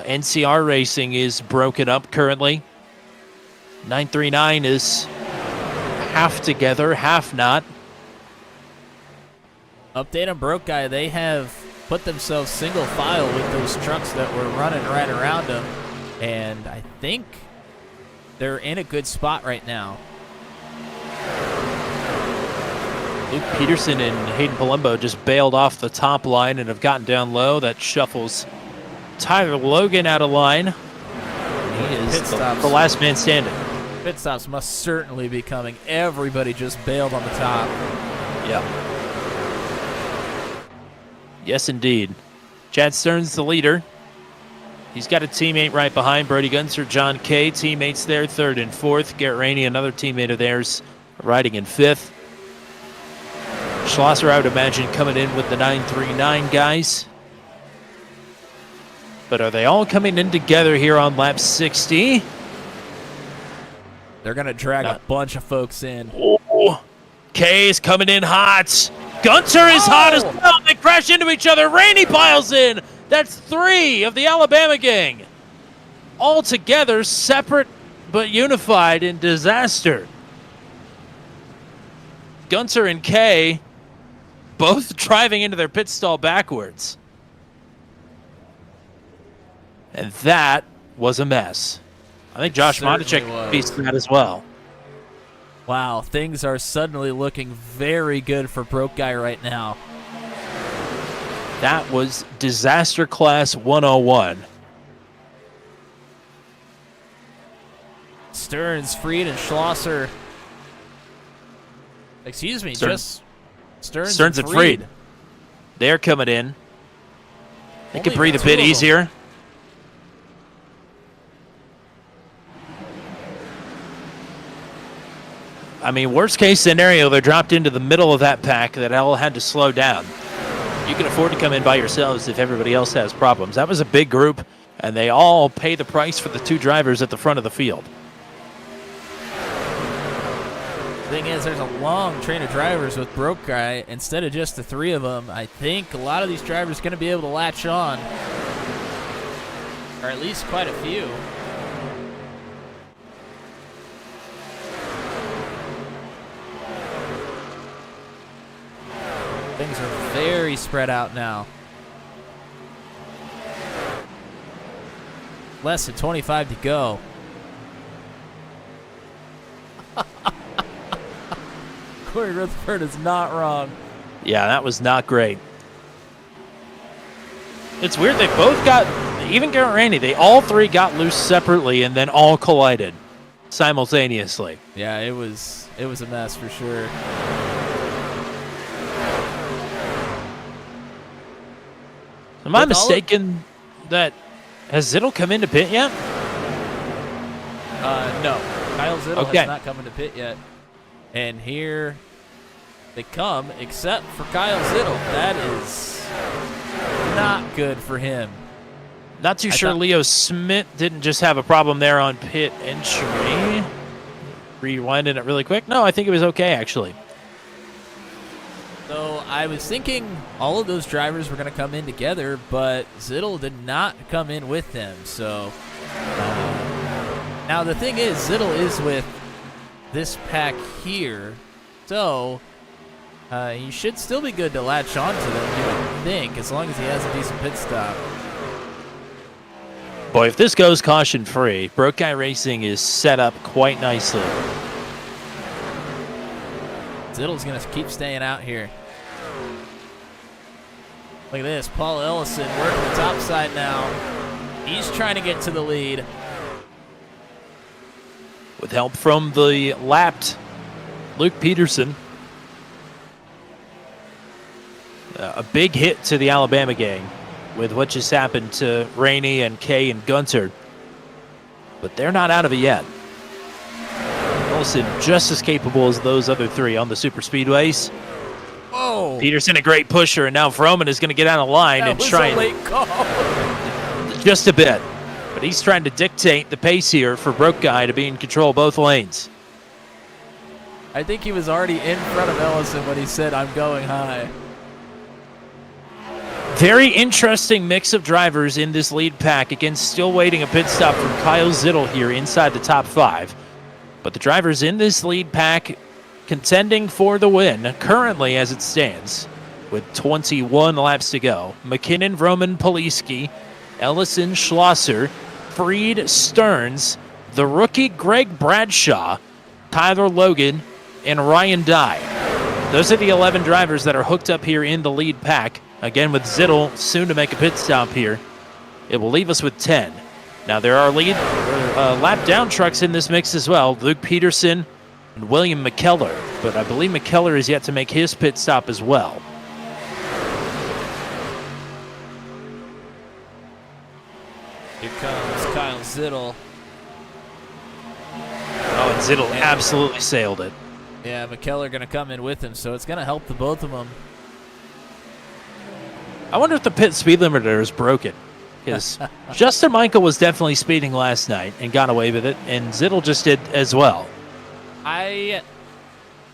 NCR Racing is broken up currently. 939 is half together, half not. Update on Broke Guy. They have put themselves single file with those trucks that were running right around them. And I think they're in a good spot right now. Luke Peterson and Hayden Palumbo just bailed off the top line and have gotten down low. That shuffles Tyler Logan out of line. He is the last man standing. Pit stops must certainly be coming. Everybody just bailed on the top. Yeah. Yes, indeed. Chad Stearns, the leader. He's got a teammate right behind. Brody Gunser, John Kay, teammates there, third and fourth. Garrett Rainey, another teammate of theirs, riding in fifth. Schlosser, I would imagine, coming in with the 939 guys. But are they all coming in together here on lap 60? They're going to drag a bunch of folks in. Oh, Kay is coming in hot. Gunter is hot as well. They crash into each other. Rainey piles in. That's 3 of the Alabama gang. All together, separate but unified in disaster. Gunter and Kay both driving into their pit stall backwards. And that was a mess. I think Josh Monticek pieced that as well. Wow, things are suddenly looking very good for Broke Guy right now. That was Disaster Class 101. Stearns, Freed, and Schlosser. Excuse me, just Stearns and Freed. They're coming in. They can breathe a bit easier. I mean, worst case scenario, they're dropped into the middle of that pack that all had to slow down. You can afford to come in by yourselves if everybody else has problems. That was a big group, and they all pay the price for the 2 drivers at the front of the field. Thing is, there's a long train of drivers with Broke Guy. Instead of just the 3 of them, I think a lot of these drivers are going to be able to latch on. Or at least quite a few. Things are very spread out now. Less than 25 to go. Corey Rutherford is not wrong. Yeah, that was not great. It's weird, they both got, even Garrett Rainey, they all 3 got loose separately and then all collided simultaneously. Yeah, it was a mess for sure. Am I mistaken that has Zittel come into pit yet? No. Kyle Zittel has not come into pit yet. And here they come, except for Kyle Zittel. That is not good for him. Not too sure Leo Smith didn't just have a problem there on pit entry. Rewinding it really quick. No, I think it was okay, actually. So I was thinking all of those drivers were going to come in together, but Zittel did not come in with them. So now the thing is, Zittel is with this pack here, so he should still be good to latch onto them, you would think, as long as he has a decent pit stop. Boy, if this goes caution-free, Broke Guy Racing is set up quite nicely. Zittel's going to keep staying out here. Look at this. Paul Ellison working the top side now. He's trying to get to the lead. With help from the lapped Luke Peterson. A big hit to the Alabama gang with what just happened to Rainey and Kay and Gunter. But they're not out of it yet. Ellison just as capable as those other 3 on the super speedways. Whoa! Peterson a great pusher, and now Froman is going to get out of line and try a late call. Just a bit. But he's trying to dictate the pace here for Broke Guy to be in control of both lanes. I think he was already in front of Ellison when he said, "I'm going high." Very interesting mix of drivers in this lead pack. Again, still waiting a pit stop from Kyle Zittel here inside the top 5. But the drivers in this lead pack contending for the win currently as it stands. with 21 laps to go. McKinnon, Roman, Poliski, Ellison, Schlosser, Freed, Stearns, the rookie Greg Bradshaw, Tyler Logan, and Ryan Dye. Those are the 11 drivers that are hooked up here in the lead pack. Again, with Zittel soon to make a pit stop here, it will leave us with 10. Now, there are lap down trucks in this mix as well. Luke Peterson and William McKellar. But I believe McKellar is yet to make his pit stop as well. Here comes Kyle Zittel. Oh, and Zittel absolutely sailed it. Yeah, McKellar going to come in with him, so it's going to help the both of them. I wonder if the pit speed limiter is broken. Because Justin Michael was definitely speeding last night and got away with it, and Zittel just did as well. I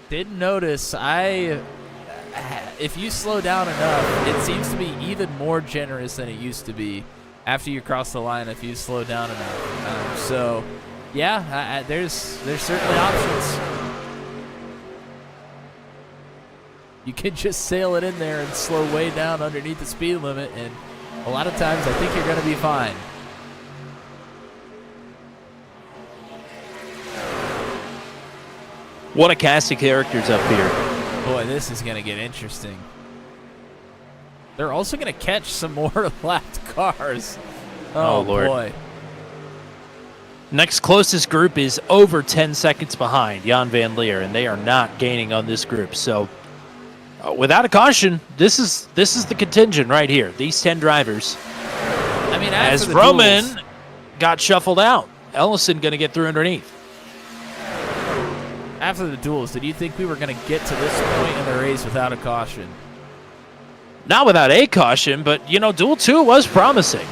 did notice, if you slow down enough, it seems to be even more generous than it used to be after you cross the line if you slow down enough. So, yeah, there's certainly options. You can just sail it in there and slow way down underneath the speed limit, and a lot of times I think you're going to be fine. What a cast of characters up here. Boy, this is going to get interesting. They're also going to catch some more lapped cars. Oh, Lord. Boy. Next closest group is over 10 seconds behind Jan Van Leer, and they are not gaining on this group. So, without a caution, this is the contingent right here. These 10 drivers. I mean, as Roman got shuffled out, Ellison going to get through underneath. After the duels, did you think we were going to get to this point in the race without a caution? Not without a caution, but, Duel 2 was promising.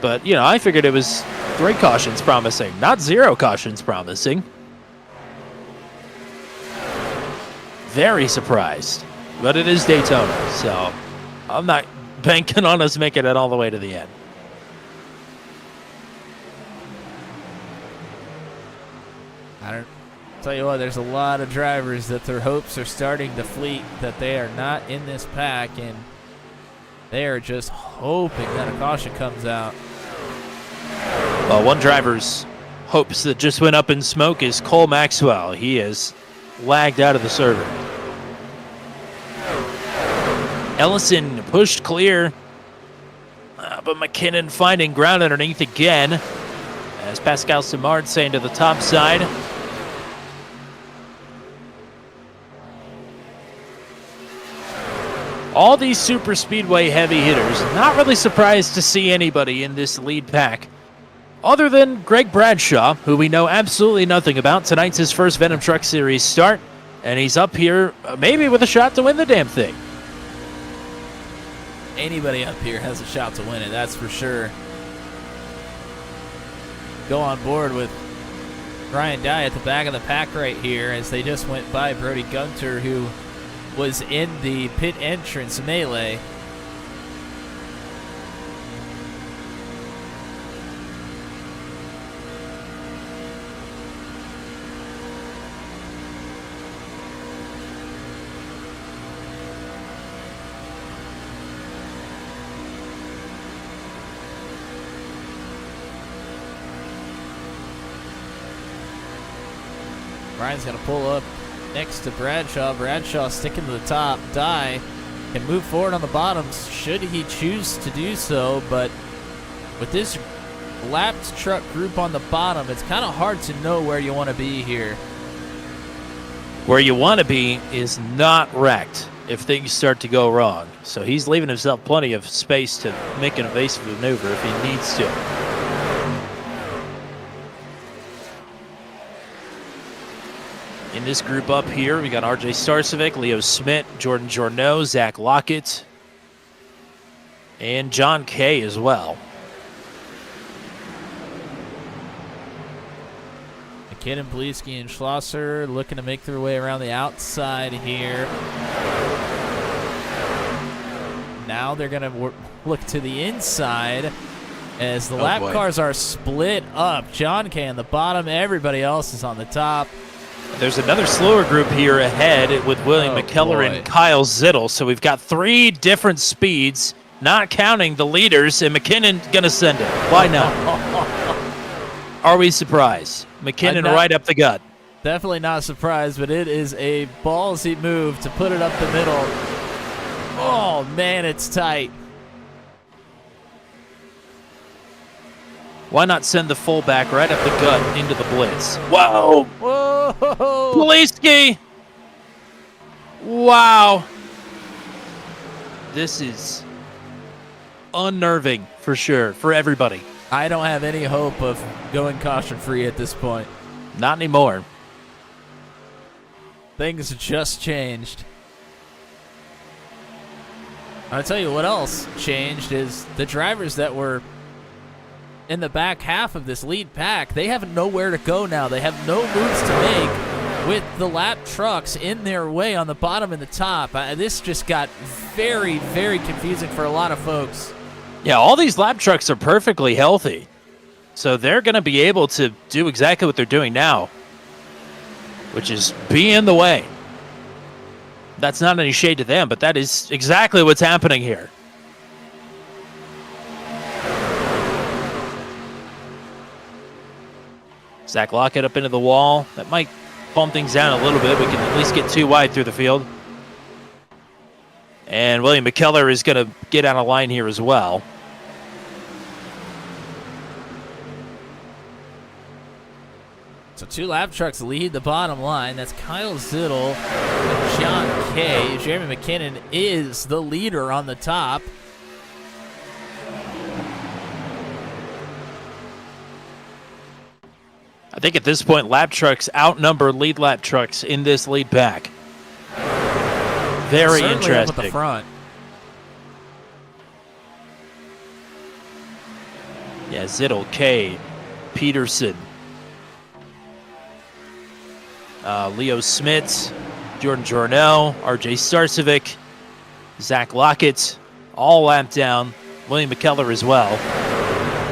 But, I figured it was 3 cautions promising, not 0 cautions promising. Very surprised. But it is Daytona, so I'm not banking on us making it all the way to the end. Tell you what, there's a lot of drivers that their hopes are starting to fleet that they are not in this pack, and they are just hoping that a caution comes out. Well, one driver's hopes that just went up in smoke is Cole Maxwell. He has lagged out of the server. Ellison pushed clear, but McKinnon finding ground underneath again, as Pascal Simard saying to the top side. All these super speedway heavy hitters, not really surprised to see anybody in this lead pack other than Greg Bradshaw, who we know absolutely nothing about. Tonight's his first Venom Truck Series start, and he's up here maybe with a shot to win the damn thing. Anybody up here has a shot to win it, that's for sure. Go on board with Ryan Dye at the back of the pack right here as they just went by Brody Gunter, who was in the pit entrance melee. Ryan's going to pull up next to Bradshaw. Bradshaw sticking to the top. Dye can move forward on the bottoms should he choose to do so, but with this lapped truck group on the bottom, it's kind of hard to know where you want to be here. Where you want to be is not wrecked if things start to go wrong. So he's leaving himself plenty of space to make an evasive maneuver if he needs to. In this group up here, we got RJ Starcevic, Leo Smith, Jordan Journeau, Zach Lockett, and John Kay as well. McKinnon, Poliski, and Schlosser looking to make their way around the outside here. Now they're going to look to the inside as the lap cars are split up. John Kay on the bottom, everybody else is on the top. There's another slower group here ahead with William McKellar boy. and Kyle Zittel. So we've got 3 different speeds, not counting the leaders, and McKinnon gonna send it. Why not? Are we surprised? McKinnon right up the gut. Definitely not surprised, but it is a ballsy move to put it up the middle. Oh, man, it's tight. Why not send the fullback right up the gut into the blitz? Whoa! Whoa! Poliski! Wow. This is unnerving for sure, for everybody. I don't have any hope of going caution-free at this point. Not anymore. Things just changed. I'll tell you what else changed is the drivers that were in the back half of this lead pack, they have nowhere to go now. They have no moves to make with the lap trucks in their way on the bottom and the top. This just got very, very confusing for a lot of folks. Yeah, all these lap trucks are perfectly healthy. So they're going to be able to do exactly what they're doing now, which is be in the way. That's not any shade to them, but that is exactly what's happening here. Zach Lockett up into the wall. That might bump things down a little bit. We can at least get 2 wide through the field. And William McKellar is going to get out of line here as well. So 2 lap trucks lead the bottom line. That's Kyle Zittel and John Kay. Jeremy McKinnon is the leader on the top. I think at this point, lap trucks outnumber lead lap trucks in this lead pack. Very Certainly interesting. up at the front. Yeah, Zittel, Kay, Peterson, Leo Smits, Jordan Jornell, RJ Starcevic, Zach Lockett, all lapped down. William McKellar as well.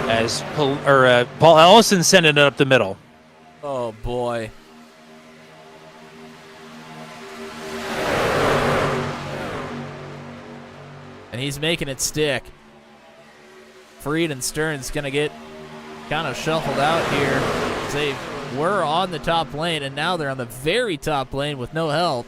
As Paul Ellison sending it up the middle. Oh, boy. And he's making it stick. Freed and Stern's going to get kind of shuffled out here. They were on the top lane, and now they're on the very top lane with no help.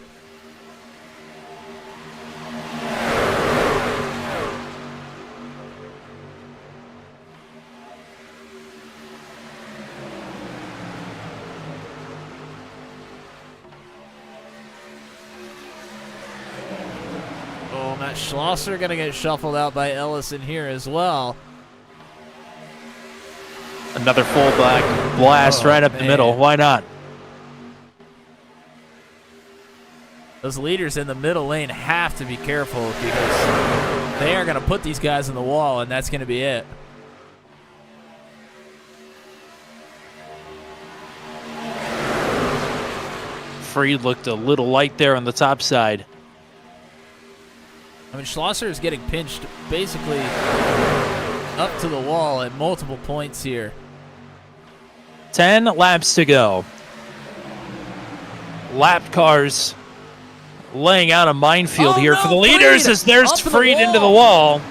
Oh, Matt Schlosser going to get shuffled out by Ellison here as well. Another fullback blast right up the middle. Why not? Those leaders in the middle lane have to be careful because they are going to put these guys in the wall, and that's going to be it. Freed looked a little light there on the top side. I mean, Schlosser is getting pinched basically up to the wall at multiple points here. 10 laps to go. Lap cars laying out a minefield here for the leaders as there's Freed into the wall.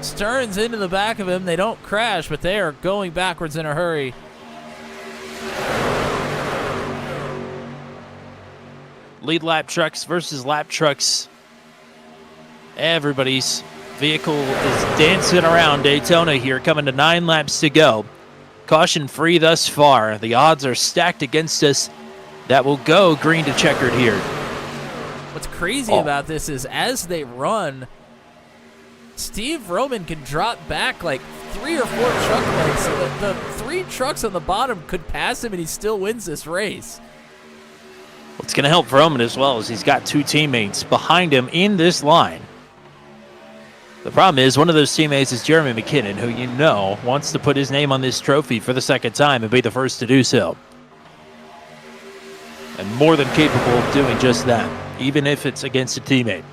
Stearns into the back of him. They don't crash, but they are going backwards in a hurry. Lead lap trucks versus lap trucks. Everybody's vehicle is dancing around Daytona here, coming to 9 laps to go. Caution free thus far. The odds are stacked against us. That will go green to checkered here. What's crazy about this is as they run, Steve Roman can drop back like 3 or 4 truck lengths. So the 3 trucks on the bottom could pass him and he still wins this race. What's going to help Roman as well is he's got 2 teammates behind him in this line. The problem is one of those teammates is Jeremy McKinnon, who you know wants to put his name on this trophy for the 2nd time and be the first to do so. And more than capable of doing just that, even if it's against a teammate.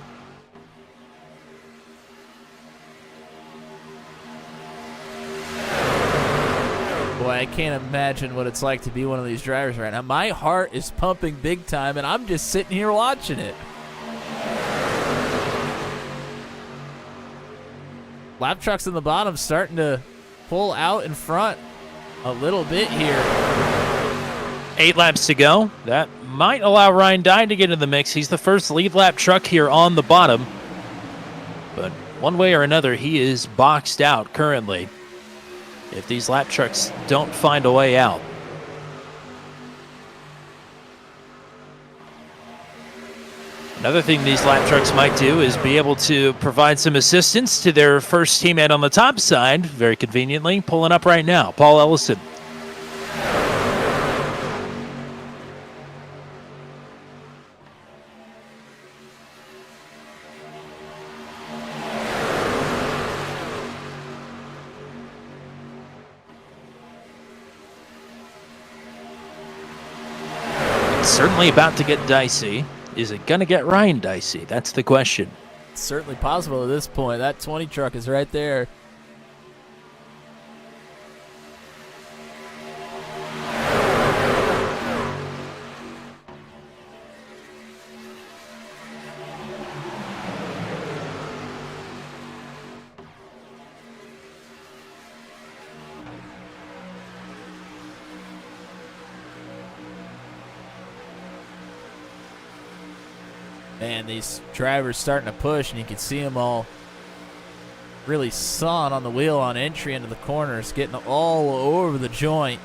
Boy, I can't imagine what it's like to be one of these drivers right now. My heart is pumping big time, and I'm just sitting here watching it. Lap trucks in the bottom starting to pull out in front a little bit here. 8 laps to go. That might allow Ryan Dye to get in the mix. He's the first lead lap truck here on the bottom. But one way or another, he is boxed out currently if these lap trucks don't find a way out. Another thing these lap trucks might do is be able to provide some assistance to their first teammate on the top side, very conveniently, pulling up right now, Paul Ellison. It's certainly about to get dicey. Is it going to get Ryan dicey? That's the question. It's certainly possible at this point. That 20 truck is right there. Man, these drivers starting to push, and you can see them all really sawing on the wheel on entry into the corners, getting all over the joint.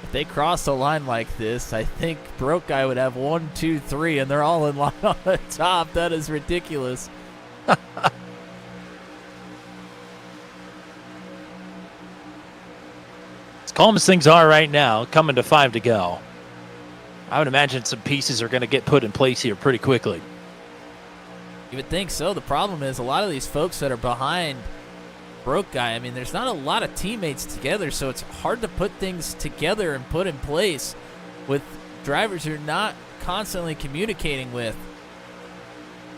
If they cross a line like this, I think Broke Guy would have 1, 2, 3, and they're all in line on the top. That is ridiculous. As calm as things are right now, coming to 5 to go, I would imagine some pieces are going to get put in place here pretty quickly. You would think so. The problem is a lot of these folks that are behind Broke Guy, I mean, there's not a lot of teammates together, so it's hard to put things together and put in place with drivers you're not constantly communicating with.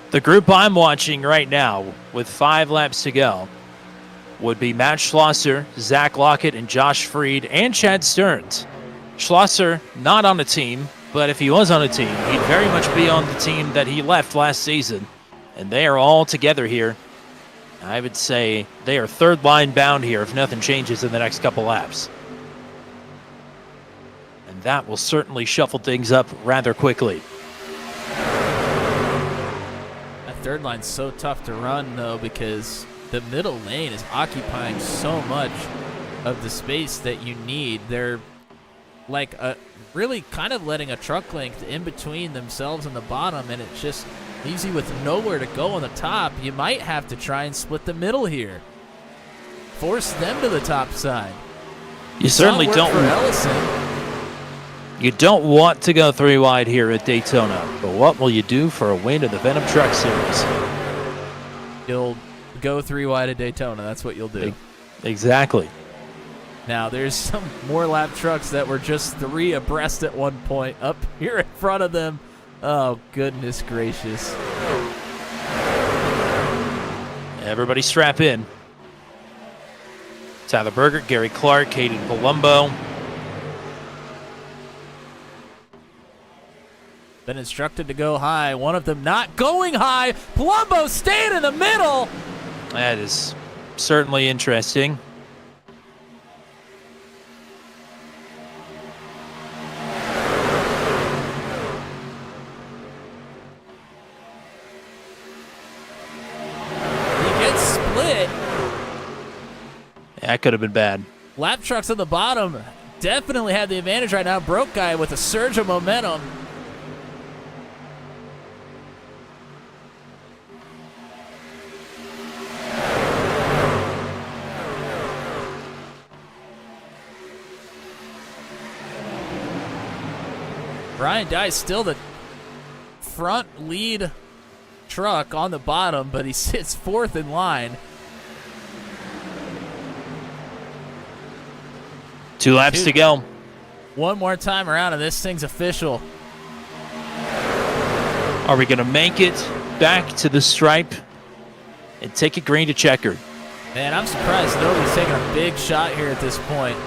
The group I'm watching right now with 5 laps to go would be Matt Schlosser, Zach Lockett, and Josh Freed, and Chad Stearns. Schlosser not on a team, but if he was on a team, he'd very much be on the team that he left last season, and they are all together here. I would say they are third line bound here if nothing changes in the next couple laps. And that will certainly shuffle things up rather quickly. That third line's so tough to run, though, because the middle lane is occupying so much of the space that you need. They're like really kind of letting a truck length in between themselves and the bottom, and it's just leaves you with nowhere to go on the top. You might have to try and split the middle here. Force them to the top side. You certainly don't. You don't want to go 3 wide here at Daytona, but what will you do for a win in the Venom Truck Series? You'll go 3 wide at Daytona. That's what you'll do. Exactly. Now, there's some more lap trucks that were just 3 abreast at one point up here in front of them. Oh, goodness gracious. Everybody strap in. Tyler Berger, Gary Clark, Caden Palumbo. Been instructed to go high. One of them not going high. Palumbo staying in the middle. That is certainly interesting. That could have been bad. Lap trucks at the bottom definitely have the advantage right now. Broke Guy with a surge of momentum. Ryan Dye still the front lead truck on the bottom, but he sits fourth in line. 2 laps to go. One more time around, and this thing's official. Are we going to make it back to the stripe and take it green to checkered? Man, I'm surprised nobody's taking a big shot here at this point.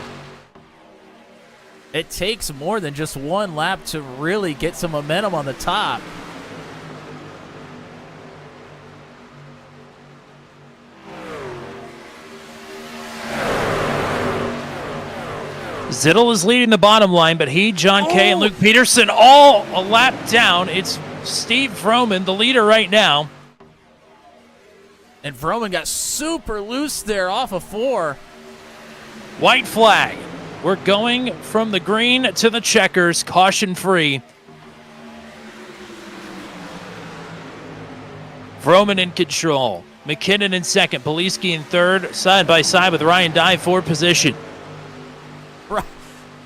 It takes more than just one lap to really get some momentum on the top. Zittel is leading the bottom line, but he, John Kay, and Luke Peterson all a lap down. It's Steve Vroman, the leader right now. And Vroman got super loose there off of 4. White flag. We're going from the green to the checkers, caution free. Vroman in control. McKinnon in second. Poliski in third, side by side with Ryan Dye, 4th position.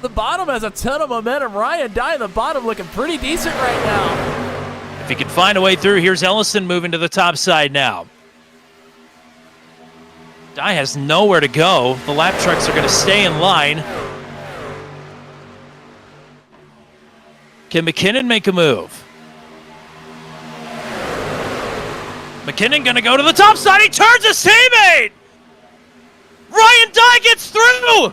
The bottom has a ton of momentum. Ryan Dye in the bottom looking pretty decent right now. If he can find a way through, here's Ellison moving to the top side now. Dye has nowhere to go. The lap trucks are going to stay in line. Can McKinnon make a move? McKinnon going to go to the top side. He turns his teammate! Ryan Dye gets through!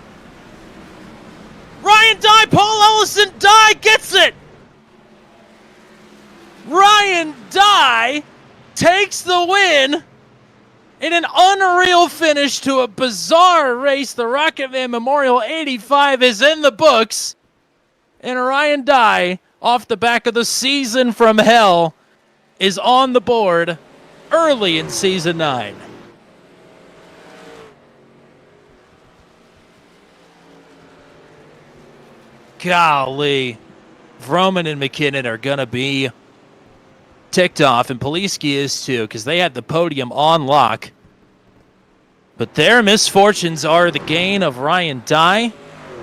Ryan Dye, Paul Ellison, Dye gets it! Ryan Dye takes the win in an unreal finish to a bizarre race. The Rocketman Memorial 85 is in the books. And Ryan Dye, off the back of the season from hell, is on the board early in Season 9. Golly. Vroman and McKinnon are going to be ticked off, and Poliski is too, because they had the podium on lock. But their misfortunes are the gain of Ryan Dye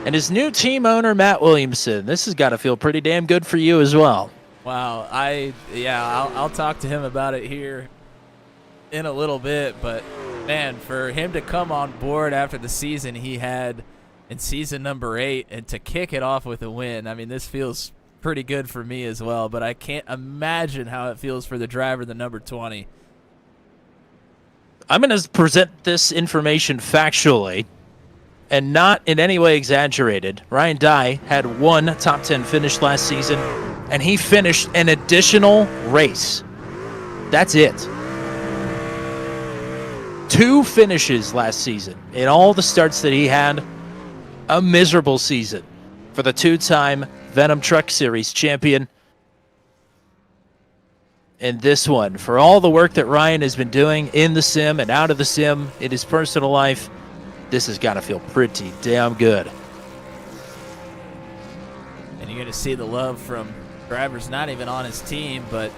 and his new team owner, Matt Williamson. This has got to feel pretty damn good for you as well. Wow, I'll talk to him about it here in a little bit, but man, for him to come on board after the season he had in season number 8 and to kick it off with a win, I mean, this feels pretty good for me as well, but I can't imagine how it feels for the driver, the number 20. I'm going to present this information factually and not in any way exaggerated. Ryan Dye had one top 10 finish last season, and he finished an additional race. That's it. 2 finishes last season in all the starts that he had. A miserable season for the 2-time Venom Truck Series champion. And this one, for all the work that Ryan has been doing in the sim and out of the sim, in his personal life, this has got to feel pretty damn good. And you're going to see the love from drivers not even on his team, but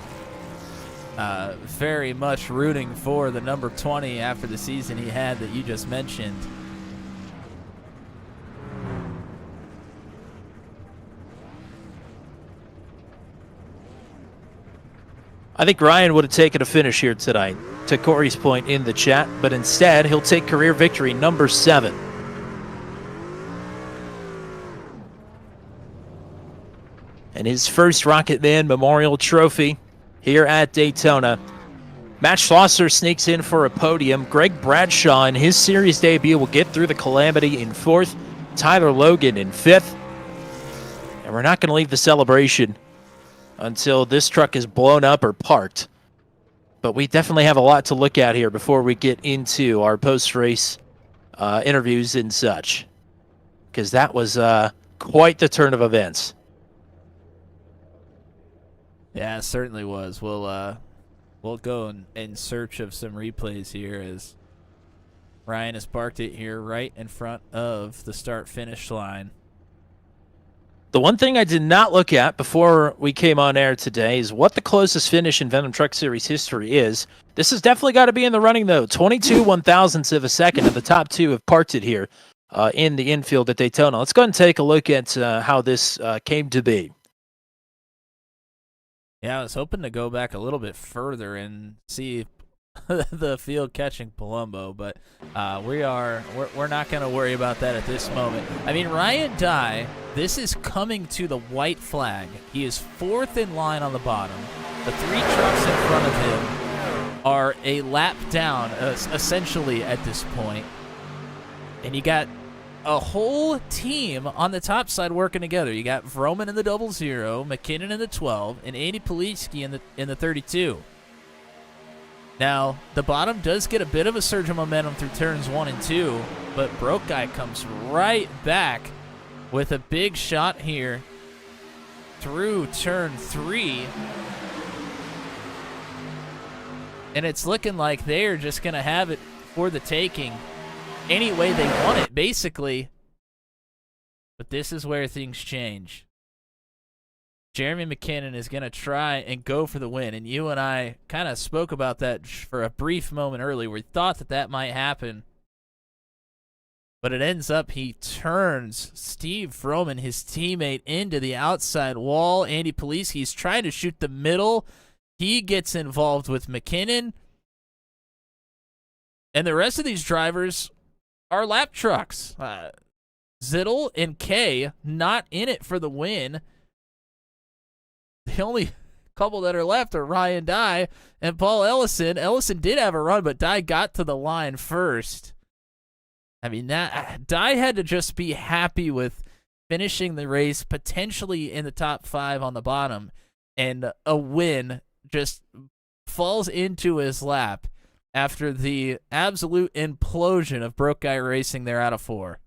very much rooting for the number 20 after the season he had that you just mentioned. I think Ryan would have taken a finish here tonight, to Corey's point in the chat, but instead he'll take career victory number 7. And his first Rocketman Memorial Trophy here at Daytona. Matt Schlosser sneaks in for a podium. Greg Bradshaw in his series debut will get through the calamity in 4th. Tyler Logan in 5th. And we're not going to leave the celebration until this truck is blown up or parked. But we definitely have a lot to look at here before we get into our post-race interviews and such. Because that was quite the turn of events. Yeah, it certainly was. We'll go in search of some replays here as Ryan has parked it here right in front of the start-finish line. The one thing I did not look at before we came on air today is what the closest finish in Venom Truck Series history is. This has definitely got to be in the running, though. 22 one-thousandths of a second, and the top 2 have parked it here in the infield at Daytona. Let's go ahead and take a look at how this came to be. Yeah, I was hoping to go back a little bit further and see the field catching Palumbo, but we're not going to worry about that at this moment. I mean, Ryan Dye, this is coming to the white flag. He is 4th in line on the bottom. The 3 trucks in front of him are a lap down, essentially, at this point. And you got a whole team on the top side working together. You got Vroman in the 00, McKinnon in the 12, and Andy Poliski in the 32. Now, the bottom does get a bit of a surge of momentum through turns 1 and 2, but Broke Guy comes right back with a big shot here through turn 3. And it's looking like they're just going to have it for the taking any way they want it, basically. But this is where things change. Jeremy McKinnon is going to try and go for the win. And you and I kind of spoke about that for a brief moment earlier. We thought that might happen. But it ends up he turns Steve Vroman, his teammate, into the outside wall. Andy Poliski's trying to shoot the middle. He gets involved with McKinnon. And the rest of these drivers are lap trucks. Zittel and Kay not in it for the win. The only couple that are left are Ryan Dye and Paul Ellison. Ellison did have a run, but Dye got to the line first. I mean, that Dye had to just be happy with finishing the race, potentially in the top 5 on the bottom, and a win just falls into his lap after the absolute implosion of Broke Guy Racing there out of 4.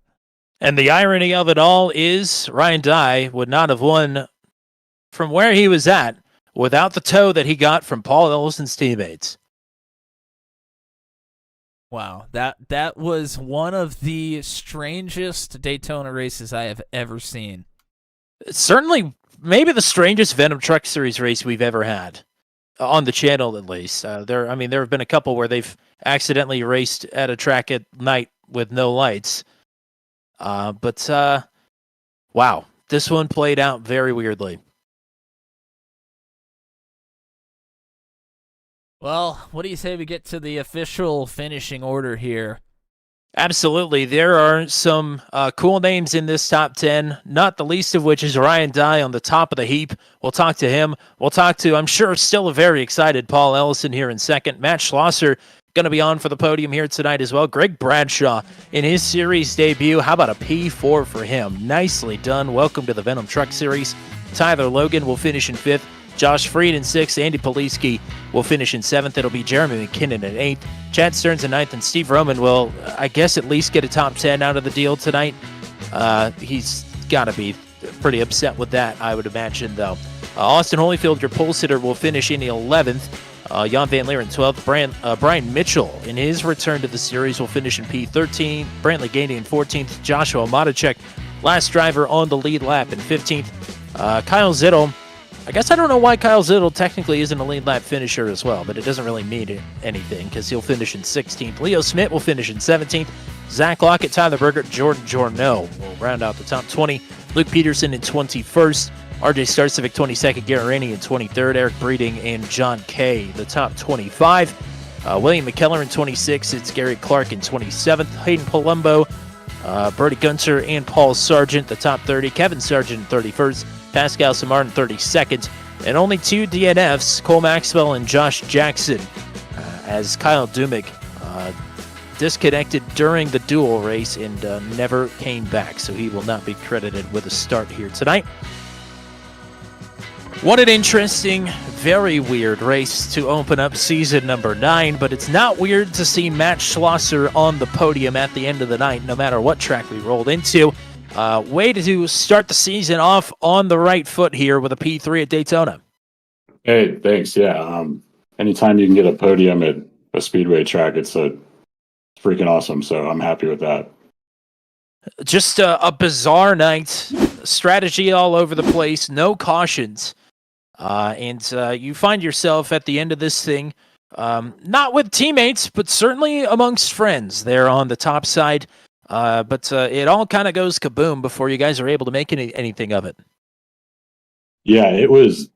And the irony of it all is Ryan Dye would not have won from where he was at without the tow that he got from Paul Ellison's teammates. Wow, that was one of the strangest Daytona races I have ever seen. Certainly, maybe the strangest Venom Truck Series race we've ever had. On the channel, at least. There have been a couple where they've accidentally raced at a track at night with no lights. But wow, this one played out very weirdly. Well, what do you say we get to the official finishing order here? Absolutely. There are some cool names in this top 10, not the least of which is Ryan Dye on the top of the heap. We'll talk to him. We'll talk to, I'm sure, still a very excited Paul Ellison here in second. Matt Schlosser going to be on for the podium here tonight as well. Greg Bradshaw in his series debut. How about a P4 for him? Nicely done. Welcome to the Venom Truck Series. Tyler Logan will finish in 5th. Josh Freed in 6th. Andy Poliski will finish in 7th. It'll be Jeremy McKinnon in 8th. Chad Stearns in 9th. And Steve Vroman will, I guess, at least get a top 10 out of the deal tonight. He's got to be pretty upset with that, I would imagine, though. Austin Holyfield, your pole sitter, will finish in the 11th. Jan Van Leer in 12th. Brian Mitchell, in his return to the series, will finish in P13. Brantley Gainey in 14th. Joshua Matacek, last driver on the lead lap, in 15th. Kyle Zittel. I guess I don't know why Kyle Zittel technically isn't a lead lap finisher as well, but it doesn't really mean anything because he'll finish in 16th. Leo Smith will finish in 17th. Zach Lockett, Tyler Bergert, Jordan Jorno will round out the top 20. Luke Peterson in 21st. RJ Starcevic 22nd. Garrett Rainey in 23rd. Eric Breeding and John Kay, the top 25. William McKellar in 26th. It's Gary Clark in 27th. Hayden Palumbo, Brody Gunter, and Paul Sargent, the top 30. Kevin Sargent in 31st. Pascal Samard in 32nd. And only 2 DNFs, Cole Maxwell and Josh Jackson, as Kyle Dumick disconnected during the duel race and never came back. So he will not be credited with a start here tonight. What an interesting, very weird race to open up season number 9, but it's not weird to see Matt Schlosser on the podium at the end of the night, no matter what track we rolled into. Way to start the season off on the right foot here with a P3 at Daytona. Hey, thanks. Yeah, anytime you can get a podium at a speedway track, it's freaking awesome. So I'm happy with that. Just a bizarre night. Strategy all over the place. No cautions. And you find yourself at the end of this thing, not with teammates, but certainly amongst friends there on the top side. But it all kind of goes kaboom before you guys are able to make anything of it. Yeah, it was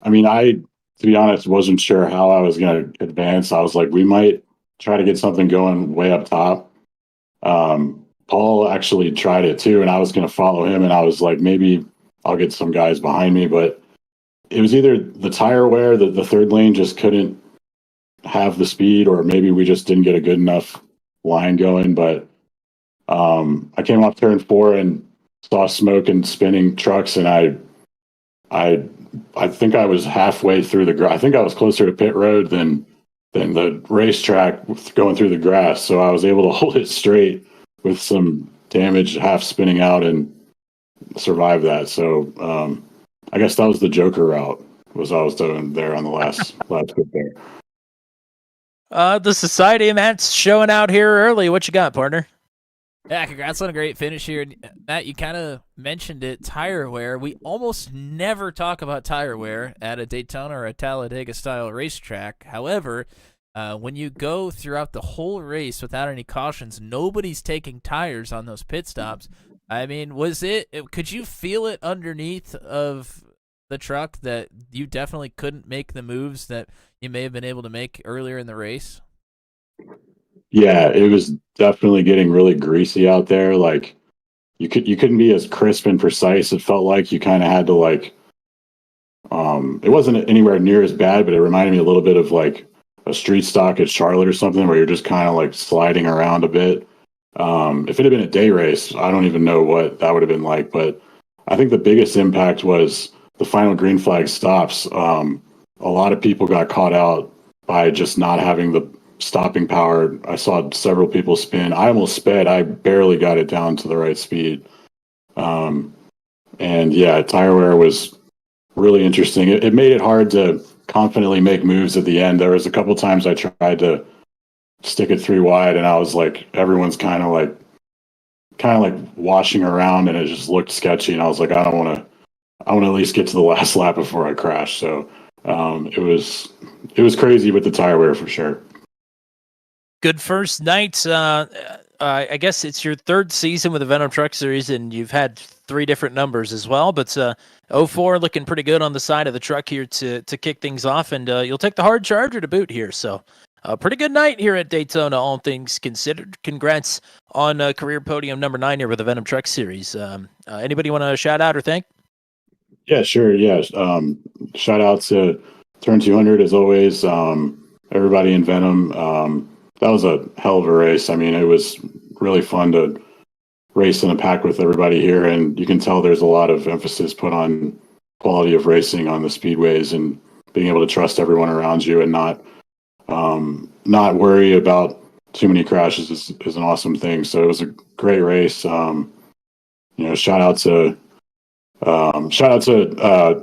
I mean, to be honest, wasn't sure how I was going to advance. I was like, we might try to get something going way up top. Paul actually tried it too, and I was going to follow him, and I was like, maybe I'll get some guys behind me, but it was either the tire wear, the third lane just couldn't have the speed, or maybe we just didn't get a good enough line going. But I came off turn 4 and saw smoke and spinning trucks, and I think I was halfway through I think I was closer to pit road than the racetrack going through the grass. So I was able to hold it straight with some damage, half spinning out, and survive that. So I guess that was the Joker route, was I was doing there on the last bit there. The Society of Matt's showing out here early. What you got, partner? Yeah, congrats on a great finish here. Matt, you kind of mentioned it, tire wear. We almost never talk about tire wear at a Daytona or a Talladega-style racetrack. However, when you go throughout the whole race without any cautions, nobody's taking tires on those pit stops. I mean, could you feel it underneath of the truck that you definitely couldn't make the moves that you may have been able to make earlier in the race? Yeah, it was definitely getting really greasy out there. Like you couldn't be as crisp and precise. It felt like you kind of had to like it wasn't anywhere near as bad, but it reminded me a little bit of like a street stock at Charlotte or something, where you're just kind of like sliding around a bit. If it had been a day race, I don't even know what that would have been like. But I think the biggest impact was the final green flag stops. A lot of people got caught out by just not having the stopping power. I saw several people spin. I almost sped. I barely got it down to the right speed. And yeah, tire wear was really interesting. It made it hard to confidently make moves at the end. There was a couple times I tried to stick it 3 wide, and I was like, everyone's kind of like washing around, and it just looked sketchy. And I was like, I want to at least get to the last lap before I crash. So it was crazy with the tire wear for sure. Good first night. I guess it's your 3rd season with the Venom Truck Series, and you've had 3 different numbers as well. But 04 looking pretty good on the side of the truck here to kick things off, and you'll take the hard charger to boot here. So a pretty good night here at Daytona, all things considered. Congrats on career podium number 9 here with the Venom Truck Series. Anybody want to shout out or thank? Yeah, sure. Yeah. Shout out to Turn 200 as always. Everybody in Venom. That was a hell of a race. I mean, it was really fun to race in a pack with everybody here, and you can tell there's a lot of emphasis put on quality of racing on the speedways and being able to trust everyone around you and not worry about too many crashes is an awesome thing. So it was a great race. Shout out to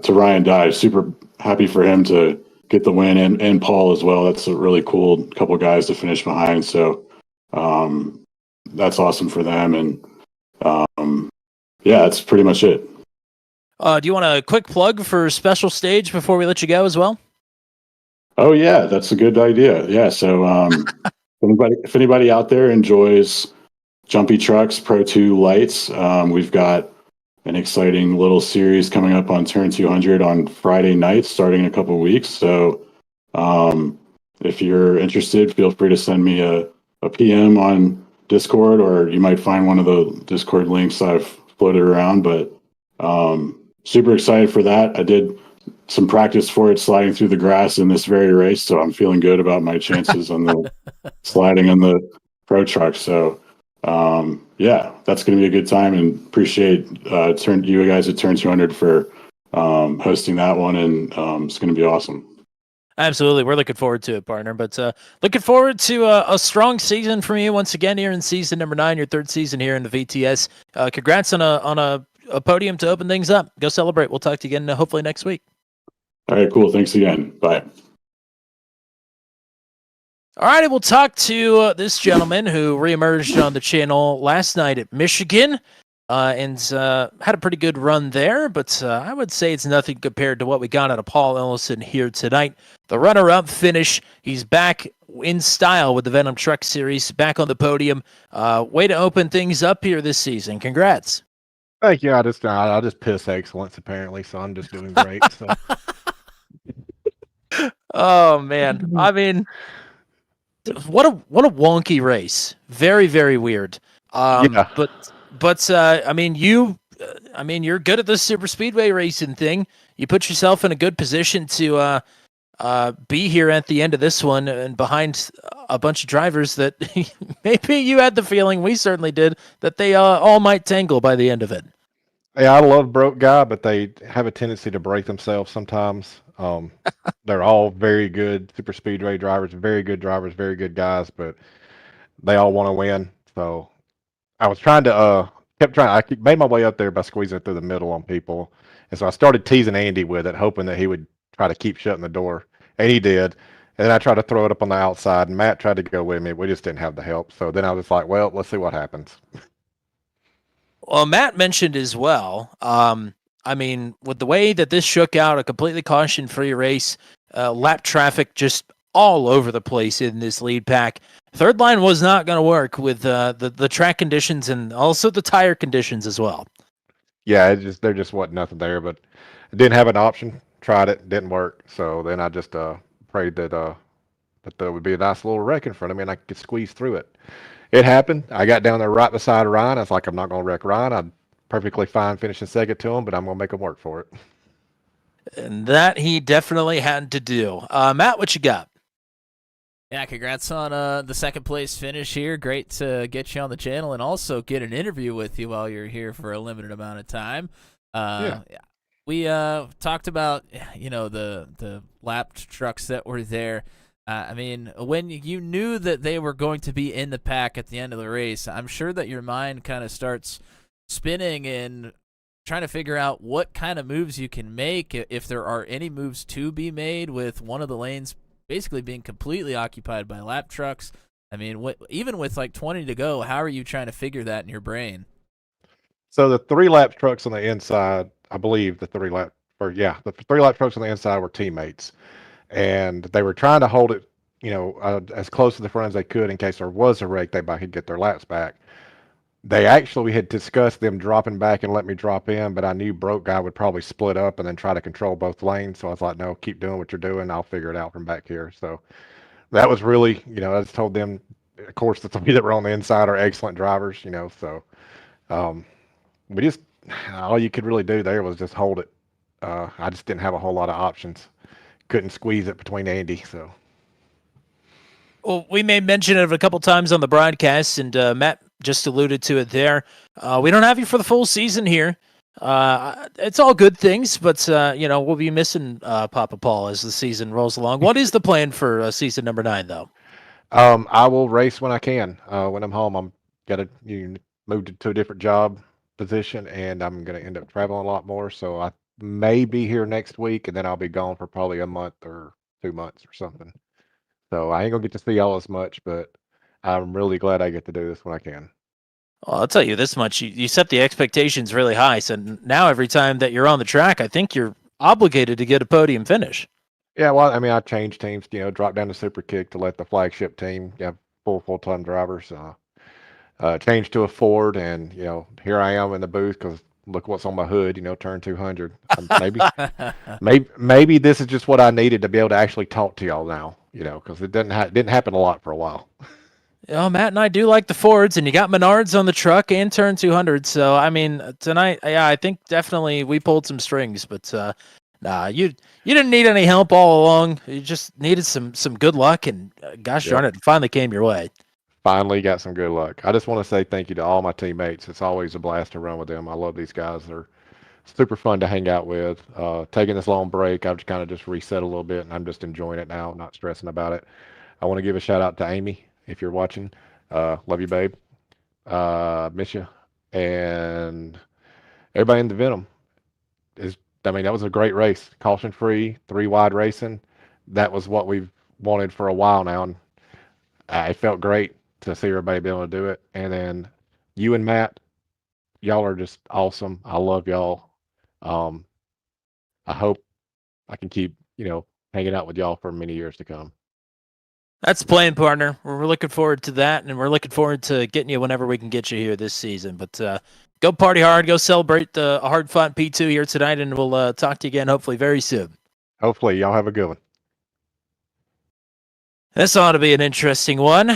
Ryan Dye. Super happy for him to get the win, and Paul as well. That's a really cool couple guys to finish behind. So that's awesome for them. And yeah, that's pretty much it. Do you want a quick plug for Special Stage before we let you go as well? Oh yeah, that's a good idea. Yeah. So if anybody out there enjoys Jumpy Trucks Pro 2 lights, we've got an exciting little series coming up on Turn 200 on Friday night, starting in a couple of weeks. So if you're interested, feel free to send me a PM on Discord, or you might find one of the Discord links I've floated around. But super excited for that. I did some practice for it sliding through the grass in this very race, so I'm feeling good about my chances on the sliding on the pro truck. So yeah, that's going to be a good time, and appreciate you guys at Turn 200 for hosting that one, and it's going to be awesome. Absolutely. We're looking forward to it, partner. But looking forward to a strong season from you once again here in season number 9, your 3rd season here in the VTS. Congrats on a podium to open things up. Go celebrate. We'll talk to you again hopefully next week. All right, cool. Thanks again. Bye. All right, we'll talk to this gentleman who reemerged on the channel last night at Michigan and had a pretty good run there, but I would say it's nothing compared to what we got out of Paul Ellison here tonight. The runner-up finish. He's back in style with the Venom Truck Series, back on the podium. Way to open things up here this season. Congrats. Thank you. I just piss excellence apparently, so I'm just doing great. So Oh man, I mean, what a wonky race. Very very weird. Yeah. But I mean I mean you're good at this super speedway racing thing. You put yourself in a good position to be here at the end of this one and behind a bunch of drivers that maybe you had the feeling, we certainly did, that they all might tangle by the end of it. Yeah, I love broke guy, but they have a tendency to break themselves sometimes. They're all very good super speedway drivers, very good guys, but they all want to win. So I was trying to kept trying. Made my way up there by squeezing through the middle on people, and so I started teasing Andy with it, hoping that he would try to keep shutting the door, and he did. And then I tried to throw it up on the outside, and Matt tried to go with me. We just didn't have the help. So then I was like, well, let's see what happens. Well, Matt mentioned as well. I mean, with the way that this shook out, a completely caution-free race, lap traffic just all over the place in this lead pack. Third line was not going to work with the track conditions and also the tire conditions as well. Yeah, there just wasn't nothing there, but I didn't have an option. Tried it, didn't work. So then I just prayed that there would be a nice little wreck in front of me and I could squeeze through it. It happened. I got down there right beside Ryan. I was like, I'm not going to wreck Ryan. I'm perfectly fine finishing second to him, but I'm going to make him work for it. And that he definitely had to do. Matt, what you got? Yeah, congrats on the second place finish here. Great to get you on the channel and also get an interview with you while you're here for a limited amount of time. Yeah. We talked about, the lap trucks that were there. I mean, when you knew that they were going to be in the pack at the end of the race, I'm sure that your mind kind of starts spinning and trying to figure out what kind of moves you can make, if there are any moves to be made with one of the lanes basically being completely occupied by lap trucks. I mean, even with like 20 to go, how are you trying to figure that in your brain? So the 3 lap trucks on the inside, I believe the 3 lap trucks on the inside were teammates. And they were trying to hold it, as close to the front as they could in case there was a wreck, they could get their laps back. We had discussed them dropping back and let me drop in, but I knew broke guy would probably split up and then try to control both lanes. So I was like, no, keep doing what you're doing. I'll figure it out from back here. So that was really, I just told them, of course, the 3 that were on the inside are excellent drivers, so we just, all you could really do there was just hold it. I just didn't have a whole lot of options. Couldn't squeeze it between Andy, so. Well, we may mention it a couple times on the broadcast, and Matt just alluded to it there. We don't have you for the full season here. It's all good things, but we'll be missing Papa Paul as the season rolls along. What is the plan for season number 9, though? I will race when I can. When I'm home, I'm got to move to a different job position, and I'm going to end up traveling a lot more. So I may be here next week, and then I'll be gone for probably a month or 2 months or something. So I ain't gonna get to see y'all as much, but I'm really glad I get to do this when I can. Well, I'll tell you this much. You set the expectations really high, so now every time that you're on the track, I think you're obligated to get a podium finish. Yeah, well, I mean, I changed teams, dropped down to Super Kick to let the flagship team have full-time drivers. Changed to a Ford, and, here I am in the booth because look what's on my hood, turn 200. Maybe this is just what I needed to be able to actually talk to y'all now, because it didn't happen a lot for a while. Matt and I do like the Fords, and you got Menards on the truck and turn 200. So, I mean, tonight, yeah, I think definitely we pulled some strings, but nah, you didn't need any help all along. You just needed some good luck, and gosh darn it, finally came your way. Finally got some good luck. I just want to say thank you to all my teammates. It's always a blast to run with them. I love these guys. They're super fun to hang out with. Taking this long break, I've kind of just reset a little bit, and I'm just enjoying it now, not stressing about it. I want to give a shout out to Amy, if you're watching. Love you, babe. Miss you. And everybody in the Venom. That was a great race. Caution-free, 3-wide racing. That was what we've wanted for a while now, and it felt great to see everybody be able to do it. And then you and Matt, y'all are just awesome. I love y'all. I hope I can keep, hanging out with y'all for many years to come. That's the plan, partner. We're looking forward to that, and we're looking forward to getting you whenever we can get you here this season. But go party hard, go celebrate the hard-fought P2 here tonight, and we'll talk to you again hopefully very soon. Hopefully. Y'all have a good one. This ought to be an interesting one.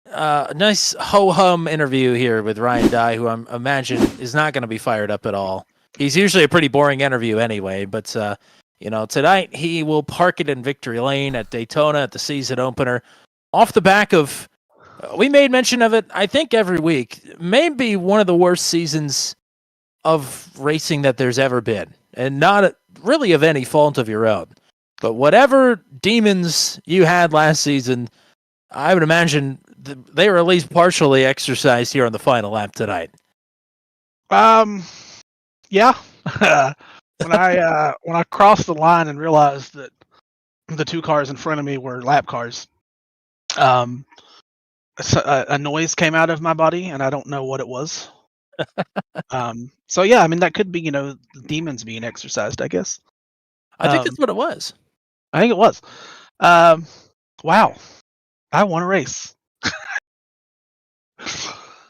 Nice ho-hum interview here with Ryan Dye, who I imagine is not going to be fired up at all. He's usually a pretty boring interview anyway, but tonight he will park it in Victory Lane at Daytona at the season opener. Off the back of, we made mention of it, I think every week, maybe one of the worst seasons of racing that there's ever been, and not really of any fault of your own. But whatever demons you had last season, I would imagine they were at least partially exercised here on the final lap tonight. Yeah. when I crossed the line and realized that the two cars in front of me were lap cars, a noise came out of my body, and I don't know what it was. So yeah, I mean that could be demons being exercised, I guess. I think that's what it was. I think it was. Wow, I won a race.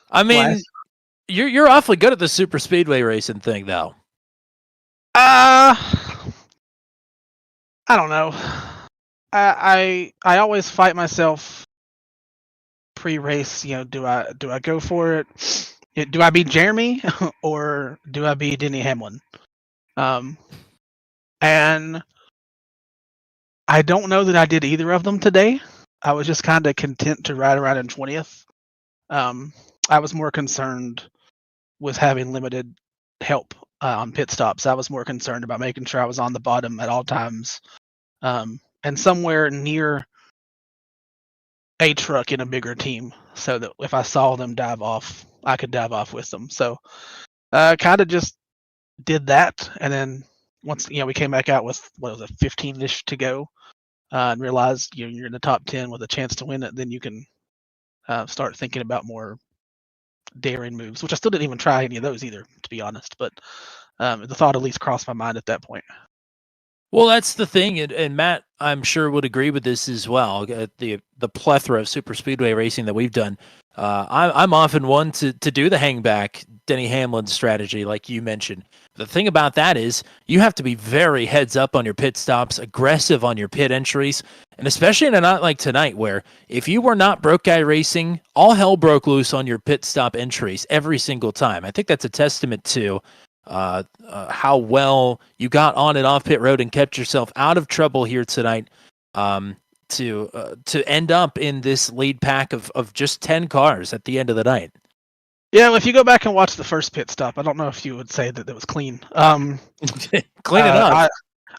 I mean, you're awfully good at the super speedway racing thing, though. I don't know. I always fight myself pre-race. Do I go for it? Do I beat Jeremy or do I beat Denny Hamlin? And I don't know that I did either of them today. I was just kind of content to ride around in 20th. I was more concerned with having limited help on pit stops. I was more concerned about making sure I was on the bottom at all times, and somewhere near a truck in a bigger team, so that if I saw them dive off, I could dive off with them. So kind of just did that, and then once we came back out with 15-ish to go, and realized you're in the top 10 with a chance to win it, then you can start thinking about more daring moves, which I still didn't even try any of those either, to be honest. But the thought at least crossed my mind at that point. Well, that's the thing, and Matt, I'm sure would agree with this as well. The plethora of super speedway racing that we've done, I'm often one to do the hang back Denny Hamlin strategy, like you mentioned. The thing about that is you have to be very heads up on your pit stops, aggressive on your pit entries, and especially in a night like tonight, where if you were not broke guy racing, all hell broke loose on your pit stop entries every single time. I think that's a testament to how well you got on and off pit road and kept yourself out of trouble here tonight, to end up in this lead pack of just 10 cars at the end of the night. Yeah, well, if you go back and watch the first pit stop, I don't know if you would say that it was clean. Clean enough.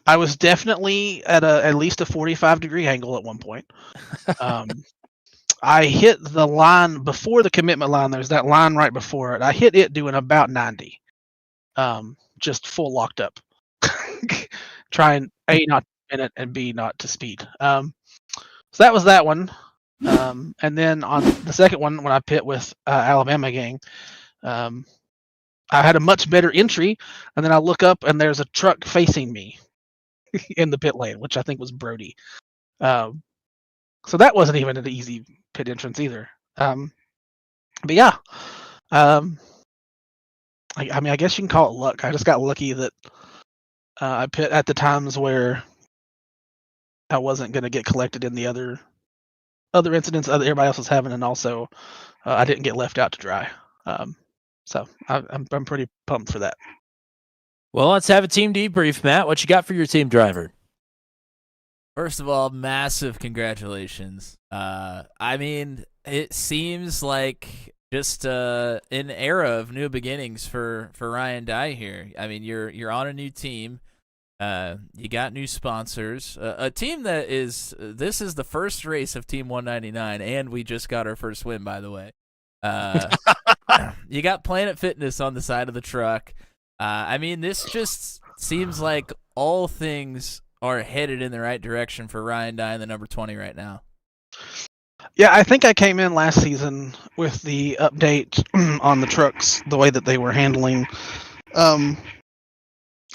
I was definitely at least a 45-degree angle at one point. I hit the line before the commitment line. There's that line right before it. I hit it doing about 90. Just full locked up. Trying A, not to spin it, and B, not to speed. So that was that one. And then on the second one, when I pit with Alabama gang, I had a much better entry, and then I look up and there's a truck facing me in the pit lane, which I think was Brody. So that wasn't even an easy pit entrance either. But yeah, I mean, I guess you can call it luck. I just got lucky that I pit at the times where I wasn't going to get collected in the other incidents everybody else was having, and also I didn't get left out to dry. So I'm pretty pumped for that. Well, let's have a team debrief, Matt. What you got for your team driver? First of all, massive congratulations. I mean, it seems like just an era of new beginnings for Ryan Dye here. I mean, you're on a new team. You got new sponsors. A team that this is the first race of Team 199, and we just got our first win, by the way. You got Planet Fitness on the side of the truck. I mean, this just seems like all things are headed in the right direction for Ryan Dye in the number 20 right now. Yeah, I think I came in last season with the update on the trucks, the way that they were handling.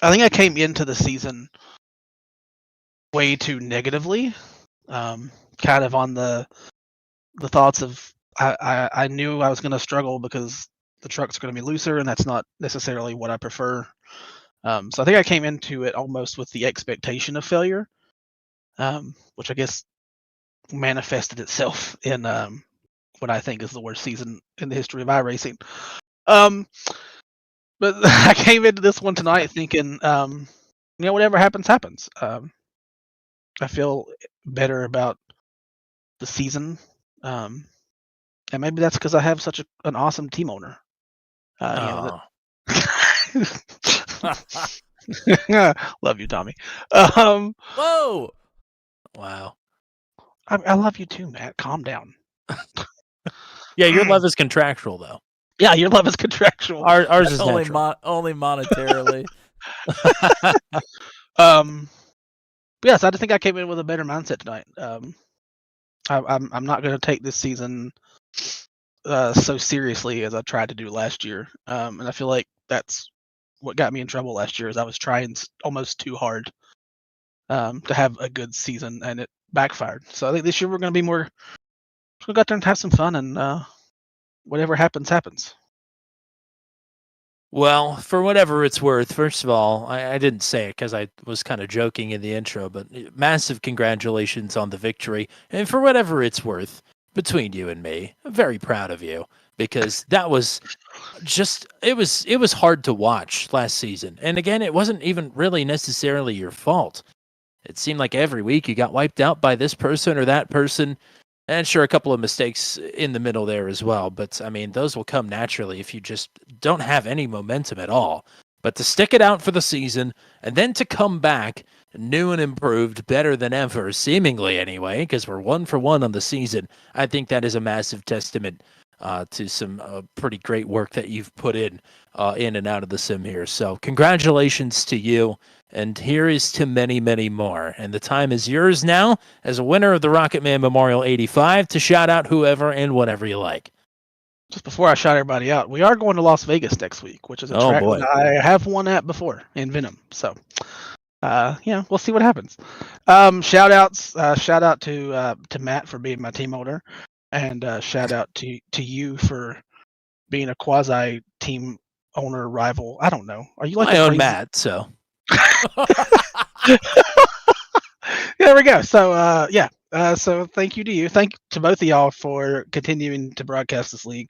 I think I came into the season way too negatively, kind of on the thoughts of I knew I was going to struggle because the trucks are going to be looser, and that's not necessarily what I prefer. So I think I came into it almost with the expectation of failure, which I guess manifested itself in what I think is the worst season in the history of iRacing. But I came into this one tonight thinking, whatever happens, happens. I feel better about the season, and maybe that's because I have such an awesome team owner. Love you, Tommy. Whoa! Wow. I love you too, Matt. Calm down. Yeah, your love is contractual, though. Yeah, your love is contractual. Ours is only natural. only monetarily. Yes, I just think I came in with a better mindset tonight. I'm not going to take this season so seriously as I tried to do last year, and I feel like that's what got me in trouble last year. Is I was trying almost too hard to have a good season, and it backfired. So I think this year we're going to be more. We'll go out there and have some fun, and whatever happens, happens. Well, for whatever it's worth, first of all, I didn't say it because I was kind of joking in the intro, but massive congratulations on the victory. And for whatever it's worth, between you and me, I'm very proud of you because that was just it was hard to watch last season. And again, it wasn't even really necessarily your fault. It seemed like every week you got wiped out by this person or that person. And sure, a couple of mistakes in the middle there as well. But, I mean, those will come naturally if you just don't have any momentum at all. But to stick it out for the season and then to come back new and improved, better than ever, seemingly anyway, because we're 1 for 1 on the season, I think that is a massive testament to some pretty great work that you've put in and out of the sim here. So congratulations to you. And here is to many, many more. And the time is yours now as a winner of the Rocketman Memorial 85 to shout out whoever and whatever you like. Just before I shout everybody out, we are going to Las Vegas next week, which is a track that I have won at before in Venom. So, we'll see what happens. Shout out to Matt for being my team owner, and shout out to you for being a quasi team owner rival. I don't know. Are you like I own Matt, so. There we go. So so thank you to you. Thank to both of y'all for continuing to broadcast this league.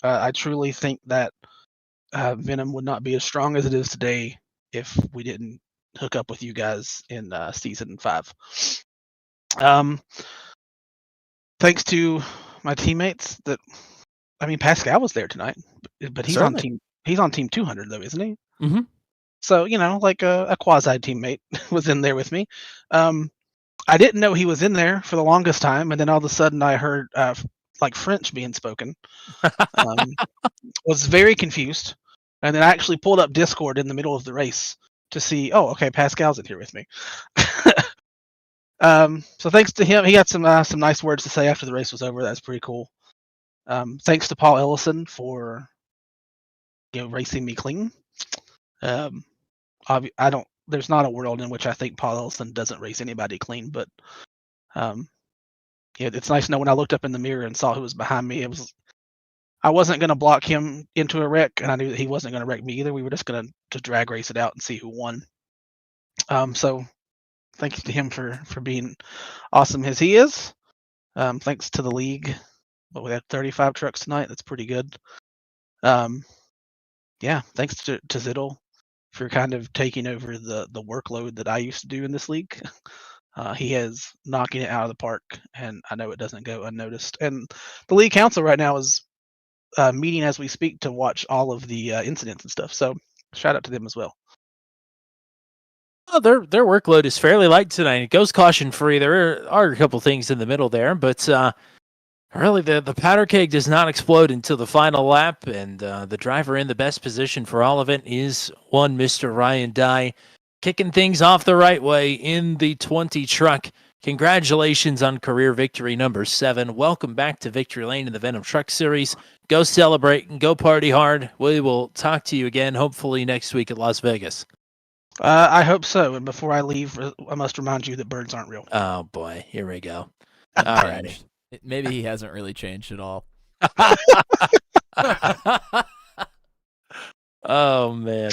I truly think that Venom would not be as strong as it is today if we didn't hook up with you guys in season 5. Thanks to my teammtes Pascal was there tonight, but he's Certainly. on team 200 though, isn't he? Mm-hmm. So, like a quasi teammate was in there with me. I didn't know he was in there for the longest time, and then all of a sudden I heard French being spoken. Was very confused, and then I actually pulled up Discord in the middle of the race to see, oh, okay, Pascal's in here with me. So thanks to him, he got some nice words to say after the race was over. That's pretty cool. Thanks to Paul Ellison for racing me clean. There's not a world in which I think Paul Ellison doesn't race anybody clean, but it's nice to know when I looked up in the mirror and saw who was behind me. I wasn't going to block him into a wreck, and I knew that he wasn't going to wreck me either. We were just going to drag race it out and see who won. So thank you to him for being awesome as he is. Thanks to the league. But we had 35 trucks tonight. That's pretty good. Thanks to Ziddle for kind of taking over the workload that I used to do in this league. He is knocking it out of the park, and I know it doesn't go unnoticed. And the league council right now is meeting as we speak to watch all of the incidents and stuff. So shout out to them as well. Oh, their workload is fairly light tonight. It goes caution free. There are a couple things in the middle there, but really the powder keg does not explode until the final lap, and the driver in the best position for all of it is one Mr. Ryan Dye, kicking things off the right way in the 20 truck. Congratulations on career victory number 7. Welcome back to Victory Lane in the Venom Truck Series. Go celebrate and go party hard. We will talk to you again, hopefully next week at Las Vegas. I hope so. And before I leave, I must remind you that birds aren't real. Oh, boy. Here we go. All righty. Maybe he hasn't really changed at all. Oh, man.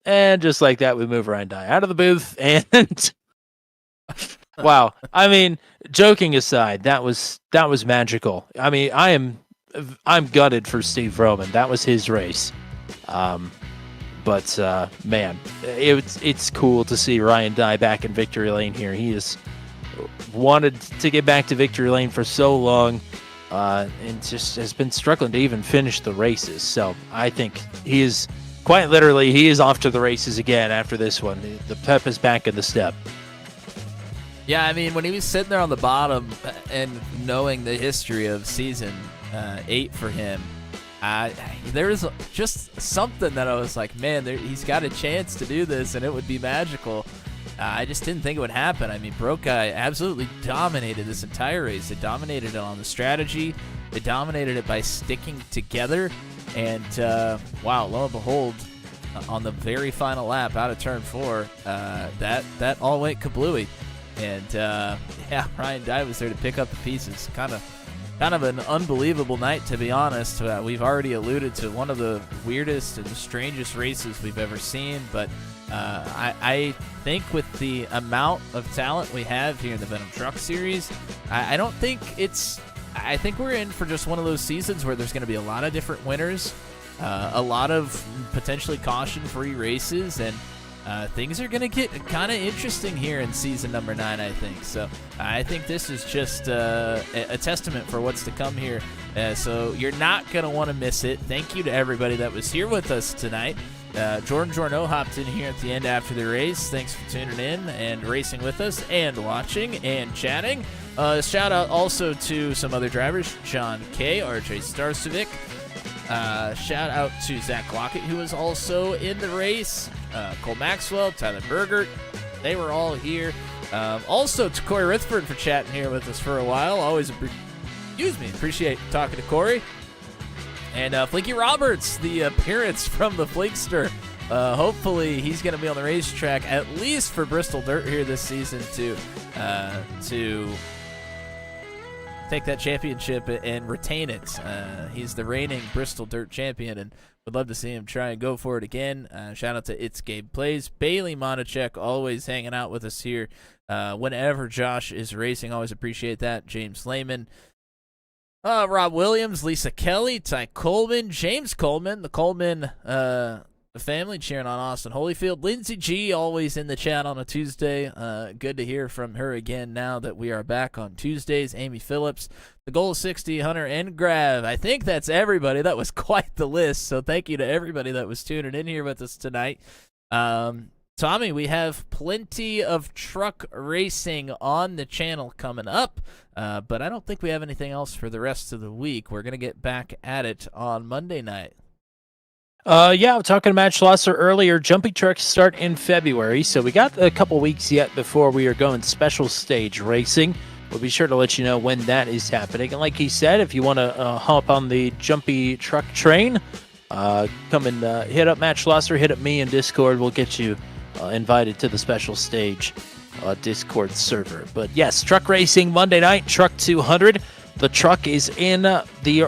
And just like that, we move Ryan Dye out of the booth, and Wow. I mean, joking aside, that was magical. I mean, I'm gutted for Steve Roman. That was his race. But man, it's cool to see Ryan Dye back in victory lane here. He has wanted to get back to victory lane for so long, and just has been struggling to even finish the races. So I think he is quite literally, he is off to the races again after this one. The pep is back in the step. Yeah, I mean, when he was sitting there on the bottom and knowing the history of season 8 for him, there was just something that I was like, man, he's got a chance to do this, and it would be magical. I just didn't think it would happen. I mean, Broke Guy absolutely dominated this entire race. They dominated it on the strategy. They dominated it by sticking together. And, wow, lo and behold, on the very final lap out of turn 4, that all went kablooey. And, yeah, Ryan Dye was there to pick up the pieces. Kind of an unbelievable night, to be honest. We've already alluded to one of the weirdest and the strangest races we've ever seen, but I think with the amount of talent we have here in the Venom Truck Series, I don't think I think we're in for just one of those seasons where there's going to be a lot of different winners, a lot of potentially caution-free races, and things are going to get kind of interesting here in season number 9, I think. So I think this is just a testament for what's to come here. So you're not going to want to miss it. Thank you to everybody that was here with us tonight. Jordan Jorno hopped in here at the end after the race. Thanks for tuning in and racing with us and watching and chatting. Shout out also to some other drivers, John K., RJ Starcevic. Shout out to Zach Lockett, who was also in the race. Cole Maxwell, Tyler Bergert, they were all here. Also to Corey Rithford for chatting here with us for a while. Always appreciate talking to Corey. And Flinky Roberts, the appearance from the Flinkster. Hopefully he's going to be on the racetrack at least for Bristol Dirt here this season to take that championship and retain it. He's the reigning Bristol Dirt champion, and would love to see him try and go for it again. Shout out to It's Gabe Plays. Bailey Monachek always hanging out with us here whenever Josh is racing. Always appreciate that. James Lehman. Rob Williams, Lisa Kelly, Ty Coleman, James Coleman, the Coleman family cheering on Austin Holyfield. Lindsay G, always in the chat on a Tuesday. Good to hear from her again now that we are back on Tuesdays. Amy Phillips, the Goal 60, Hunter Engrav. I think that's everybody. That was quite the list, so thank you to everybody that was tuning in here with us tonight. Tommy, we have plenty of truck racing on the channel coming up, but I don't think we have anything else for the rest of the week. We're going to get back at it on Monday night. Yeah, I'm talking to Matt Schlosser earlier. Jumpy trucks start in February, so we got a couple weeks yet before we are going special stage racing. We'll be sure to let you know when that is happening. And like he said, if you want to hop on the Jumpy truck train, come and hit up Matt Schlosser, hit up me in Discord. We'll get you invited to the special stage Discord server. But yes, truck racing Monday night, Truck 200. The truck is in the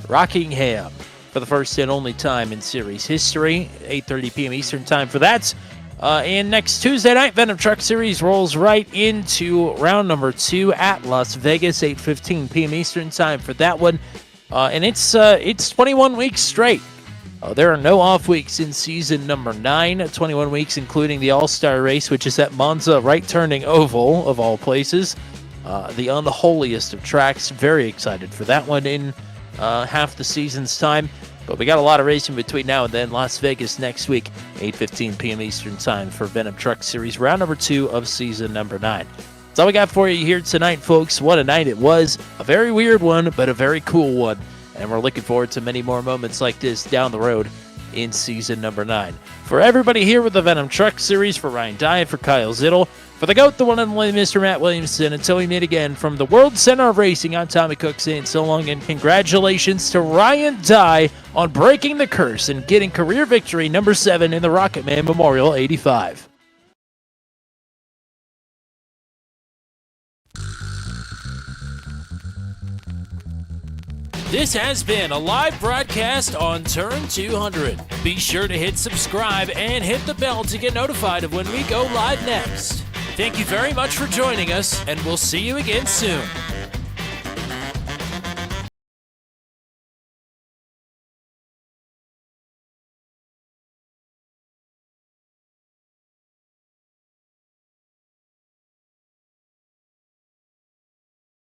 Rockingham, for the first and only time in series history. 8:30 p.m. Eastern time for that. And next Tuesday night, Venom Truck Series rolls right into round number 2 at Las Vegas, 8:15 p.m. Eastern time for that one. And it's 21 weeks straight. There are no off weeks in season number 9, 21 weeks, including the All-Star race, which is at Monza, right-turning oval of all places. The unholiest of tracks. Very excited for that one in half the season's time. But we got a lot of racing between now and then. Las Vegas next week, 8:15 p.m. Eastern time for Venom Truck Series, round number 2 of season number 9. That's all we got for you here tonight, folks. What a night it was. A very weird one, but a very cool one. And we're looking forward to many more moments like this down the road in season number 9. For everybody here with the Venom Truck Series, for Ryan Dye, for Kyle Zittel, for the GOAT, the one and only Mr. Matt Williamson, until we meet again from the World Center of Racing, I'm Tommy Cook saying so long, and congratulations to Ryan Dye on breaking the curse and getting career victory number 7 in the Rocketman Memorial 85. This has been a live broadcast on Turn 200. Be sure to hit subscribe and hit the bell to get notified of when we go live next. Thank you very much for joining us, and we'll see you again soon.